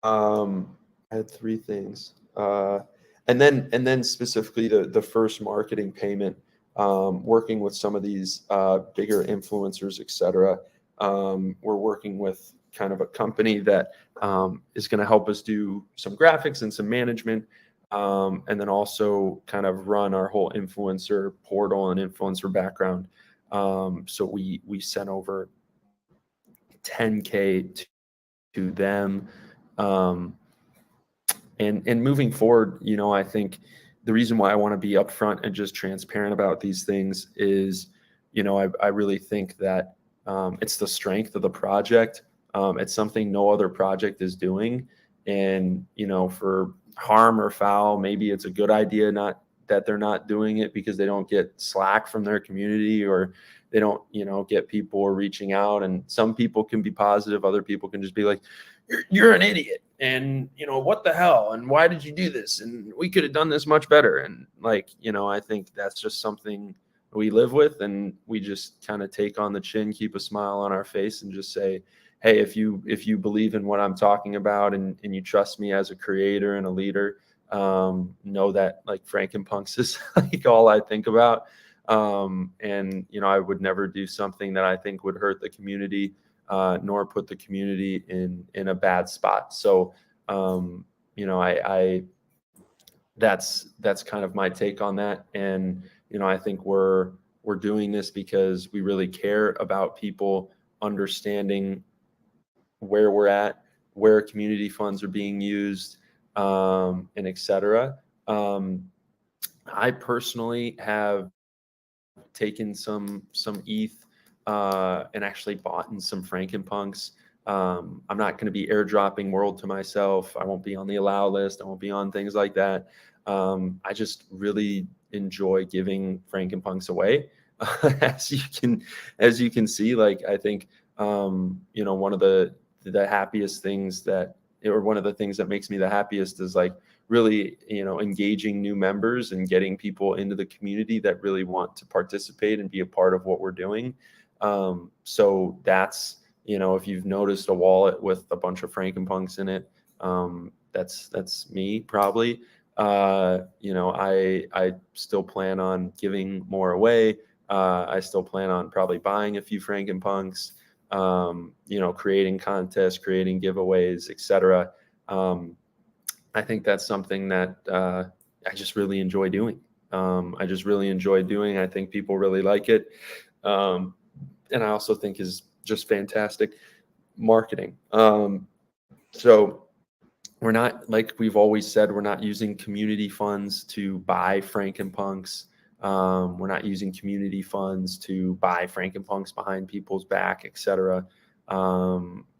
I had three things. And then specifically the first marketing payment, working with some of these bigger influencers, etc. We're working with kind of a company that is going to help us do some graphics and some management, and then also kind of run our whole influencer portal and influencer background. So we sent over 10K to them. And moving forward, I think the reason why I want to be upfront and just transparent about these things is, I really think that it's the strength of the project. It's something no other project is doing. And, for harm or foul, maybe it's a good idea that they're not doing it because they don't get slack from their community, or they don't, get people reaching out. And some people can be positive. Other people can just be like, you're an idiot. And, what the hell? And why did you do this? And we could have done this much better. And I think that's just something we live with, and we just kind of take on the chin, keep a smile on our face, and just say, hey, if you believe in what I'm talking about, and you trust me as a creator and a leader, know that Frankenpunks is all I think about. And I would never do something that I think would hurt the community, nor put the community in a bad spot. So, I that's kind of my take on that. And, I think we're doing this because we really care about people understanding where we're at, where community funds are being used, and et cetera. I personally have taken some ETH, and actually bought in some Frankenpunks. I'm not going to be airdropping world to myself. I won't be on the allow list. I won't be on things like that. I just really enjoy giving Frankenpunks away. As you can see, I think, one of the happiest things one of the things that makes me the happiest is really, engaging new members and getting people into the community that really want to participate and be a part of what we're doing. So that's, if you've noticed a wallet with a bunch of Frankenpunks in it, that's me probably. I still plan on giving more away. I still plan on probably buying a few Frankenpunks, creating contests, creating giveaways, etc. I think that's something that I just really enjoy doing. I think people really like it. And I also think is just fantastic marketing. So we're not, like we've always said, we're not using community funds to buy Frankenpunks. We're not using community funds to buy Frankenpunks behind people's back, etc.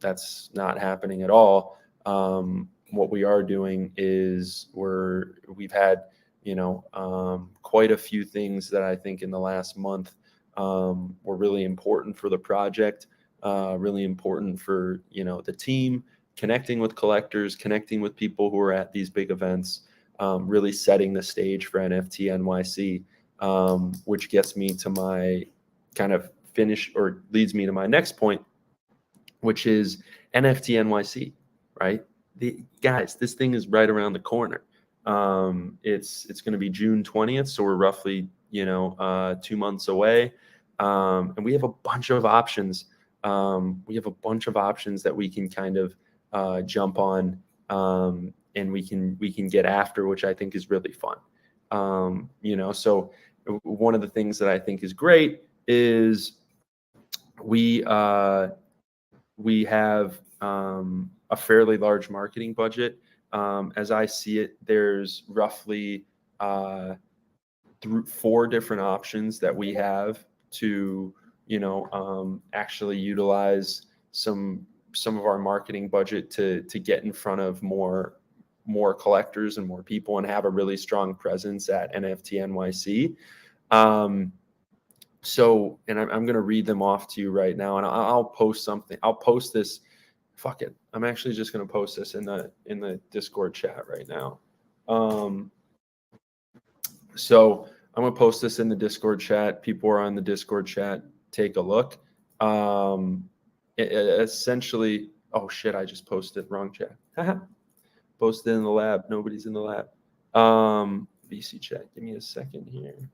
That's not happening at all. What we are doing is we've had, quite a few things that I think in the last month were really important for the project, really important for, the team, connecting with collectors, connecting with people who are at these big events, really setting the stage for NFT NYC, which gets me to my kind of finish, or leads me to my next point, which is NFT NYC, right? Guys, this thing is right around the corner. It's going to be June 20th, so we're roughly 2 months away, and we have a bunch of options. That we can kind of jump on, and we can get after, which I think is really fun. So one of the things that I think is great is we have a fairly large marketing budget. As I see it, there's roughly 4 different options that we have to, actually utilize some of our marketing budget to get in front of more collectors and more people, and have a really strong presence at NFT NYC. So, and I'm going to read them off to you right now, and I'll post something. I'll post this. Fuck it. I'm actually just going to post this in the Discord chat right now. So I'm going to post this in the Discord chat. People are on the Discord chat. Take a look. Essentially, oh shit, I just posted wrong chat. Posted in the lab. Nobody's in the lab. VC chat. Give me a second here.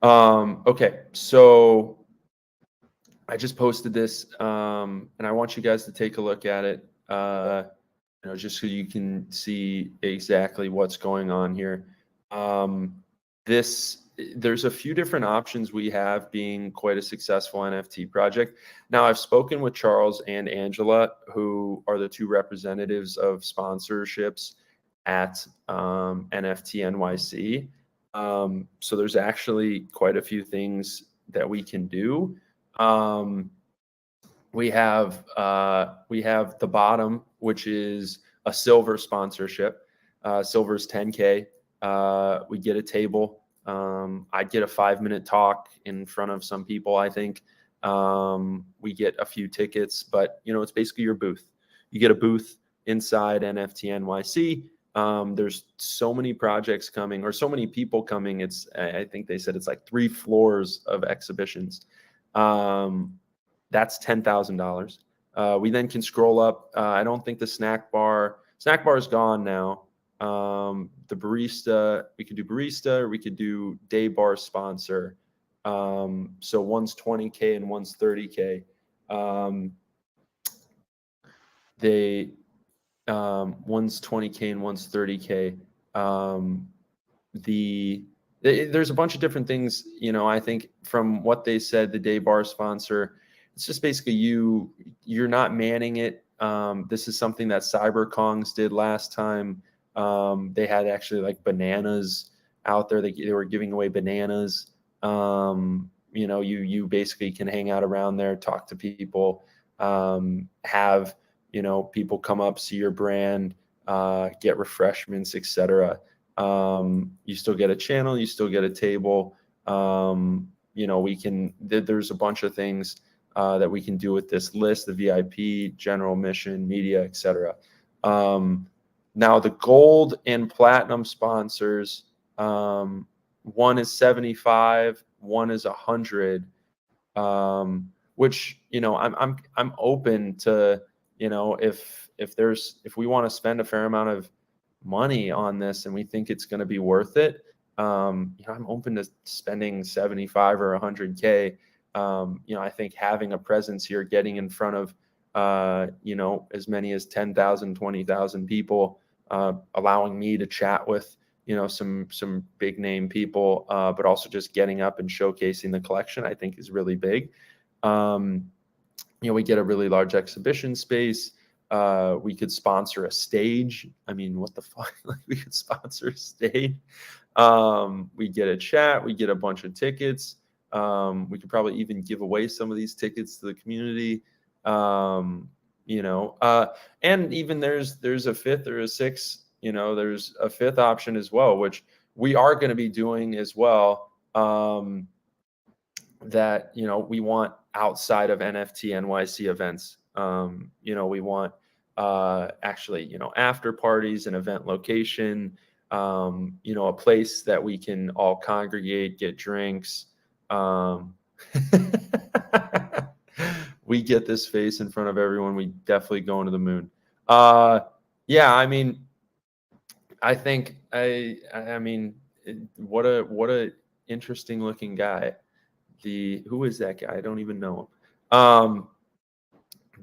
Okay, so I just posted this, and I want you guys to take a look at it, just so you can see exactly what's going on here. There's a few different options we have, being quite a successful NFT project. Now, I've spoken with Charles and Angela, who are the 2 representatives of sponsorships at NFT NYC. So there's actually quite a few things that we can do. We have the bottom, which is a silver sponsorship. Silver is $10K. We get a table. I'd get a 5-minute talk in front of some people, I think. We get a few tickets, but it's basically your booth. You get a booth inside NFT NYC. There's so many projects coming, or so many people coming. I think they said it's like 3 floors of exhibitions. That's $10,000. We then can scroll up. I don't think the snack bar is gone now. The barista, we could do barista, or we could do day bar sponsor. So one's $20K and one's $30K. One's $20K and one's $30K. There's a bunch of different things. I think from what they said, the day bar sponsor, it's just basically you're not manning it. This is something that CyberKongs did last time. They had actually like bananas out there. They were giving away bananas. You basically can hang out around there, talk to people, have people come up, see your brand, get refreshments, etc. You still get a channel, you still get a table. There's a bunch of things that we can do with this list: the VIP, general mission, media, etc. Now the gold and platinum sponsors, one is 75, one is 100, which I'm open to. If we want to spend a fair amount of money on this and we think it's going to be worth it, I'm open to spending 75 or 100K. I think having a presence here, getting in front of as many as 10,000, 20,000 people, allowing me to chat with some big name people, but also just getting up and showcasing the collection, I think is really big. We get a really large exhibition space. We could sponsor a stage. I mean, what the fuck? We could sponsor a stage. We get a chat. We get a bunch of tickets. We could probably even give away some of these tickets to the community. And even there's a 5th or a 6th. There's a 5th option as well, which we are going to be doing as well, that, you know, we want outside of NFT NYC events. You know, we want actually, you know, after parties, an event location, you know, a place that we can all congregate, get drinks. We get this face in front of everyone. We definitely going to the moon. Yeah, I mean, I think I mean, what a interesting looking guy. Who is that guy? I don't even know him.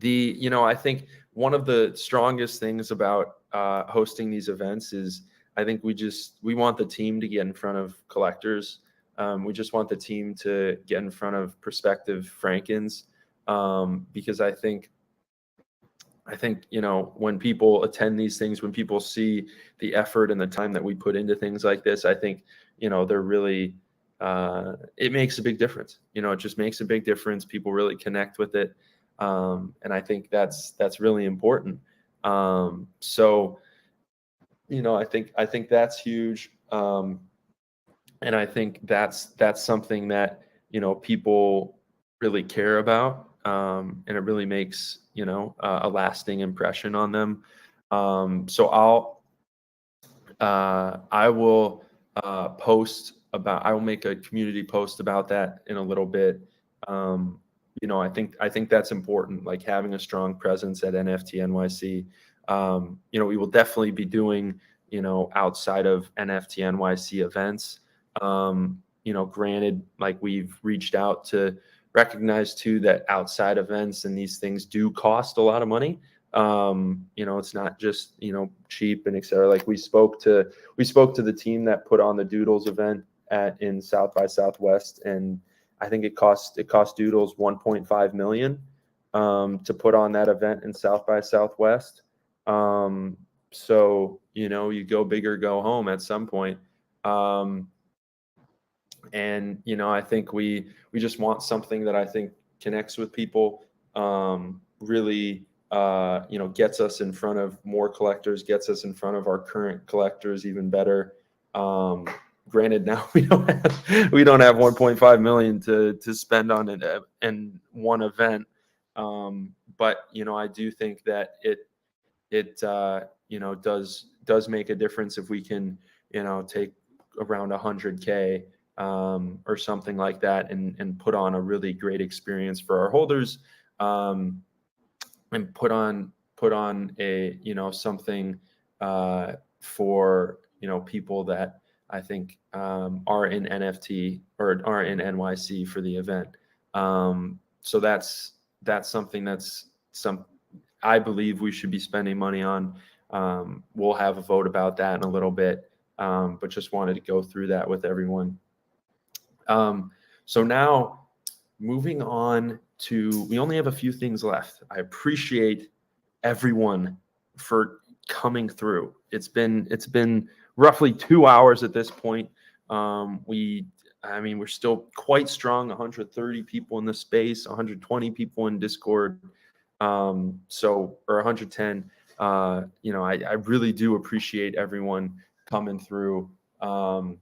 You know, I think one of the strongest things about hosting these events is I think we want the team to get in front of collectors. We just want the team to get in front of prospective Frankens, because I think, you know, when people attend these things, when people see the effort and the time that we put into things like this, I think, you know, they're really, it makes a big difference. You know, it just makes a big difference. People really connect with it. And I think that's really important. So, you know, I think that's huge. And I think that's something that, you know, people really care about. And it really makes, you know, a lasting impression on them. So I will I will make a community post about that in a little bit. You know, I think that's important, like having a strong presence at NFT NYC. You know, we will definitely be doing, you know, outside of NFT NYC events. You know, granted, like we've reached out to recognize too that outside events and these things do cost a lot of money. You know, it's not just, you know, cheap and et cetera. Like we spoke to the team that put on the Doodles event in South by Southwest, and I think it cost Doodles 1.5 million to put on that event in South by Southwest. So, you know, you go big or go home at some point. And, you know, I think we just want something that I think connects with people, really, you know, gets us in front of more collectors, gets us in front of our current collectors even better. Granted, now we don't have 1.5 million to spend on it in one event. But, you know, I do think that it you know, does make a difference if we can, you know, take around 100K or something like that and put on a really great experience for our holders, and put on a, you know, something for, you know, people that I think are in NFT or are in NYC for the event. So that's something I believe we should be spending money on. We'll have a vote about that in a little bit, but just wanted to go through that with everyone. So now moving on to, we only have a few things left. I appreciate everyone for coming through. It's been roughly 2 hours at this point. I mean, we're still quite strong, 130 people in the space, 120 people in Discord. Or 110. You know, I really do appreciate everyone coming through. You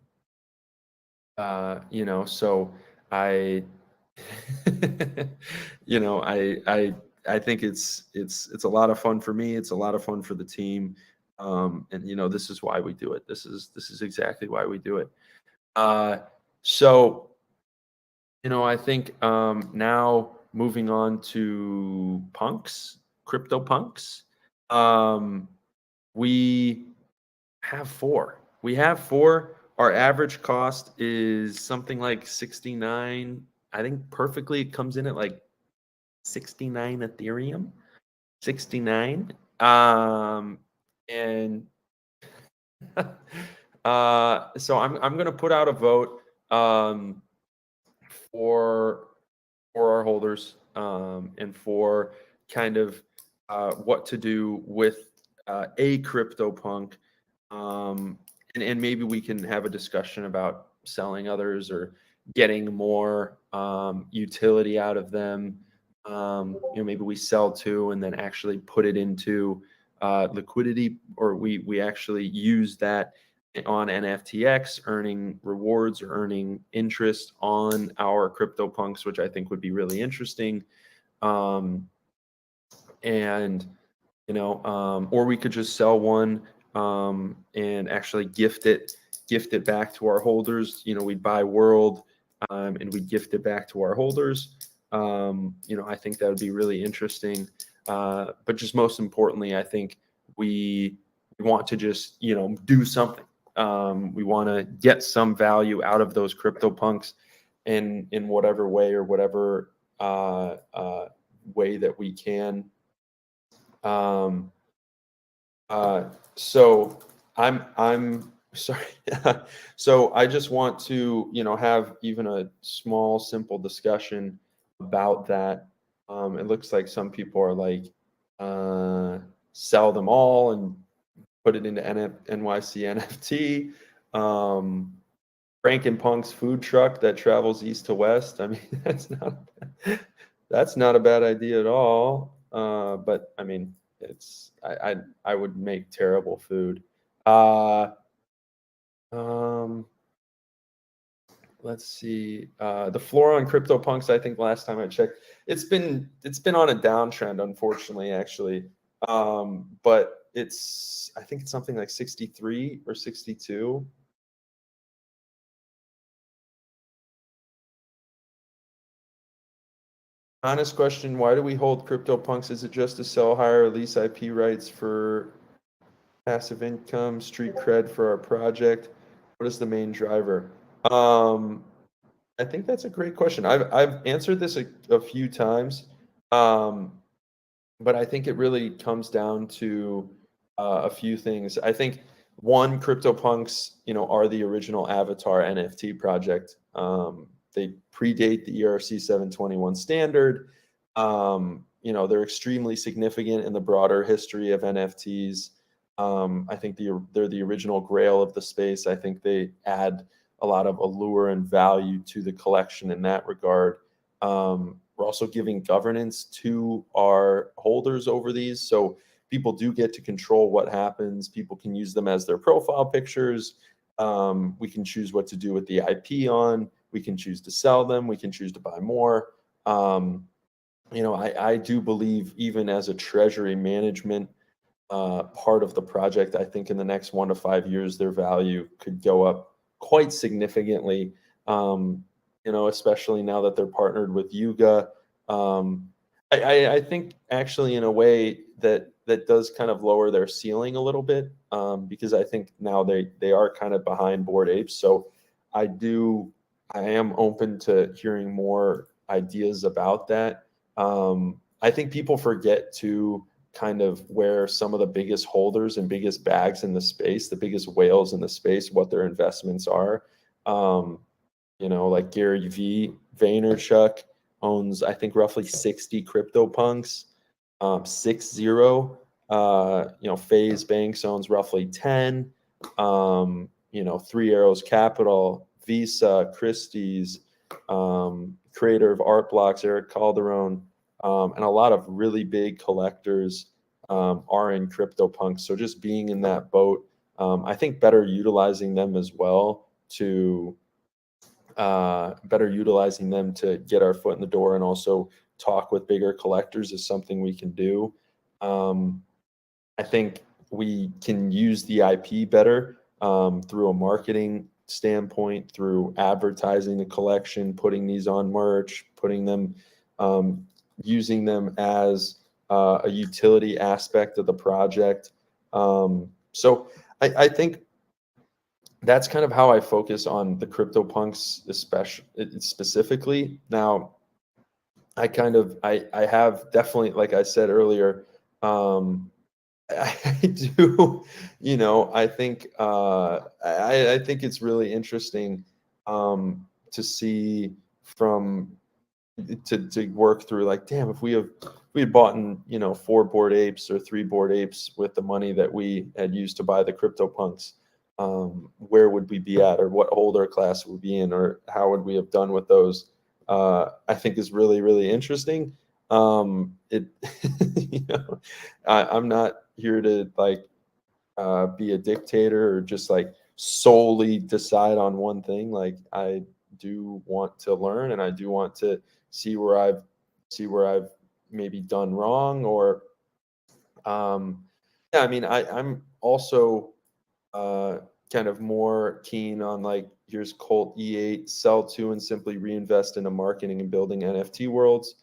know, so I, you know, I think it's a lot of fun for me. It's a lot of fun for the team. And you know, this is why we do it. This is exactly why we do it. So, you know, I think now moving on to CryptoPunks. We have four. Our average cost is something like 69. I think perfectly it comes in at like 69 Ethereum. 69. And so I'm gonna put out a vote for our holders, and for kind of what to do with a CryptoPunk, and maybe we can have a discussion about selling others or getting more utility out of them. You know, maybe we sell two and then actually put it into liquidity, or we actually use that on NFTX, earning rewards or earning interest on our CryptoPunks, which I think would be really interesting. And or we could just sell one and actually gift it back to our holders. We'd buy World and we'd gift it back to our holders. I think that would be really interesting. But just most importantly, I think we want to just do something. We want to get some value out of those CryptoPunks in whatever way or whatever way that we can. So I'm sorry. So I just want to, have even a small, simple discussion about that. It looks like some people are like, sell them all and put it into NYC NFT. Frankenpunks food truck that travels east to west. I mean, that's not a bad idea at all. But I mean, I would make terrible food. Let's see. The floor on CryptoPunks, I think last time I checked, it's been on a downtrend, unfortunately, actually. But I think it's something like 63 or 62. Honest question, why do we hold CryptoPunks? Is it just to sell higher lease IP rights for passive income, street cred for our project? What is the main driver? I think that's a great question. I've answered this a few times, but I think it really comes down to a few things. I think one, CryptoPunks, are the original Avatar NFT project. They predate the ERC 721 standard. They're extremely significant in the broader history of NFTs. I think they're the original grail of the space. I think they add a lot of allure and value to the collection in that regard. We're also giving governance to our holders over these. So people do get to control what happens. People can use them as their profile pictures. We can choose what to do with the IP on. We can choose to sell them. We can choose to buy more. I do believe even as a treasury management part of the project, I think in the next 1 to 5 years, their value could go up quite significantly, especially now that they're partnered with Yuga. I think actually in a way that does kind of lower their ceiling a little bit, because I think now they are kind of behind Bored Apes. So I am open to hearing more ideas about that. I think people forget to kind of where some of the biggest holders and biggest bags in the space, the biggest whales in the space, what their investments are. Like Gary Vaynerchuk owns, I think, roughly 60 CryptoPunks, 60. FaZe Banks owns roughly 10. Three Arrows Capital, Visa, Christie's, creator of Art Blocks, Eric Calderon, and a lot of really big collectors are in CryptoPunks. So just being in that boat, I think better utilizing them as well to get our foot in the door and also talk with bigger collectors is something we can do. I think we can use the IP better through a marketing standpoint, through advertising the collection, putting these on merch, putting them, using them as a utility aspect of the project. So I think that's kind of how I focus on the CryptoPunks, specifically. Now, I have definitely, like I said earlier, I do, I think I think it's really interesting to see to work through, like, damn, if we had bought 4 Bored Apes or 3 Bored Apes with the money that we had used to buy the CryptoPunks, where would we be at, or what holder class would we be in, or how would we have done with those? I think is really, really interesting. I'm not here to be a dictator or just like solely decide on one thing. Like I do want to learn, and I do want to see where I've maybe done wrong, or yeah, I mean, I'm also kind of more keen on like, here's Colt E8, sell to and simply reinvest into marketing and building NFT worlds.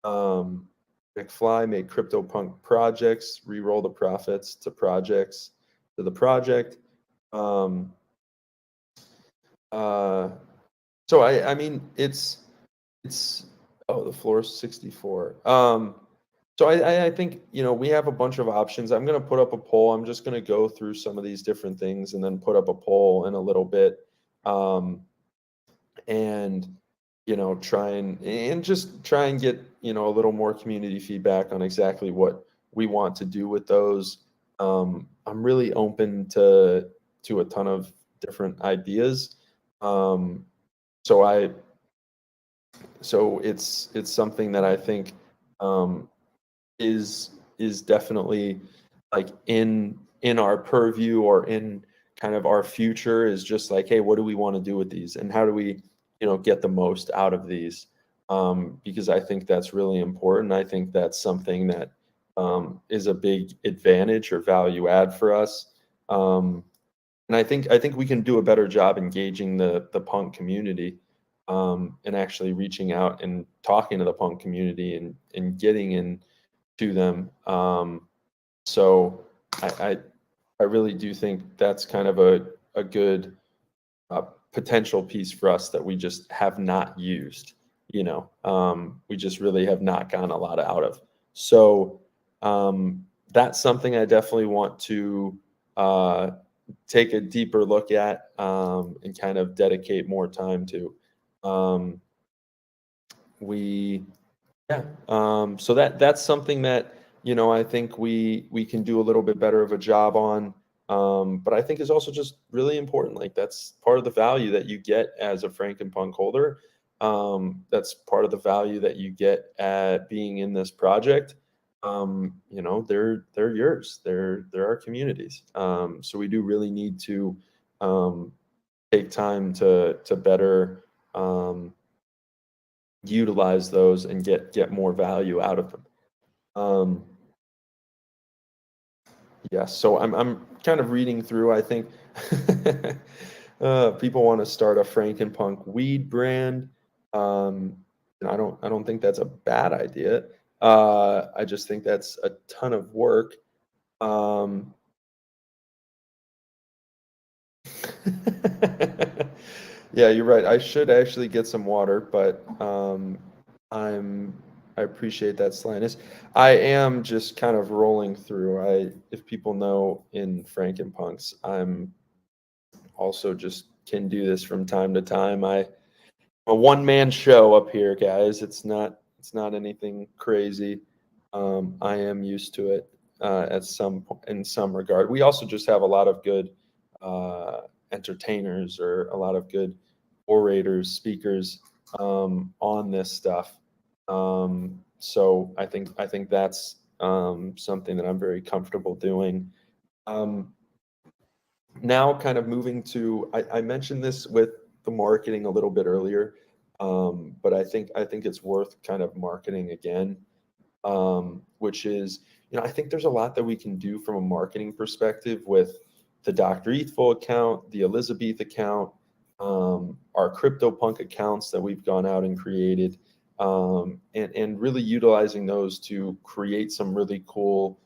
McFly made CryptoPunk projects, re-roll the profits to projects to the project. So I mean, it's oh, the floor is 64. So I think, we have a bunch of options. I'm going to put up a poll. I'm just going to go through some of these different things and then put up a poll in a little bit. And, try and get, a little more community feedback on exactly what we want to do with those. I'm really open to a ton of different ideas. So it's something that I think, is definitely like in our purview, or in kind of our future, is just like, hey, what do we want to do with these, and how do we get the most out of these, because I think that's really important. I think that's something that is a big advantage or value add for us, and I think we can do a better job engaging the punk community, and actually reaching out and talking to the punk community, and getting in to them. So I really do think that's kind of a good potential piece for us that we just have not used. We just really have not gotten a lot out of. So that's something I definitely want to take a deeper look at, and kind of dedicate more time to. So that's something that, I think we can do a little bit better of a job on. But I think is also just really important. Like that's part of the value that you get as a Frankenpunk holder. That's part of the value that you get at being in this project. They're yours. They're our communities. So we do really need to take time to better utilize those and get more value out of them. So I'm kind of reading through. I think people want to start a Frankenpunk weed brand. And I don't think that's a bad idea. I just think that's a ton of work. Yeah, you're right. I should actually get some water, but I appreciate that, Slanus. I am just kind of rolling through. If people know, in Frankenpunks, I'm also just can do this from time to time. A one-man show up here, guys. It's not anything crazy. I am used to it in some regard. We also just have a lot of good entertainers, or a lot of good orators, speakers on this stuff. So I think that's something that I'm very comfortable doing. Now kind of moving to, I mentioned this with the marketing a little bit earlier, but I think it's worth kind of marketing again, which is, I think there's a lot that we can do from a marketing perspective with the Dr. Ethful account, the Elizabeth account, our CryptoPunk accounts that we've gone out and created, and really utilizing those to create some really cool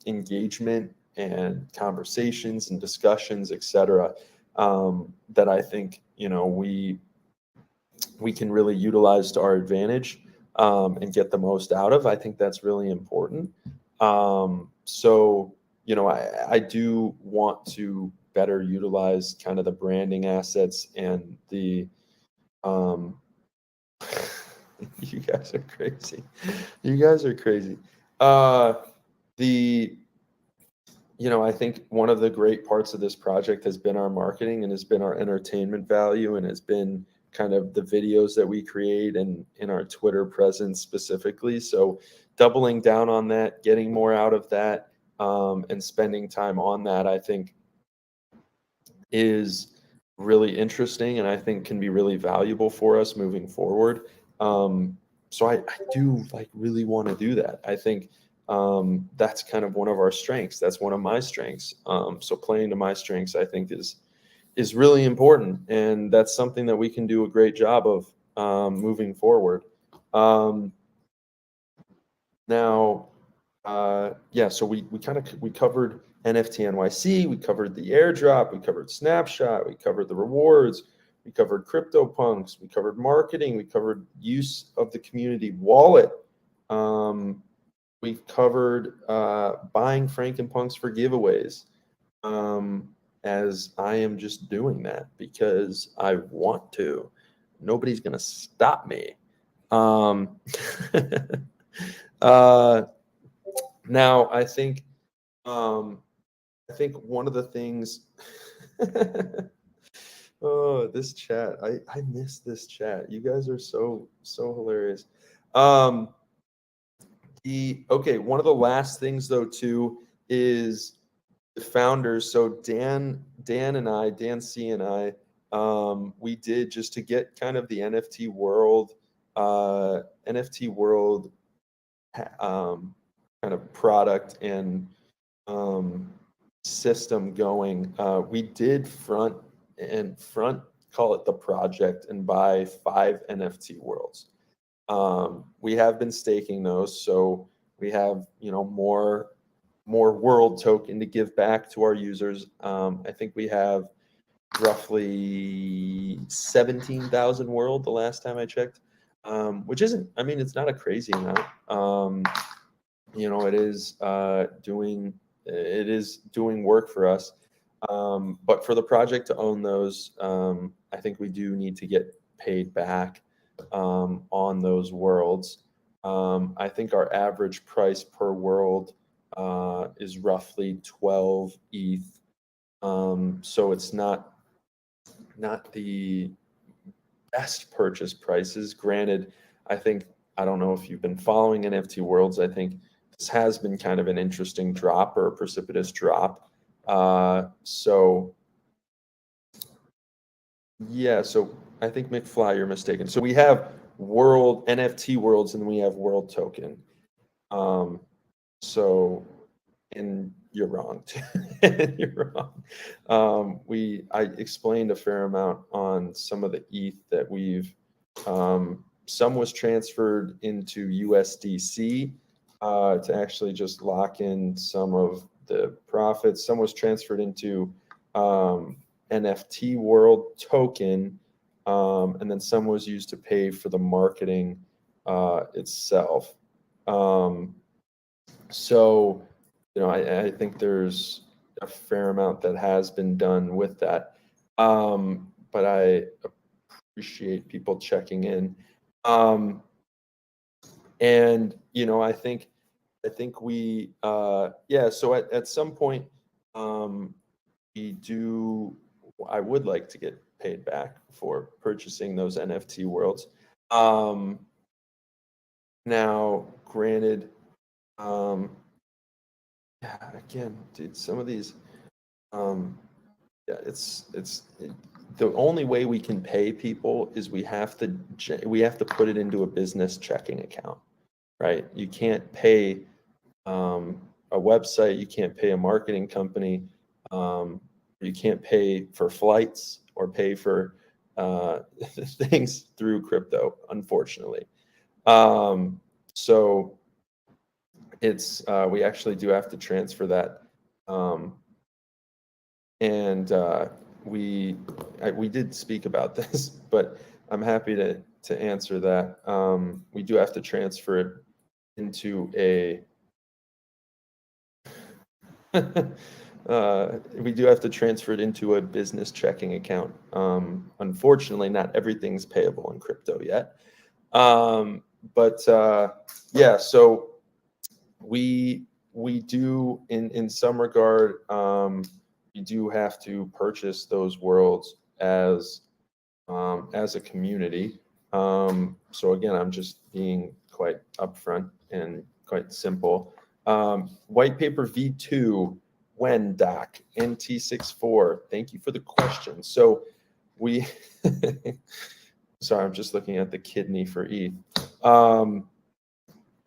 engagement and conversations and discussions, etc. That I think we can really utilize to our advantage, and get the most out of. I think that's really important. So I do want to better utilize kind of the branding assets and the you guys are crazy. You guys are crazy. I think one of the great parts of this project has been our marketing, and has been our entertainment value, and has been kind of the videos that we create, and in our Twitter presence specifically. So doubling down on that, getting more out of that, and spending time on that, I think is really interesting and I think can be really valuable for us moving forward. So I do like really want to do that. I think that's kind of one of our strengths. That's one of my strengths. So playing to my strengths, I think is really important, and that's something that we can do a great job of moving forward. Now, yeah, so we covered NFT NYC, we covered the airdrop, we covered Snapshot, we covered the rewards, we covered CryptoPunks, we covered marketing, we covered use of the community wallet. We covered buying Frankenpunks for giveaways, as I am just doing that because I want to. Nobody's gonna stop me. Now, I think one of the things. Oh, this chat! I miss this chat. You guys are so hilarious. One of the last things though too is the founders. So Dan C and I, we did just to get kind of the NFT world kind of product and system going. We did front call it the project and buy 5 NFT worlds. We have been staking those, so we have more world token to give back to our users. I think we have roughly 17,000 world the last time I checked, which isn't, I mean, it's not a crazy amount. It is doing work for us. But for the project to own those, I think we do need to get paid back on those worlds. I think our average price per world is roughly 12 ETH. So it's not the best purchase prices. Granted, I don't know if you've been following NFT Worlds. I think this has been kind of an interesting drop, or a precipitous drop. So yeah, so I think McFly, you're mistaken. So we have world NFT worlds and we have world token. So, and you're wrong. You're wrong. I explained a fair amount on some of the ETH that we've, some was transferred into USDC to actually just lock in some of the profits. Some was transferred into NFT world token, and then some was used to pay for the marketing itself. So, I think there's a fair amount that has been done with that. But I appreciate people checking in. And, I think we, so at some point, I would like to get paid back for purchasing those NFT worlds. Now, granted, again, dude, some of these, the only way we can pay people is we have to put it into a business checking account, right? You can't pay a website, you can't pay a marketing company, you can't pay for flights or pay for things through crypto, unfortunately. So it's we actually do have to transfer that, and we did speak about this, but I'm happy to answer that. We do have to transfer it into a we do have to transfer it into a business checking account. Unfortunately, not everything's payable in crypto yet. But yeah, so we do in some regard, we do have to purchase those worlds as a community. So again, I'm just being quite upfront and quite simple. White paper V2 when, Doc? NT64, thank you for the question. So we, sorry, I'm just looking at the kidney for ETH.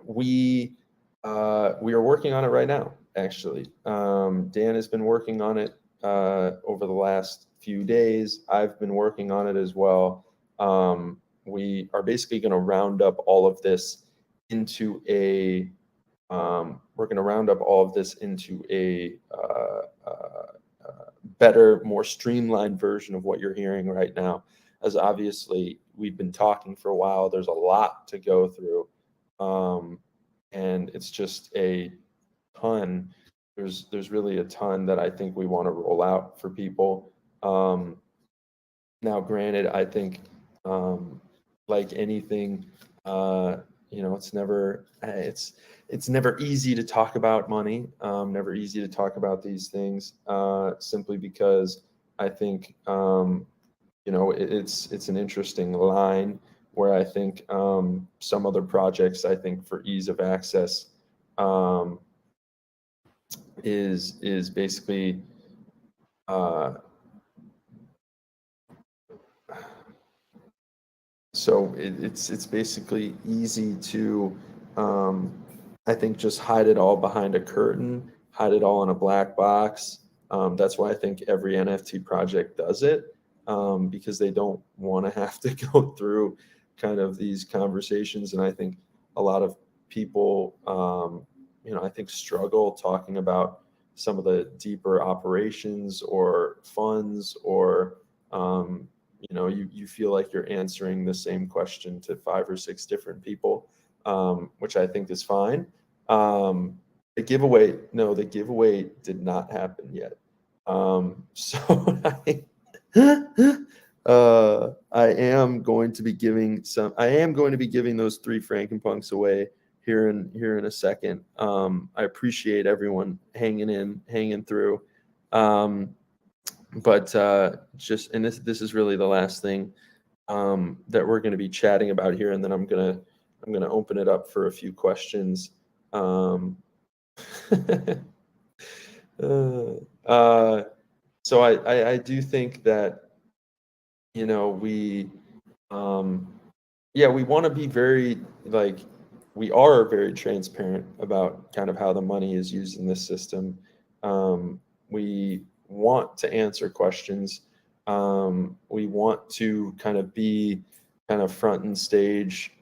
We are working on it right now, actually. Dan has been working on it over the last few days. I've been working on it as well. We are basically going to round up all of this into a better, more streamlined version of what you're hearing right now. As obviously we've been talking for a while, there's a lot to go through, and it's just a ton. There's really a ton that I think we want to roll out for people. Now, granted, I think like anything, it's never easy to talk about money. Never easy to talk about these things, simply because I think it's an interesting line where I think some other projects, I think for ease of access, is basically so it's basically easy to I think just hide it all behind a curtain, hide it all in a black box. That's why I think every NFT project does it, because they don't want to have to go through kind of these conversations. And I think a lot of people, I think struggle talking about some of the deeper operations or funds, or you feel like you're answering the same question to 5 or 6 different people, which I think is fine. The giveaway did not happen yet. So I am going to be giving those 3 Frankenpunks away here in a second. I appreciate everyone hanging through. But this is really the last thing that we're going to be chatting about here, and then I'm gonna open it up for a few questions. So I do think that we want to be very, we are very transparent about kind of how the money is used in this system. We want to answer questions. We want to kind of be front and stage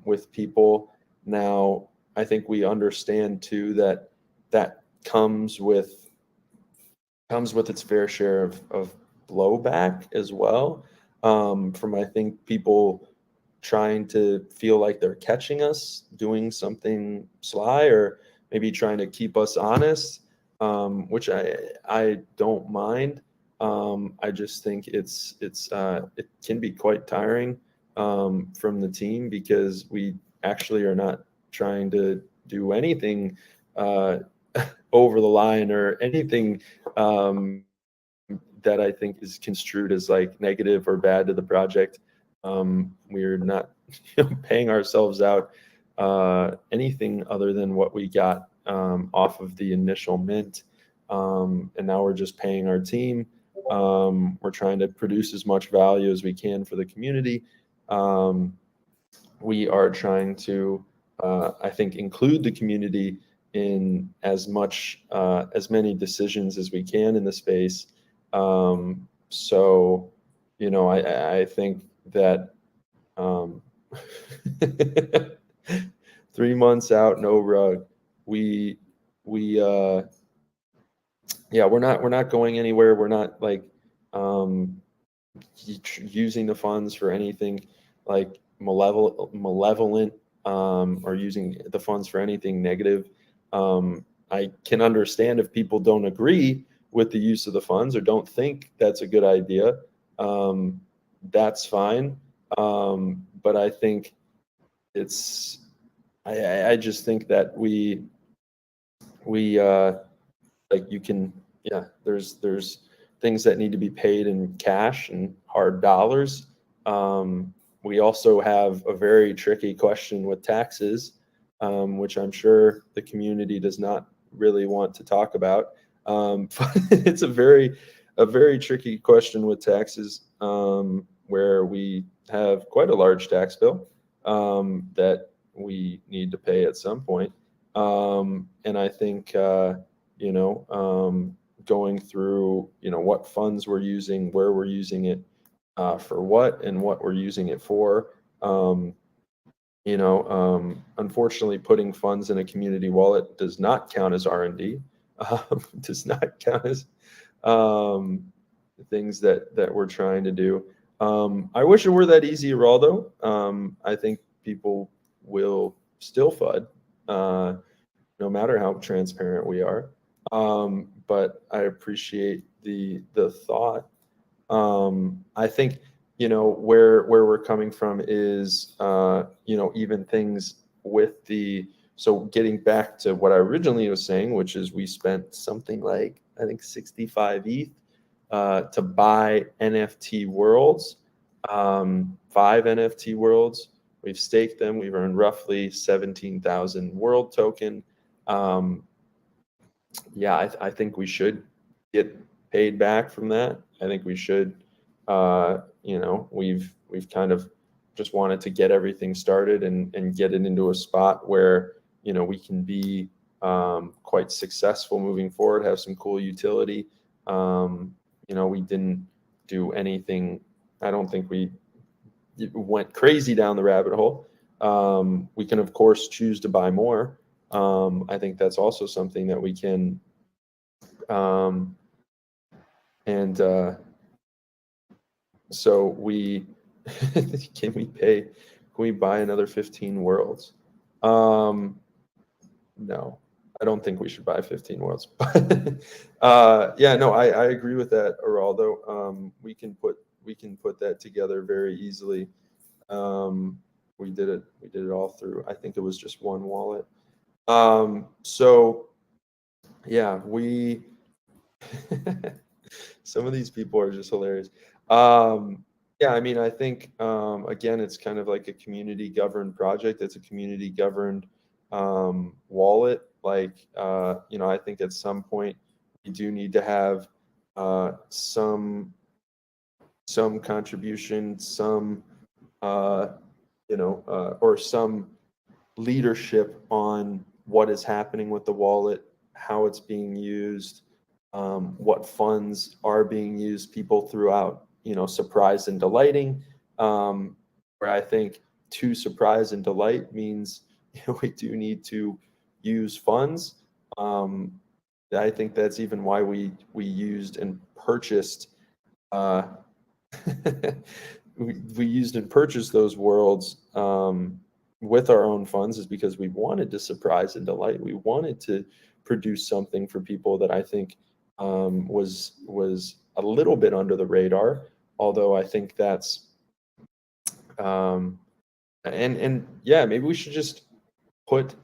with people. Now, I think we understand too that comes with its fair share of blowback as well, from I think people trying to feel like they're catching us doing something sly, or maybe trying to keep us honest, which I don't mind. I just think it can be quite tiring from the team, because we actually are not trying to do anything over the line, or anything that I think is construed as negative or bad to the project. We're not paying ourselves out anything other than what we got off of the initial mint, and now we're just paying our team. We're trying to produce as much value as we can for the community. We are trying to, I think, include the community in as many decisions as we can in the space. So, I think that 3 months out, no rug. We're not going anywhere. We're not using the funds for anything malevolent, or using the funds for anything negative. I can understand if people don't agree with the use of the funds, or don't think that's a good idea. That's fine. But I think I just think that there's things that need to be paid in cash and hard dollars. We also have a very tricky question with taxes, which I'm sure the community does not really want to talk about. But it's a very tricky question with taxes, where we have quite a large tax bill that we need to pay at some point. And I think, going through, what funds we're using, where we're using it, for what, and what we're using it for. Unfortunately, putting funds in a community wallet does not count as R&D. Does not count as things that we're trying to do. I wish it were that easy, Geraldo. I think people will still FUD, no matter how transparent we are. But I appreciate the thought. I think, where we're coming from is, even things with so getting back to what I originally was saying, which is we spent something like, I think 65 ETH to buy NFT Worlds, 5 NFT Worlds. We've staked them. We've earned roughly 17,000 world token. I think we should get paid back from that. I think we should, we've kind of just wanted to get everything started and get it into a spot where, we can be quite successful moving forward, have some cool utility. We didn't do anything. I don't think we went crazy down the rabbit hole. We can, of course, choose to buy more. I think that's also something that we can. So we can we buy another 15 worlds? No, I don't think we should buy 15 worlds. But I agree with that, Geraldo. We can put that together very easily. We did it all through, I think it was just one wallet. Some of these people are just hilarious. I think, again, it's kind of like a community governed project. It's a community governed wallet. I think at some point you do need to have some contribution, or some leadership on what is happening with the wallet, how it's being used, what funds are being used, people throughout, surprise and delighting, where I think to surprise and delight means we do need to use funds. I think that's even why we used and purchased we used and purchased those worlds with our own funds, is because we wanted to surprise and delight. We wanted to produce something for people that I think was a little bit under the radar. Although I think that's maybe we should just put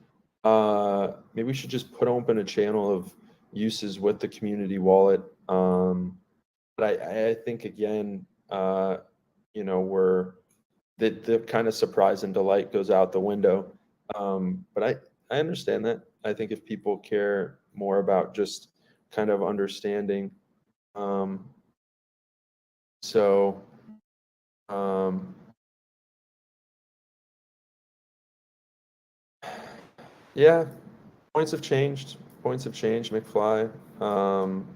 open a channel of uses with the community wallet. But I think, again, we're the kind of surprise and delight goes out the window. But I understand that. I think if people care more about just kind of understanding, points have changed. McFly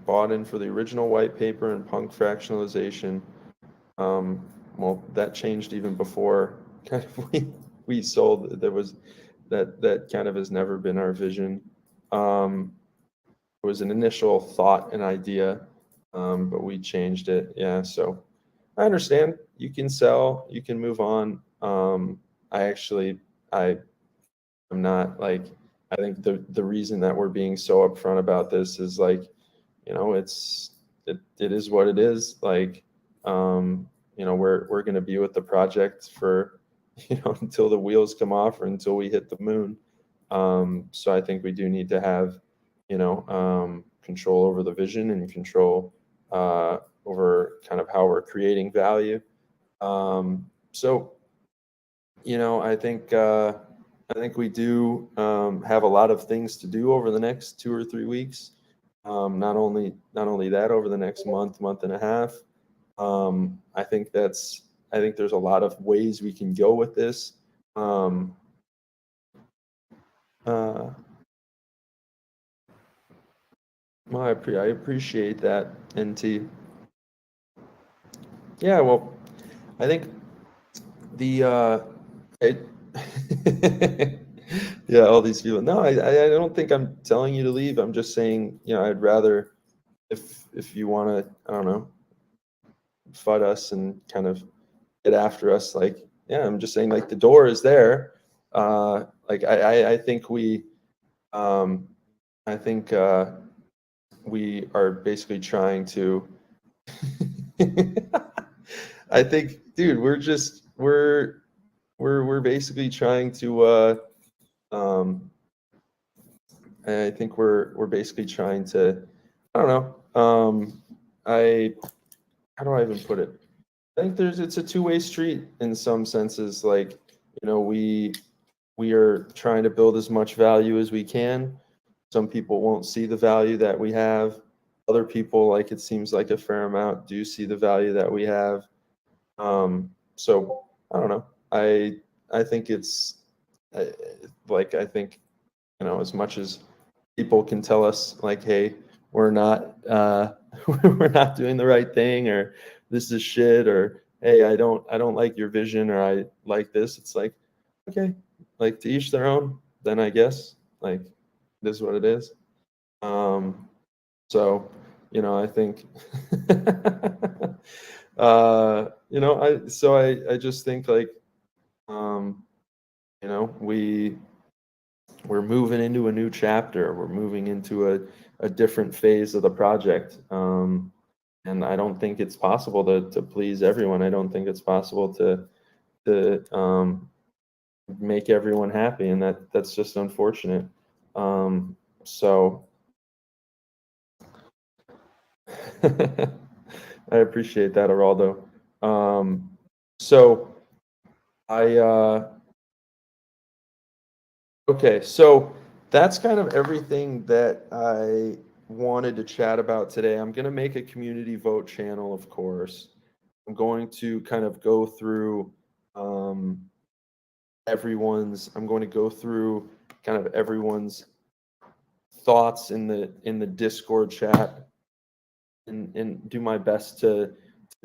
bought in for the original white paper and punk fractionalization. Well, that changed even before kind of we sold. There was that kind of has never been our vision. It was an initial thought and idea, but we changed it. Yeah, so I understand. You can sell, you can move on. I'm not like, I think the reason that we're being so upfront about this is it is what it is. We're going to be with the project for, until the wheels come off or until we hit the moon. So I think we do need to have, control over the vision and control over kind of how we're creating value. I think we do have a lot of things to do over the next 2 or 3 weeks. Not only that, over the next month and a half, I think there's a lot of ways we can go with this. Well, I appreciate that, NT. Yeah, well, I think it, yeah, all these people. No, I don't think I'm telling you to leave. I'm just saying, I'd rather, if you want to, I don't know, FUD us and kind of get after us, like, yeah, I'm just saying, like, the door is there. Like, I think I think we are basically trying to. I think, dude, we're basically trying to. I think we're basically trying to. I don't know. How do I even put it? I think it's a two-way street in some senses. Like, we are trying to build as much value as we can. Some people won't see the value that we have. Other people, like, it seems like a fair amount, do see the value that we have. So I don't know. I think it's like, I think, as much as people can tell us, like, hey, we're not we're not doing the right thing, or this is shit, or hey, I don't like your vision, or I like this. It's like, okay, like, to each their own. Then I guess, like, this is what it is. So, I think I just think, like, we're moving into a new chapter. We're moving into a different phase of the project. And I don't think it's possible to please everyone. I don't think it's possible to make everyone happy, and that's just unfortunate. So I appreciate that, Araldo. So I okay, so that's kind of everything that I wanted to chat about today. I'm going to make a community vote channel, of course. I'm going to kind of go through I'm going to go through kind of everyone's thoughts in the Discord chat, and do my best to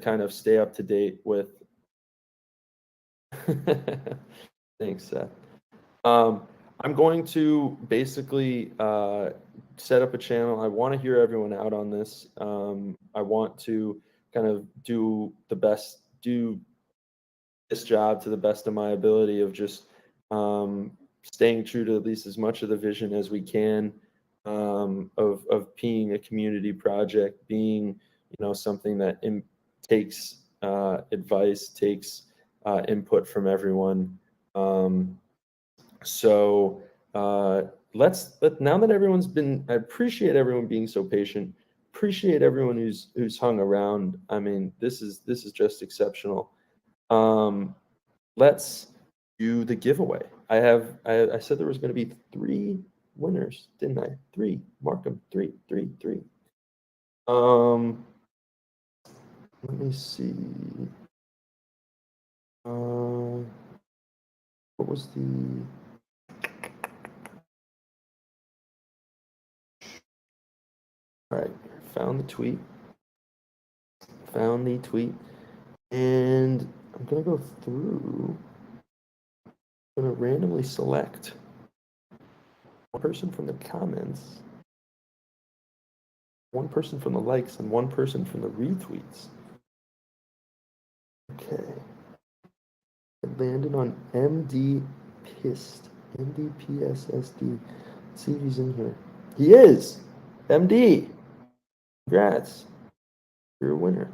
kind of stay up to date with. Thanks, Seth. I'm going to basically set up a channel. I want to hear everyone out on this. I want to kind of do this job to the best of my ability, of just staying true to at least as much of the vision as we can, of being a community project, being, something that takes advice, takes input from everyone. So now that everyone's been, I appreciate everyone being so patient. Appreciate everyone who's hung around. I mean, this is just exceptional. Let's do the giveaway. I said there was going to be 3 winners, didn't I? 3. Mark them. 3. Let me see. What was the? All right, found the tweet. And I'm gonna go through. I'm gonna randomly select one person from the comments, one person from the likes, and one person from the retweets. Okay. It landed on MD Pissed. MDPSSD. Let's see if he's in here. He is! MD! Congrats. You're a winner.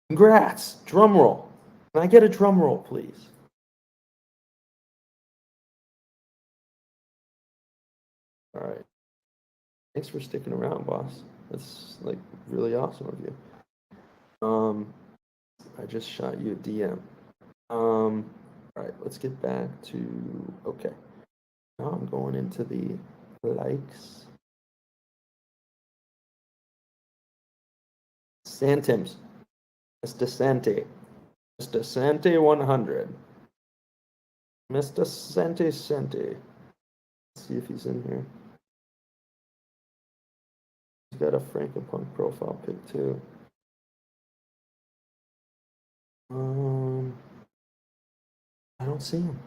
Congrats! Drum roll. Can I get a drum roll, please? All right. Thanks for sticking around, boss. That's, like, really awesome of you. I just shot you a DM. All right, let's get back to, okay. Now I'm going into the likes. Centims. Mr. Santi. Mr. Santi 100. Mr. Santi. Let's see if he's in here. He's got a Frankenpunk profile pic too. I don't see him.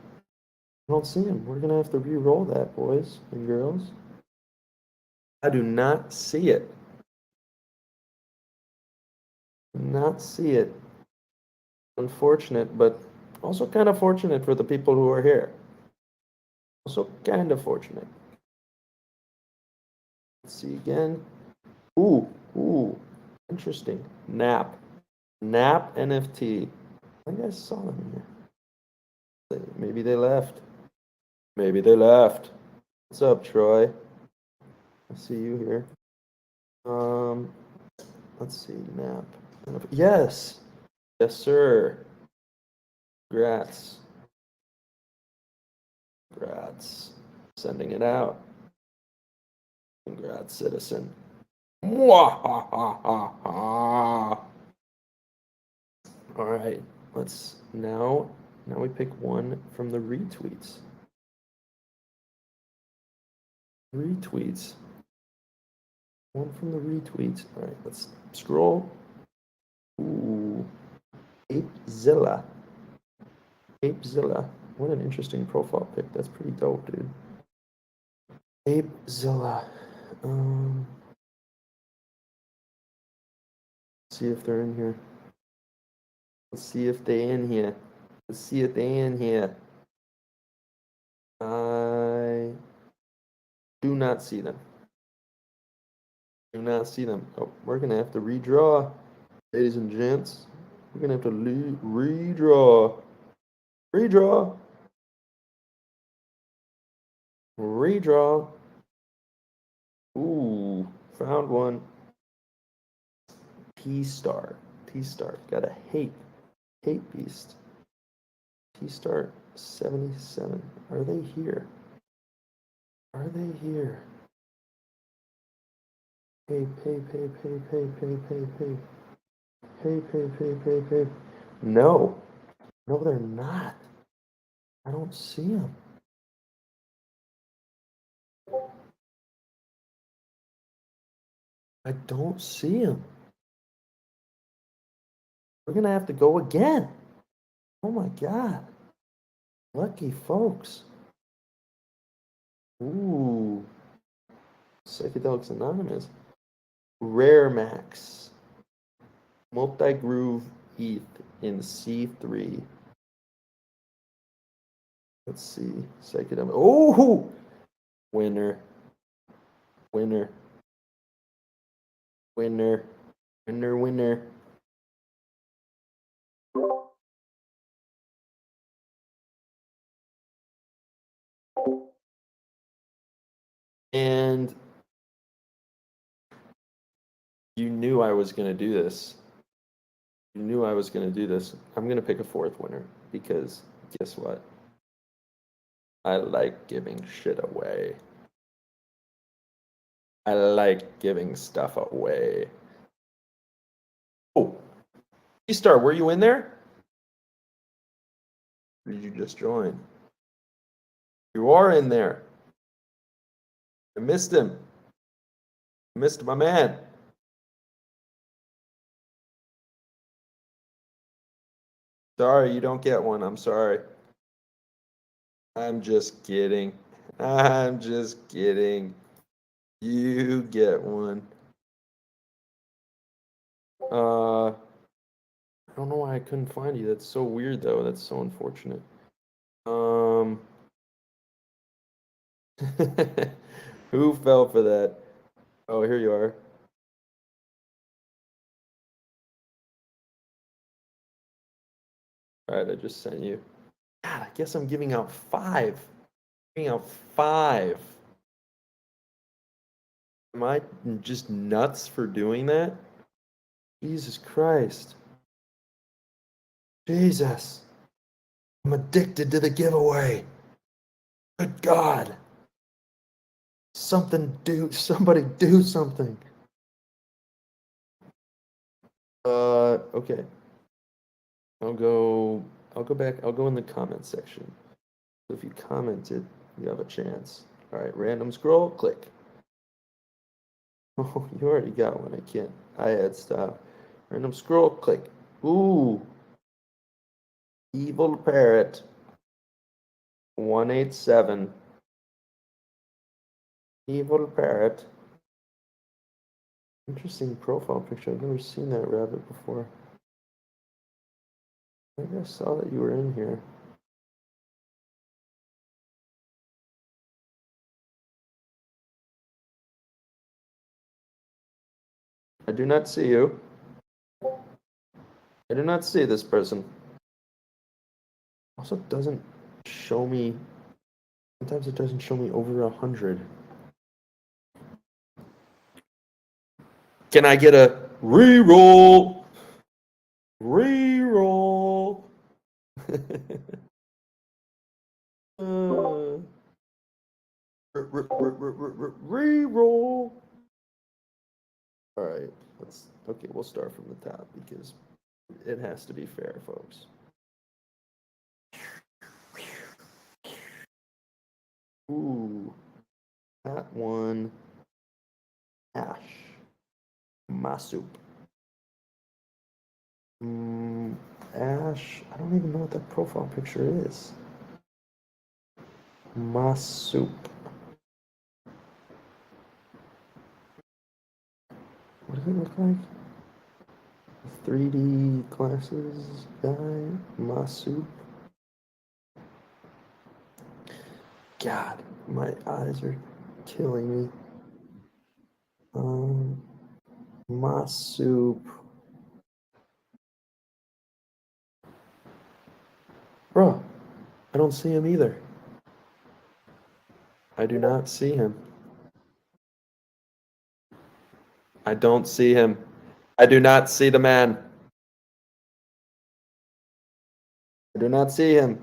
We're gonna have to re-roll that, boys and girls. I do not see it. Not see it. Unfortunate, but also kind of fortunate for the people who are here. Also kind of fortunate. Let's see again. Ooh, interesting. Nap NFT. I think I saw them here. Maybe they left. What's up, Troy? I see you here. Let's see. Nap. Yes, sir. Congrats. Sending it out. Congrats, citizen. All right, let's now we pick one from the retweets. One from the retweets. All right, let's scroll. Ooh, Apezilla. What an interesting profile pic. That's pretty dope, dude. Apezilla. See if they're in here. Let's see if they're in here. I do not see them. Oh, we're gonna have to redraw, ladies and gents. We're gonna have to redraw. Ooh, found one. T-Star. Got a hate beast. T-Star 77. Are they here? Pay. No, they're not. I don't see them. I don't see them. We're gonna have to go again. Oh my God. Lucky folks. Ooh. Psychedelics Anonymous. Rare Max. Multi-groove ETH in C3. Let's see. Psychedelic. Oh! Winner. And you knew I was going to do this. I'm going to pick a fourth winner because guess what? I like giving shit away. I like giving stuff away. Oh, T-Star, were you in there? Or did you just join? You are in there. I missed him. I missed my man. Sorry, you don't get one. I'm sorry. I'm just kidding. You get one. I don't know why I couldn't find you. That's so weird, though. That's so unfortunate. Who fell for that? Oh, here you are. All right, I just sent you. God, I guess I'm giving out 5. Am I just nuts for doing that? Jesus Christ. Jesus. I'm addicted to the giveaway. Good God. Somebody do something. Okay. I'll go back. I'll go in the comment section. So if you commented, you have a chance. All right, random scroll, click. Oh, you already got one. I can't. I had stop. Random scroll, click. Ooh. Evil Parrot 187. Evil Parrot. Interesting profile picture. I've never seen that rabbit before. Maybe I saw that you were in here. I do not see you. I do not see this person. Also doesn't show me. Sometimes it doesn't show me over 100. Can I get a reroll? Reroll. Reroll. All right, okay. We'll start from the top because it has to be fair, folks. Ooh, that one. Ash. Masup. Ash. I don't even know what that profile picture is. Masup. What does he look like? 3D glasses guy. Masup. God, my eyes are killing me. Masup. Bro, I don't see him either. I do not see him. I don't see him. I do not see the man. I do not see him.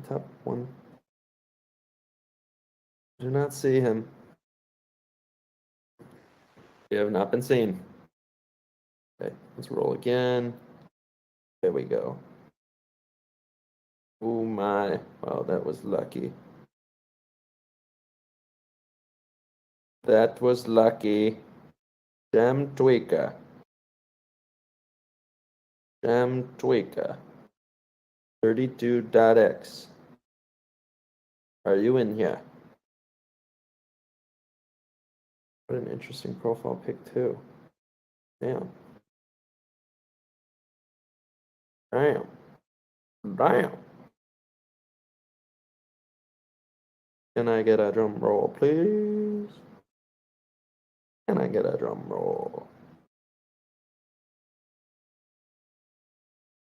Top one. I do not see him. We have not been seen. Okay, let's roll again. There we go. Oh my. Wow, that was lucky. That was lucky. Jam tweaker. Jam tweaker. 32.x. Are you in here? What an interesting profile pic too. Damn. Damn. Damn. Can I get a drum roll, please? Can I get a drum roll?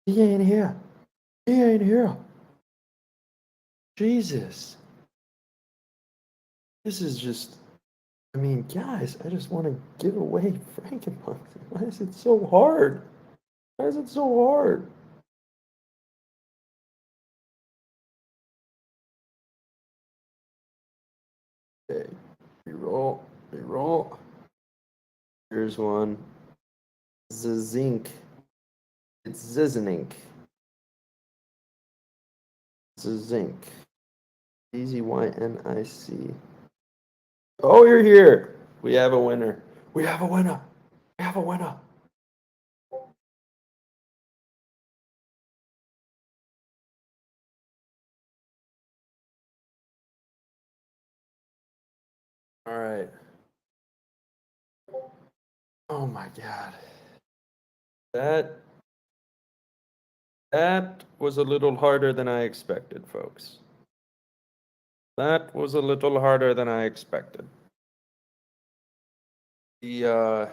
He ain't here. He ain't here. Jesus. This is just, I mean, guys, I just want to give away Frankenpunks. Why is it so hard? Why is it so hard? Okay, reroll, reroll. Here's one. Zink. It's Zink. Zink. ZYNIC. Oh, you're here. We have a winner. We have a winner. We have a winner. All right. Oh my God. That was a little harder than I expected, folks. That was a little harder than I expected. The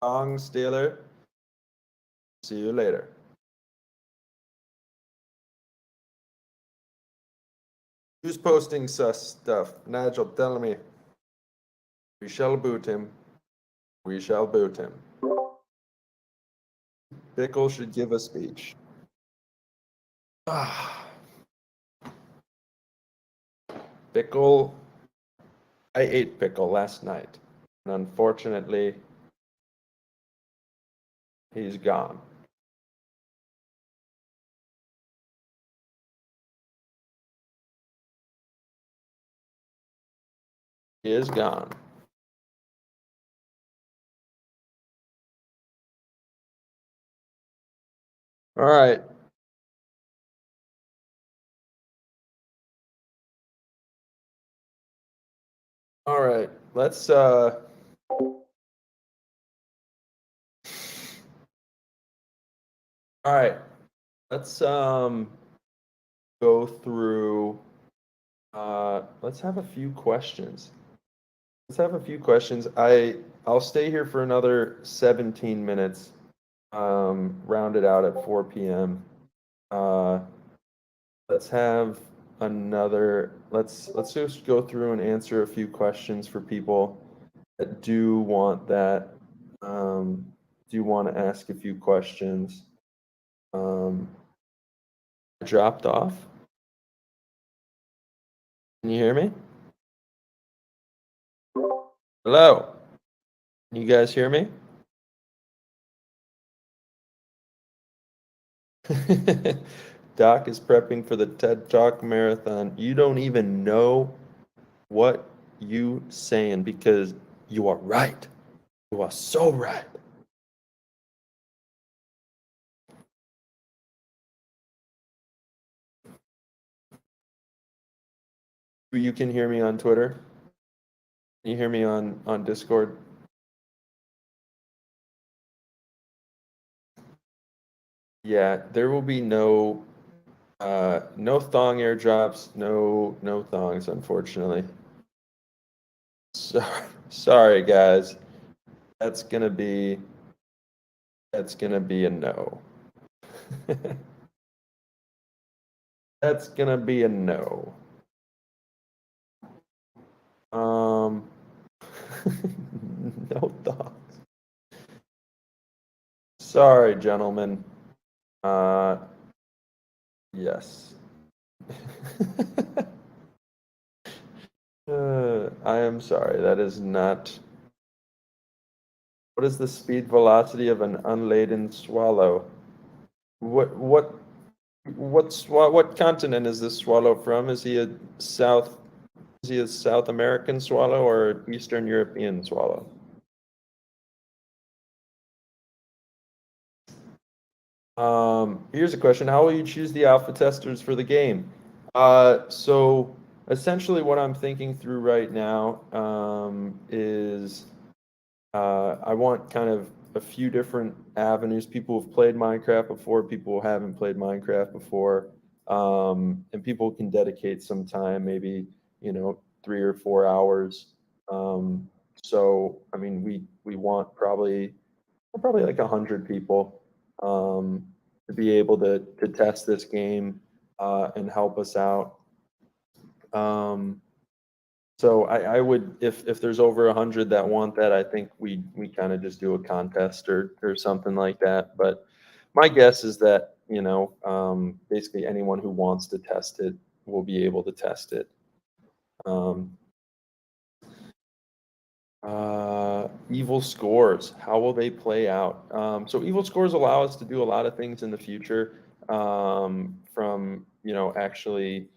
Song Stealer. See you later. Who's posting sus stuff? Nigel, tell me. We shall boot him. We shall boot him. Pickle should give a speech. Pickle I ate pickle last night, and unfortunately, he's gone. He is gone. All right. All right. Let's all right. Let's go through let's have a few questions. Let's have a few questions. I'll stay here for another 17 minutes. Rounded out at 4 p.m. Let's have another. Let's just go through and answer a few questions for people that do want that. Do want to ask a few questions. I dropped off. Can you hear me? Hello. Can you guys hear me? Doc is prepping for the TED Talk marathon. You don't even know what you saying because you are right. You are so right. You can hear me on Twitter. Can you hear me on Discord? Yeah, there will be no thong airdrops, no thongs, unfortunately. So, sorry guys. That's gonna be a no. That's gonna be a no. No thongs. Sorry, gentlemen. Yes. I am sorry. That is not. What is the speed velocity of an unladen swallow? What continent is this swallow from? Is he a South American swallow or an Eastern European swallow? Here's a question. How will you choose the alpha testers for the game? So essentially what I'm thinking through right now is I want kind of a few different avenues. People who've played Minecraft before, people who haven't played Minecraft before, and people can dedicate some time, maybe 3 or 4 hours. So I mean, we want probably like 100 people to be able to test this game and help us out. So I would, if there's over 100 that want that, I think we kind of just do a contest or something like that. But my guess is that basically anyone who wants to test it will be able to test it. Evil scores, how will they play out? So evil scores allow us to do a lot of things in the future, from actually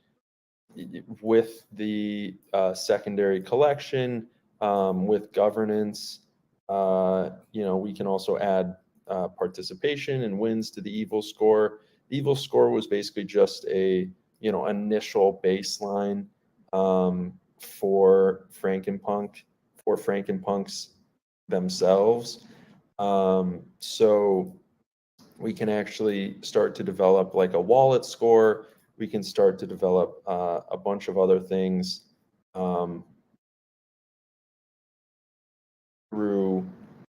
with the secondary collection, with governance. We can also add participation and wins to the evil score. The evil score was basically just a initial baseline for Frankenpunks themselves. So we can actually start to develop like a wallet score. We can start to develop a bunch of other things through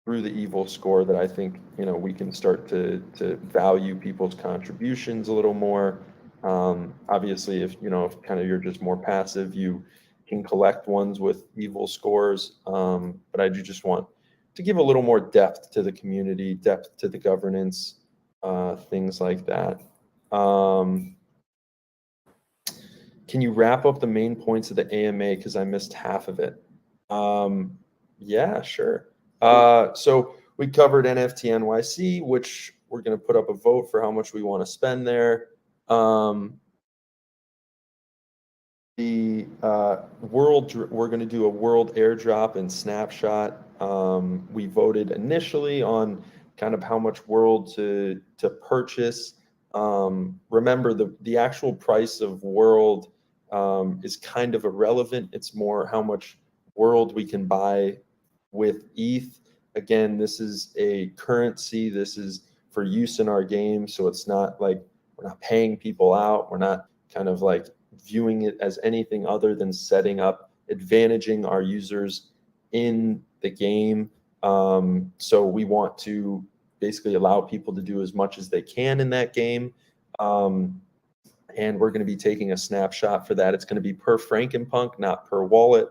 the evil score that I think we can start to value people's contributions a little more. Obviously, if kind of you're just more passive, you can collect ones with evil scores. But I do just want to give a little more depth to the community, depth to the governance, things like that. Can you wrap up the main points of the AMA because I missed half of it? Yeah, sure. So we covered NFT NYC, which we're going to put up a vote for how much we want to spend there. The we're going to do a world airdrop and snapshot. We voted initially on kind of how much world to purchase. Remember, the actual price of world is kind of irrelevant. It's more how much world we can buy with ETH. Again, this is a currency. This is for use in our game, so it's not like we're not paying people out. We're not kind of like viewing it as anything other than setting up, advantaging our users in the game. So we want to basically allow people to do as much as they can in that game. And we're going to be taking a snapshot for that. It's going to be per Frankenpunk, not per wallet.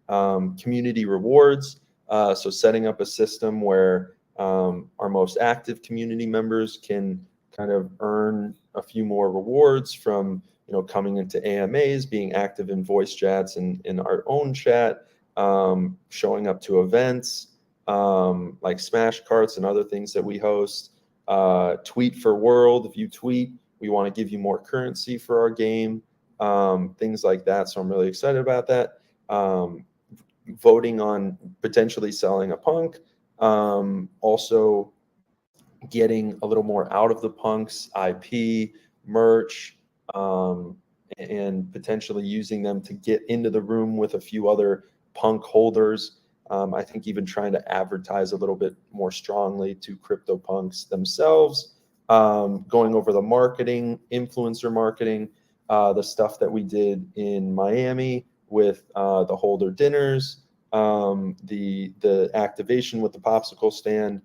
Community rewards. So setting up a system where our most active community members can kind of earn a few more rewards from coming into AMAs, being active in voice chats and in our own chat, showing up to events like Smash Carts and other things that we host. Tweet for World. If you tweet, we want to give you more currency for our game, things like that. So I'm really excited about that. Voting on potentially selling a punk. Also getting a little more out of the punks, IP, merch, and potentially using them to get into the room with a few other punk holders. I think even trying to advertise a little bit more strongly to CryptoPunks themselves, going over the marketing, influencer marketing, the stuff that we did in Miami with the holder dinners, the activation with the popsicle stand,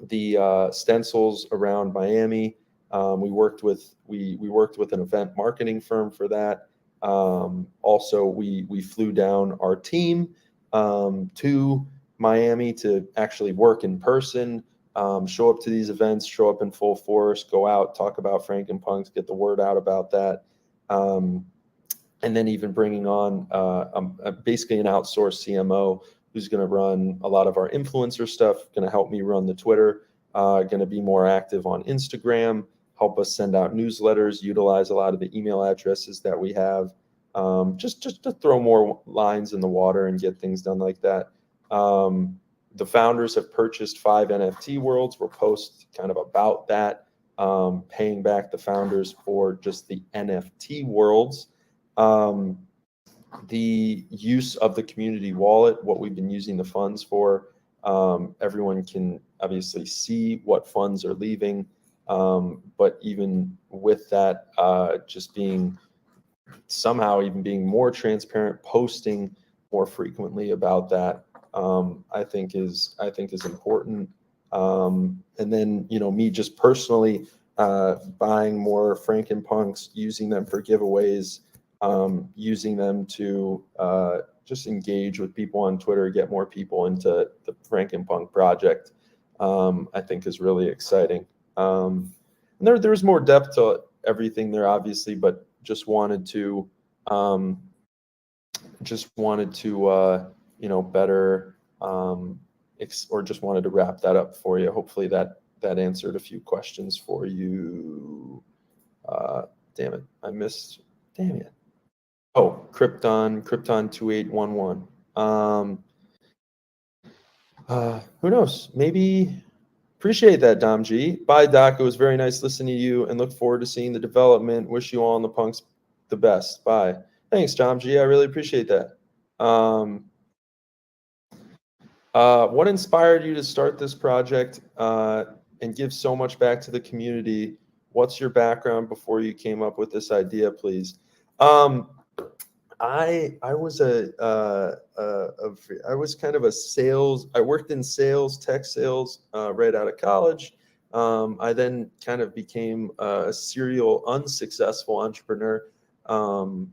the stencils around Miami. We worked with an event marketing firm for that. Also, we flew down our team to Miami to actually work in person, show up to these events, show up in full force, go out, talk about Frankenpunks, get the word out about that. And then even bringing on basically an outsourced CMO who's going to run a lot of our influencer stuff, going to help me run the Twitter, going to be more active on Instagram, help us send out newsletters, utilize a lot of the email addresses that we have, just to throw more lines in the water and get things done like that. The founders have purchased 5 NFT worlds. We'll post kind of about that, paying back the founders for just the NFT worlds. The use of the community wallet, what we've been using the funds for, everyone can obviously see what funds are leaving. But even with that, just being somehow even being more transparent, posting more frequently about that, I think is important. And then, me just personally buying more Frankenpunks, using them for giveaways, using them to just engage with people on Twitter, get more people into the Frankenpunk project, I think is really exciting. And there's more depth to everything there, obviously, but just wanted to better or just wanted to wrap that up for you. Hopefully that answered a few questions for you. Damn it, I missed. Damn it. Oh, Krypton 2811. Who knows? Maybe. Appreciate that, Dom G. Bye, Doc. It was very nice listening to you and look forward to seeing the development. Wish you all in the punks the best. Bye. Thanks, Dom G. I really appreciate that. What inspired you to start this project and give so much back to the community? What's your background before you came up with this idea, please? I was kind of a sales. I worked in sales, tech sales, right out of college. I then kind of became a serial unsuccessful entrepreneur,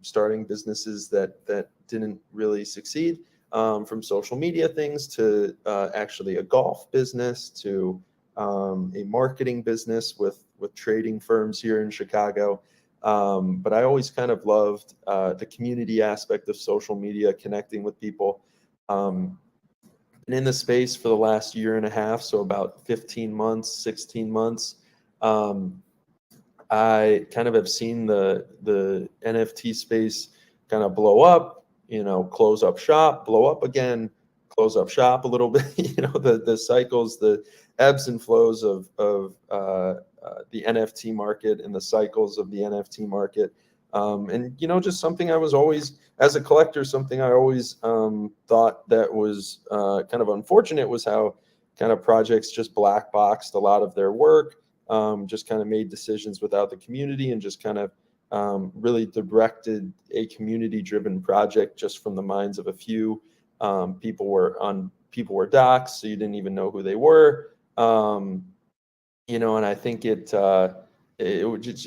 starting businesses that didn't really succeed, from social media things to actually a golf business to a marketing business with trading firms here in Chicago. But I always kind of loved the community aspect of social media, connecting with people. And in the space for the last year and a half, so about 15 months, 16 months, I kind of have seen the NFT space kind of blow up, close up shop, blow up again, close up shop a little bit, the cycles, the ebbs and flows of the NFT market and the cycles of the NFT market. And, just something I was always, as a collector, something I always thought that was kind of unfortunate was how kind of projects just black boxed a lot of their work, just kind of made decisions without the community and just kind of really directed a community-driven project just from the minds of a few. People were doxxed, so you didn't even know who they were. And I think it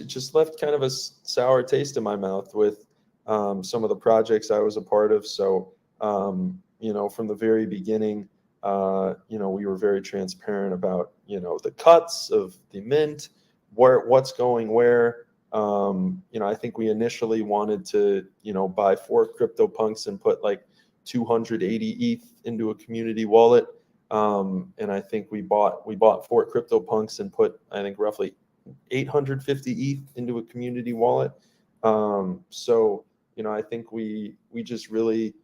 just left kind of a sour taste in my mouth with some of the projects I was a part of. So, from the very beginning, we were very transparent about, the cuts of the mint, what's going where. I think we initially wanted to, buy 4 CryptoPunks and put like 280 ETH into a community wallet. And I think we bought 4 CryptoPunks and put, I think, roughly 850 ETH into a community wallet. So, I think we just really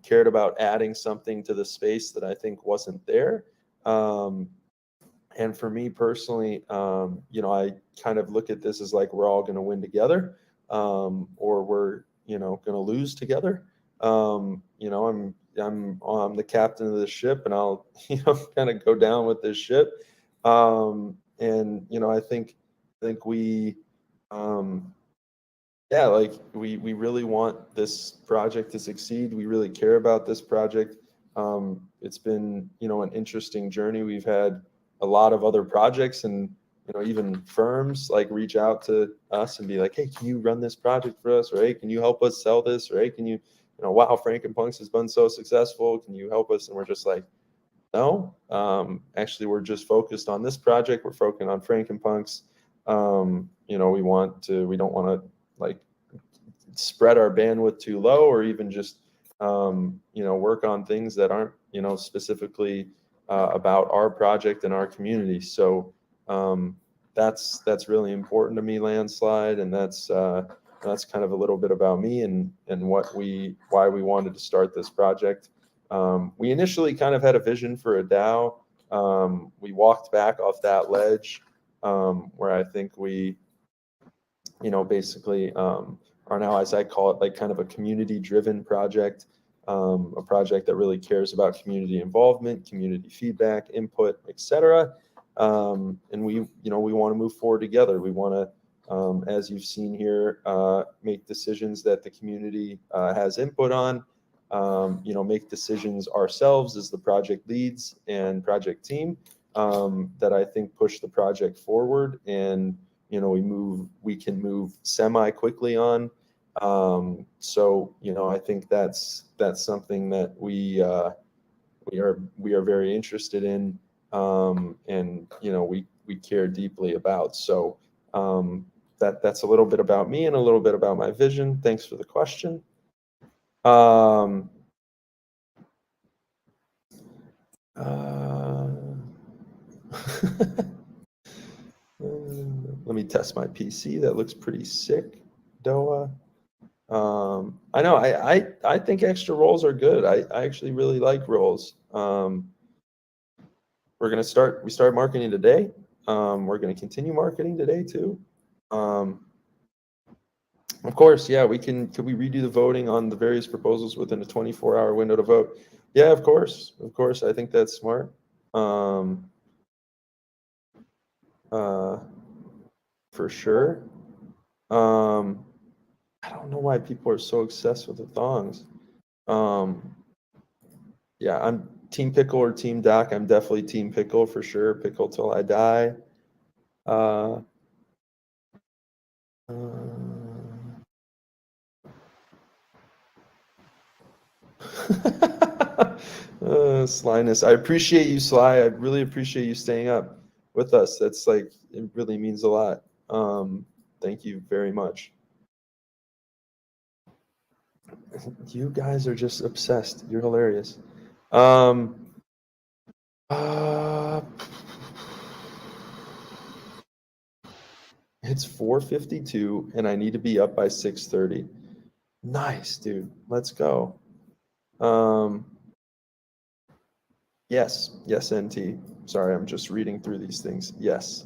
cared about adding something to the space that I think wasn't there. And for me personally, I kind of look at this as like we're all going to win together, or we're, going to lose together. I'm the captain of this ship, and I'll kind of go down with this ship. And I think we we really want this project to succeed. We really care about this project. It's been an interesting journey. We've had a lot of other projects and even firms like reach out to us and be like, hey, can you run this project for us? Or hey, can you help us sell this? Or hey, can you wow, Frankenpunks has been so successful. Can you help us? And we're just like, no, actually, we're just focused on this project. We're focusing on Frankenpunks. We don't want to like spread our bandwidth too low, or even just, work on things that aren't, specifically about our project and our community. So that's really important to me, Landslide, and that's kind of a little bit about me and why we wanted to start this project. We initially kind of had a vision for a DAO. We walked back off that ledge, where I think we, basically are now, as I call it, like kind of a community-driven project, a project that really cares about community involvement, community feedback, input, etc. And we want to move forward together. We want to, as you've seen here, make decisions that the community has input on. Make decisions ourselves as the project leads and project team that I think push the project forward, and we can move semi quickly on. So I think that's something that we are very interested in, and we care deeply about. So that's a little bit about me and a little bit about my vision. Thanks for the question. Let me test my PC. That looks pretty sick, Doa. I know. I think extra rolls are good. I actually really like rolls. We start marketing today. We're gonna continue marketing today too. Of course, yeah, could we redo the voting on the various proposals within a 24-hour window to vote? Yeah, of course. I think that's smart. For sure. I don't know why people are so obsessed with the thongs. Yeah, I'm Team Pickle or Team Doc. I'm definitely Team Pickle for sure. Pickle till I die. Slyness. I appreciate you, Sly. I really appreciate you staying up with us. That's like, it really means a lot. Thank you very much. You guys are just obsessed. You're hilarious. It's 4:52 and I need to be up by 6:30. Nice, dude. Let's go. Yes, NT. Sorry, I'm just reading through these things. Yes.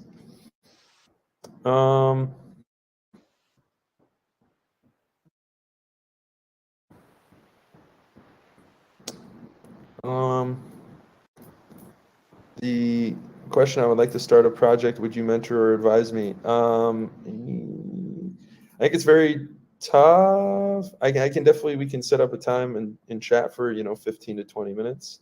The question, I would like to start a project. Would you mentor or advise me? I think it's very tough. I can definitely, we can set up a time in chat for, 15 to 20 minutes.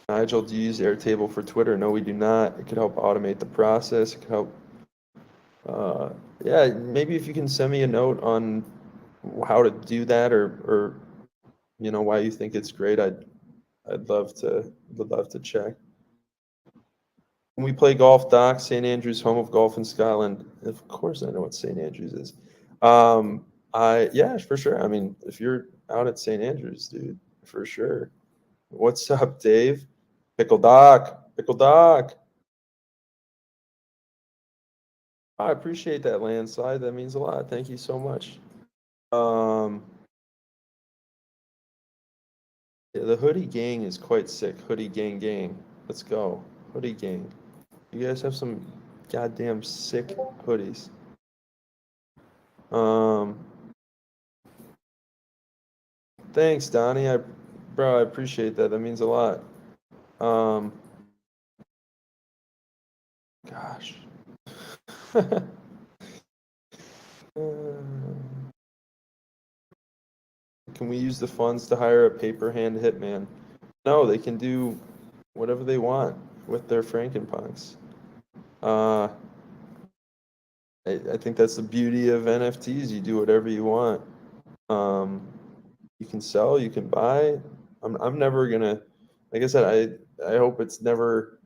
Nigel, do you use Airtable for Twitter? No, we do not. It could help automate the process. It could help. Yeah, maybe if you can send me a note on how to do that, or why you think it's great. Would love to check. When we play golf, Doc, St. Andrews, home of golf in Scotland. Of course, I know what St. Andrews is. Yeah, for sure. I mean, if you're out at St. Andrews, dude, for sure. What's up, Dave? Pickle Doc. I appreciate that, landslide. That means a lot. Thank you so much. Yeah, the hoodie gang is quite sick. Hoodie gang. Let's go. Hoodie gang. You guys have some goddamn sick hoodies. Thanks, Donnie. Bro, I appreciate that. That means a lot. Gosh. Can we use the funds to hire a paper hand hitman? No, they can do whatever they want with their Frankenpunks. I think that's the beauty of NFTs. You do whatever you want. You can sell, you can buy. I'm never gonna, like I said, I hope it's never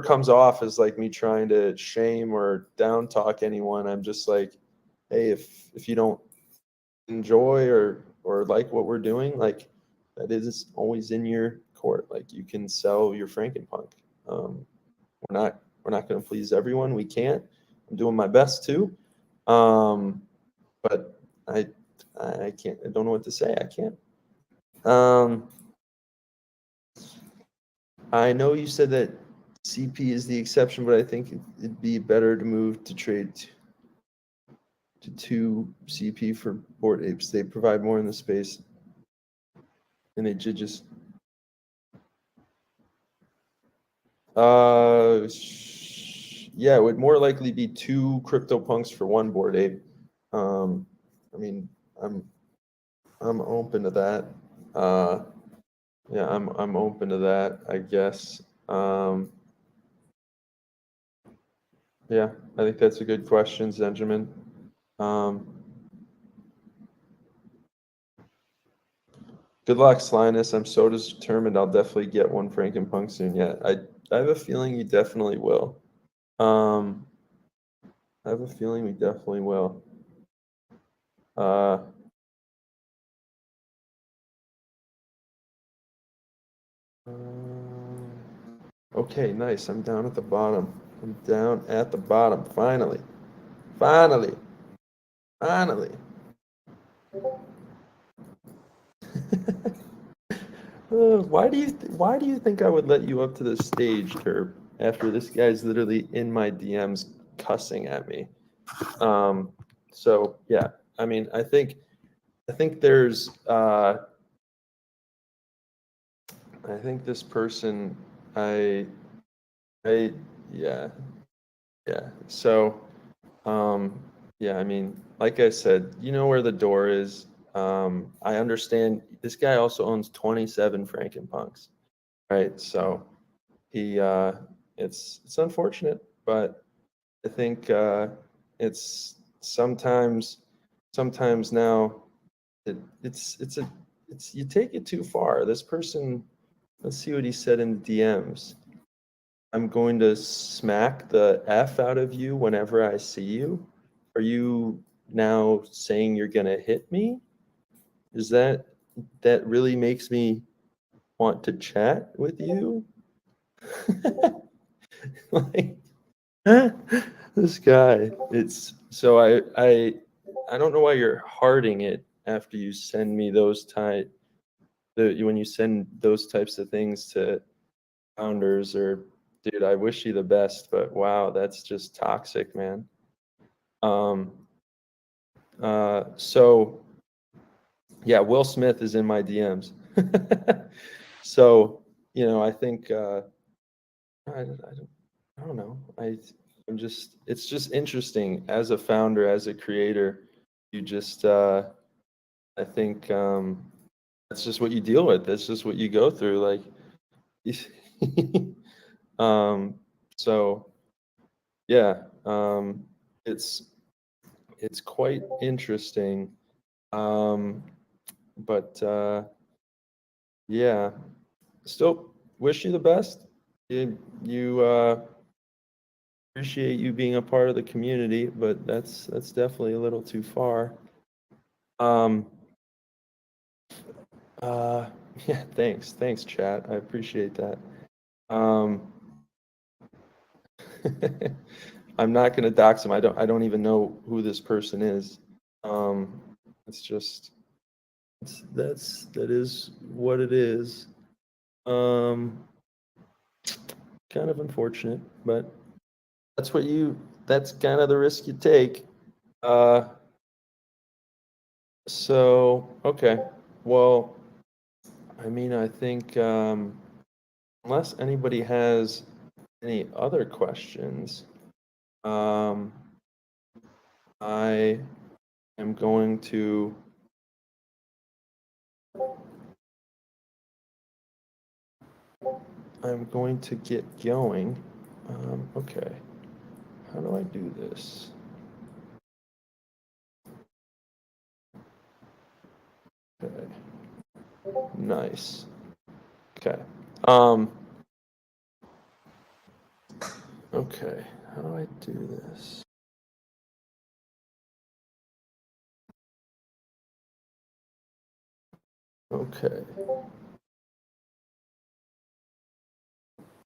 comes off as like me trying to shame or down talk anyone. I'm just like, hey, if you don't enjoy or like what we're doing, like, that is always in your court. Like, you can sell your Frankenpunk. We're not going to please everyone. We can't. I'm doing my best too, but I can't. I don't know what to say. I can't. I know you said that CP is the exception, but I think it'd be better to move to trade to 2 CP for Bored Apes. They provide more in the space, and they just yeah, it would more likely be 2 CryptoPunks for 1 Bored Ape. I mean, I'm open to that. Yeah, I'm open to that, I guess. Yeah, I think that's a good question, Benjamin. Good luck, Slinus. I'm so determined I'll definitely get one Frankenpunk soon. Yeah, I have a feeling you definitely will. I have a feeling we definitely will. Okay, nice. I'm down at the bottom. Finally. Why do you think I would let you up to the stage, Turb, after this guy's literally in my DMs cussing at me? So yeah, I mean, I think there's I think this person, yeah. So, yeah, I mean, like I said, you know where the door is. I understand this guy also owns 27 Frankenpunks, right? So he, it's unfortunate, but I think it's sometimes now it's you take it too far. This person, let's see what he said in the DMs. I'm going to smack the F out of you whenever I see you? Are you now saying you're gonna hit me? Is that really makes me want to chat with you? Like, this guy. It's so I don't know why you're hearting it after you send me those when you send those types of things to founders. Or dude, I wish you the best, but wow, that's just toxic, man. So yeah, Will Smith is in my DMs. So, I think I don't know. It's just interesting as a founder, as a creator. You just I think that's just what you deal with. That's just what you go through. Like, so yeah, it's quite interesting. But yeah, still wish you the best. You appreciate you being a part of the community, but that's definitely a little too far. Um, yeah, thanks, chat. I appreciate that. I'm not gonna dox him. I don't even know who this person is. It's just that is what it is. Kind of unfortunate, but that's kind of the risk you take. So okay, well, I mean, I think unless anybody has any other questions, I am going to get going. Okay, how do I do this? Okay, nice. Okay. Okay, how do I do this? Okay.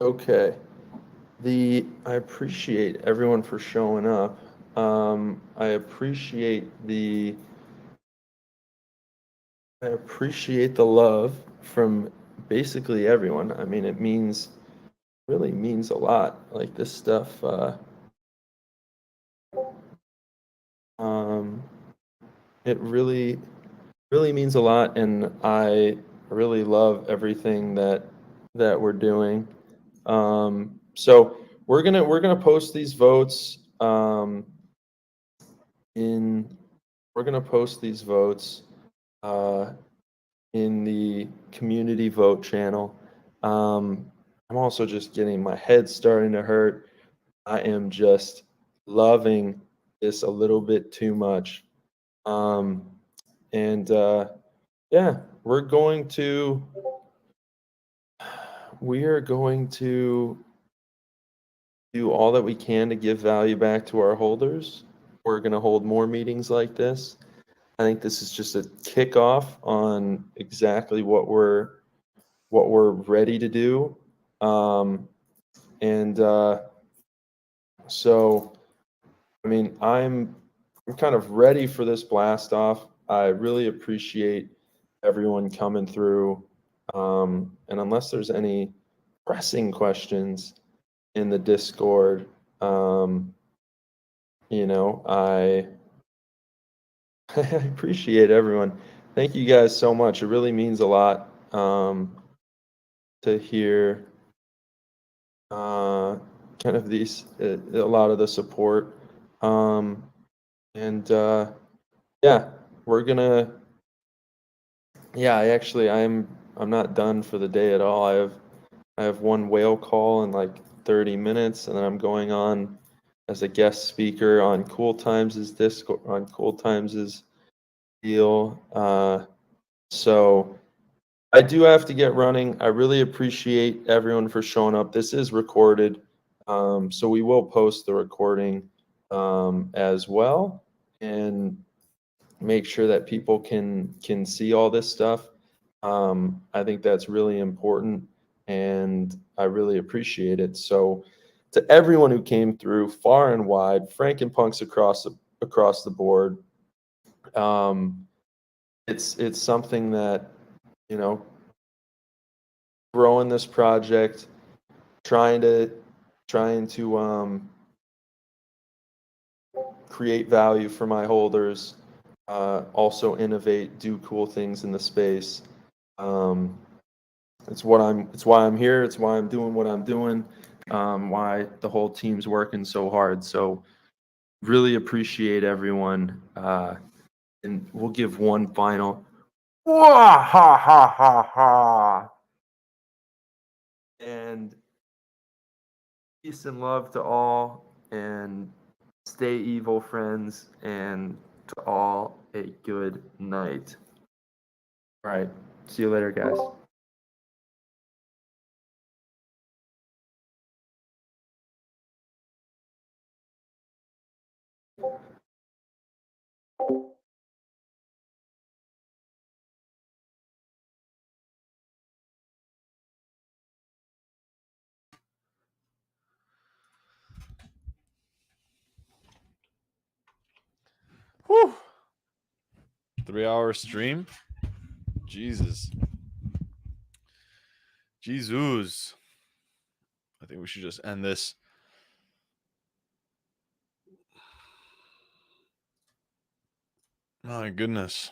Okay. I appreciate everyone for showing up. I appreciate the love from basically everyone. I mean, it really means a lot. Like, this stuff, it really means a lot, and I really love everything that we're doing. So we're gonna post these votes in the community vote channel. I'm also just getting my head starting to hurt. I am just loving this a little bit too much. And yeah, we are going to do all that we can to give value back to our holders. We're going to hold more meetings like this. I think this is just a kickoff on exactly what we're ready to do. And so, I mean, I'm kind of ready for this blast off. I really appreciate everyone coming through. And unless there's any pressing questions in the Discord, I I appreciate everyone. Thank you guys so much. It really means a lot to hear kind of a lot of the support. And yeah, we're gonna. Yeah, I'm not done for the day at all. I have one whale call in like 30 minutes, and then I'm going on as a guest speaker on Cool Times' Discord, on Cool Times' deal. So I do have to get running. I really appreciate everyone for showing up. This is recorded, so we will post the recording as well, and make sure that people can see all this stuff. I think that's really important, and I really appreciate it. So, to everyone who came through far and wide, Frankenpunks across the board, it's something that, you know, growing this project, trying to create value for my holders, also innovate, do cool things in the space. It's why I'm here. It's why I'm doing what I'm doing. Why the whole team's working so hard. So really appreciate everyone. And we'll give one final. Wah, ha ha ha ha. And peace and love to all, and stay evil, friends, and to all a good night. All right. See you later, guys. Whew. 3-hour stream. Jesus. I think we should just end this. My goodness.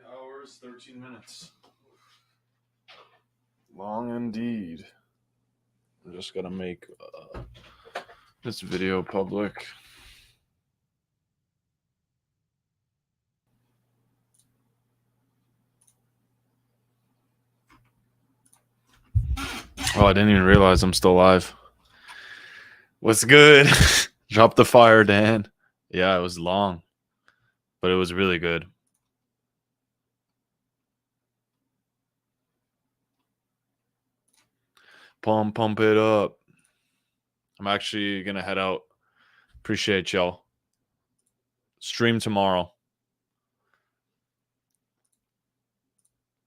Hours, 13 minutes. Long indeed. I'm just gonna make this video public. Oh, I didn't even realize I'm still live. What's good? Drop the fire, Dan. Yeah, it was long, but it was really good. Pump it up. I'm actually gonna head out. Appreciate y'all. Stream tomorrow.